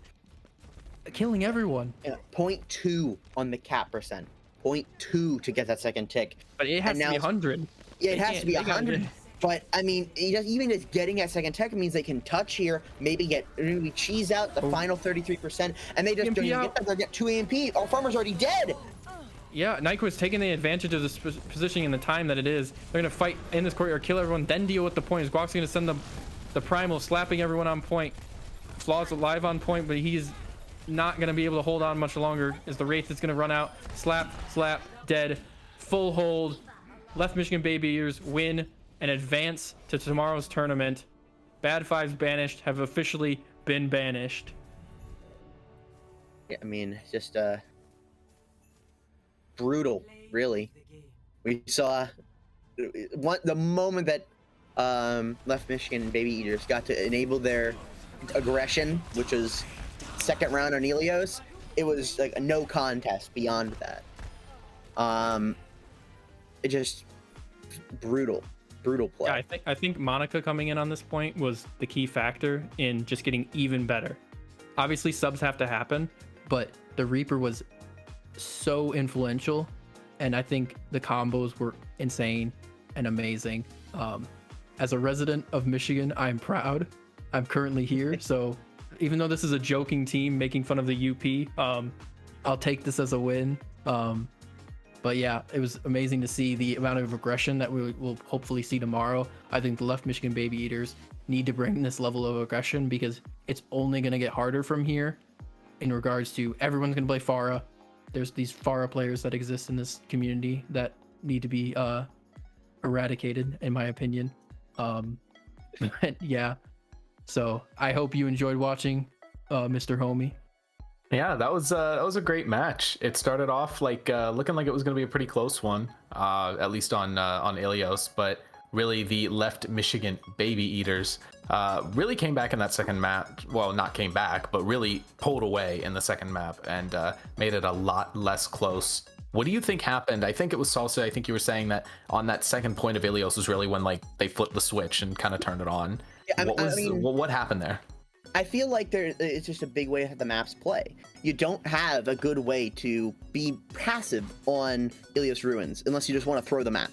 killing everyone. Yeah, 0.2 on the cap percent. 0.2 to get that second tick. But it has to be 100. Yeah, it has to be 100. But I mean, even just getting that second tech means they can touch here, maybe cheese out the final 33%, and they just don't even get that. They'll get 2 AMP. Our Farmer's already dead. Yeah, Nyquist taking the advantage of this positioning and the time that it is. They're gonna fight in this courtyard, kill everyone, then deal with the points. Guac's gonna send the Primal, slapping everyone on point. Flaws alive on point, but he's not gonna be able to hold on much longer as the Wraith is gonna run out. Slap, dead, full hold. Left Michigan Baby Eaters win and advance to tomorrow's tournament. Bad Fives Banished have officially been banished. Yeah, I mean, just brutal, really. We saw the moment that Left Michigan Baby Eaters got to enable their aggression, which was second round on Ilios. It was like a no contest beyond that. It just brutal play. Yeah, I think Monica coming in on this point was the key factor in just getting even better. Obviously subs have to happen, but the Reaper was so influential, and I think the combos were insane and amazing. As a resident of Michigan, I'm proud. I'm currently here, so even though this is a joking team making fun of the UP, I'll take this as a win. But yeah, it was amazing to see the amount of aggression that we will hopefully see tomorrow. I think the Left Michigan Baby Eaters need to bring this level of aggression, because it's only going to get harder from here in regards to everyone's going to play Pharah. There's these Pharah players that exist in this community that need to be eradicated, in my opinion. Yeah, so I hope you enjoyed watching, Mr. Homie. Yeah, that was a great match. It started off like looking like it was going to be a pretty close one, at least on Ilios, but really the Left Michigan Baby Eaters really came back in that second map. Well, not came back, but really pulled away in the second map and made it a lot less close. What do you think happened? I think it was Salsa. I think you were saying that on that second point of Ilios was really when like they flipped the switch and kind of turned it on. Yeah, what happened there? I feel like it's just a big way that the maps play. You don't have a good way to be passive on Ilios Ruins unless you just want to throw the map.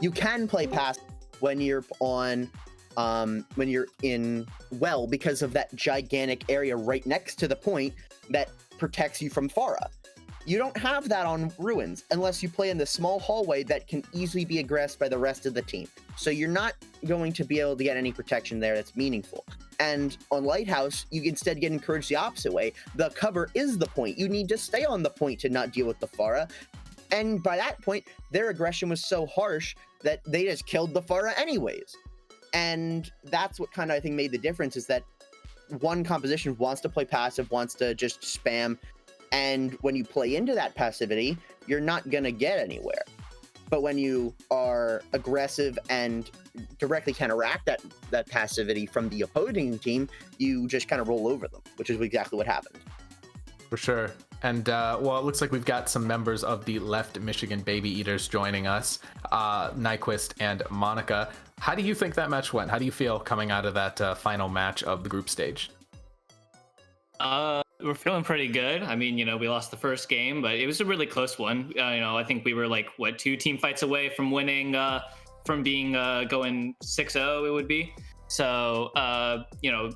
You can play passive when you're on, when you're in well, because of that gigantic area right next to the point that protects you from Pharah. You don't have that on Ruins unless you play in the small hallway that can easily be aggressed by the rest of the team. So you're not going to be able to get any protection there that's meaningful. And on Lighthouse, you instead get encouraged the opposite way. The cover is the point. You need to stay on the point to not deal with the Pharah. And by that point, their aggression was so harsh that they just killed the Pharah anyways. And that's what kind of, I think, made the difference, is that one composition wants to play passive, wants to just spam. And when you play into that passivity, you're not going to get anywhere. But when you are aggressive and directly counteract that passivity from the opposing team, you just kind of roll over them, which is exactly what happened. For sure. And well, it looks like we've got some members of the Left Michigan Baby Eaters joining us, Nyquist and Monica. How do you think that match went? How do you feel coming out of that final match of the group stage? We're feeling pretty good. I mean, we lost the first game, but it was a really close one. I think we were like, 2 team fights away from winning from being going 6-0, it would be. So,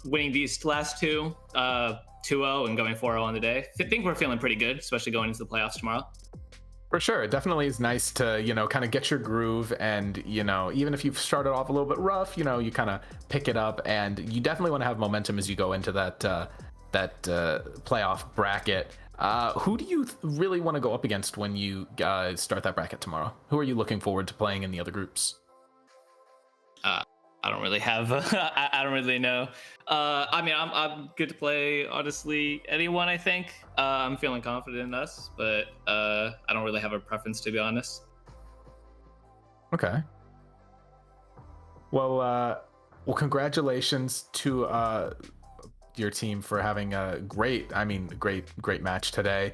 winning these last two, 2-0 and going 4-0 on the day, I think we're feeling pretty good, especially going into the playoffs tomorrow. For sure. It definitely is nice to, kind of get your groove and, even if you've started off a little bit rough, you kind of pick it up, and you definitely want to have momentum as you go into that playoff bracket. Who do you really want to go up against when you start that bracket tomorrow? Who are you looking forward to playing in the other groups? I don't really have. I don't really know. I'm good to play. Honestly, anyone. I think I'm feeling confident in us, but I don't really have a preference, to be honest. Okay. Well, congratulations to your team for having a great match today.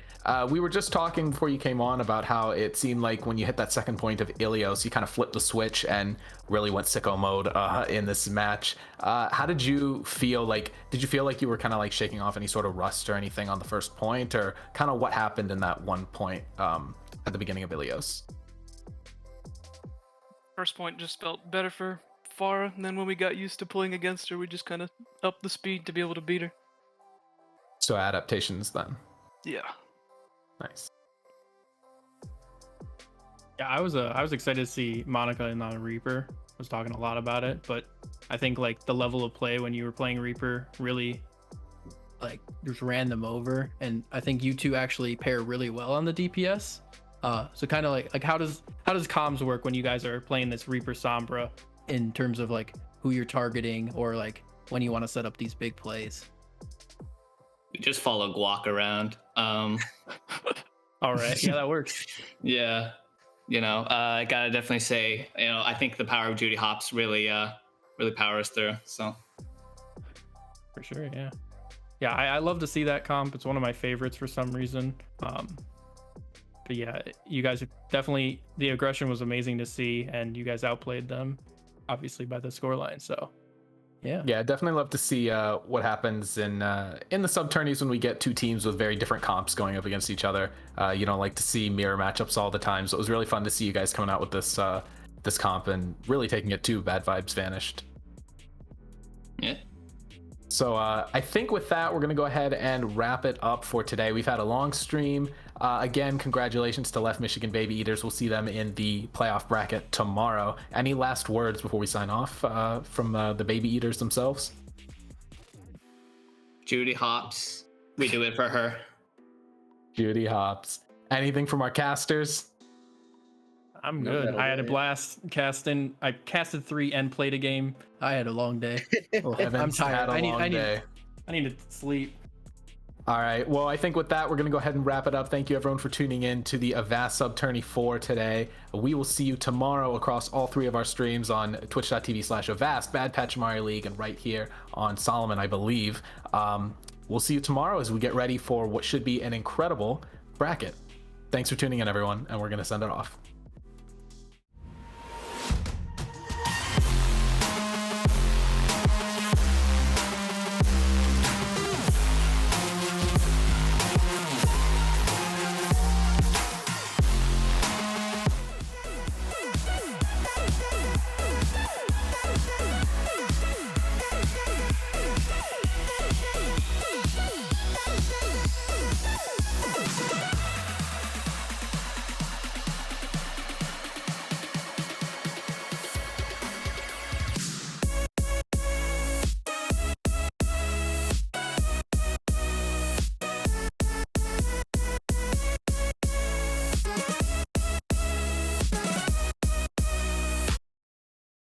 We were just talking before you came on about how it seemed like when you hit that second point of Ilios, you kind of flipped the switch and really went sicko mode in this match. How did you feel? Did you feel like you were kind of like shaking off any sort of rust or anything on the first point, or kind of what happened in that one point at the beginning of Ilios? First point just felt better for Farah, and then when we got used to playing against her, we just kind of upped the speed to be able to beat her. So adaptations then. Yeah. Nice. Yeah, I was excited to see Monica in on Reaper. I was talking a lot about it, but I think the level of play when you were playing Reaper really just ran them over, and I think you two actually pair really well on the DPS. So kind of like how does comms work when you guys are playing this Reaper Sombra in terms of who you're targeting, or when you want to set up these big plays? We just follow Guac around. All right, yeah, that works. Yeah, I gotta definitely say, I think the power of Judy Hops really powers through. So for sure, yeah, I love to see that comp. It's one of my favorites for some reason. But yeah, you guys definitely, the aggression was amazing to see, and you guys outplayed them, obviously, by the scoreline. So yeah, definitely love to see what happens in the sub tourneys when we get two teams with very different comps going up against each other. You don't like to see mirror matchups all the time, so it was really fun to see you guys coming out with this comp and really taking it to Bad Vibes Vanished. Yeah. So I think with that, we're going to go ahead and wrap it up for today. We've had a long stream. Again, congratulations to Left Michigan Baby Eaters. We'll see them in the playoff bracket tomorrow. Any last words before we sign off from the Baby Eaters themselves? Judy Hops, we do it for her. Judy Hops. Anything from our casters? I'm good. I had a blast casting. I casted 3 and played a game. I had a long day. I'm tired. I need to sleep. All right. Well, I think with that, we're going to go ahead and wrap it up. Thank you, everyone, for tuning in to the Avast Sub Tourney 4 today. We will see you tomorrow across all 3 of our streams on twitch.tv/Avast, Bad Patch Mario League, and right here on Solomon, I believe. We'll see you tomorrow as we get ready for what should be an incredible bracket. Thanks for tuning in, everyone, and we're going to send it off.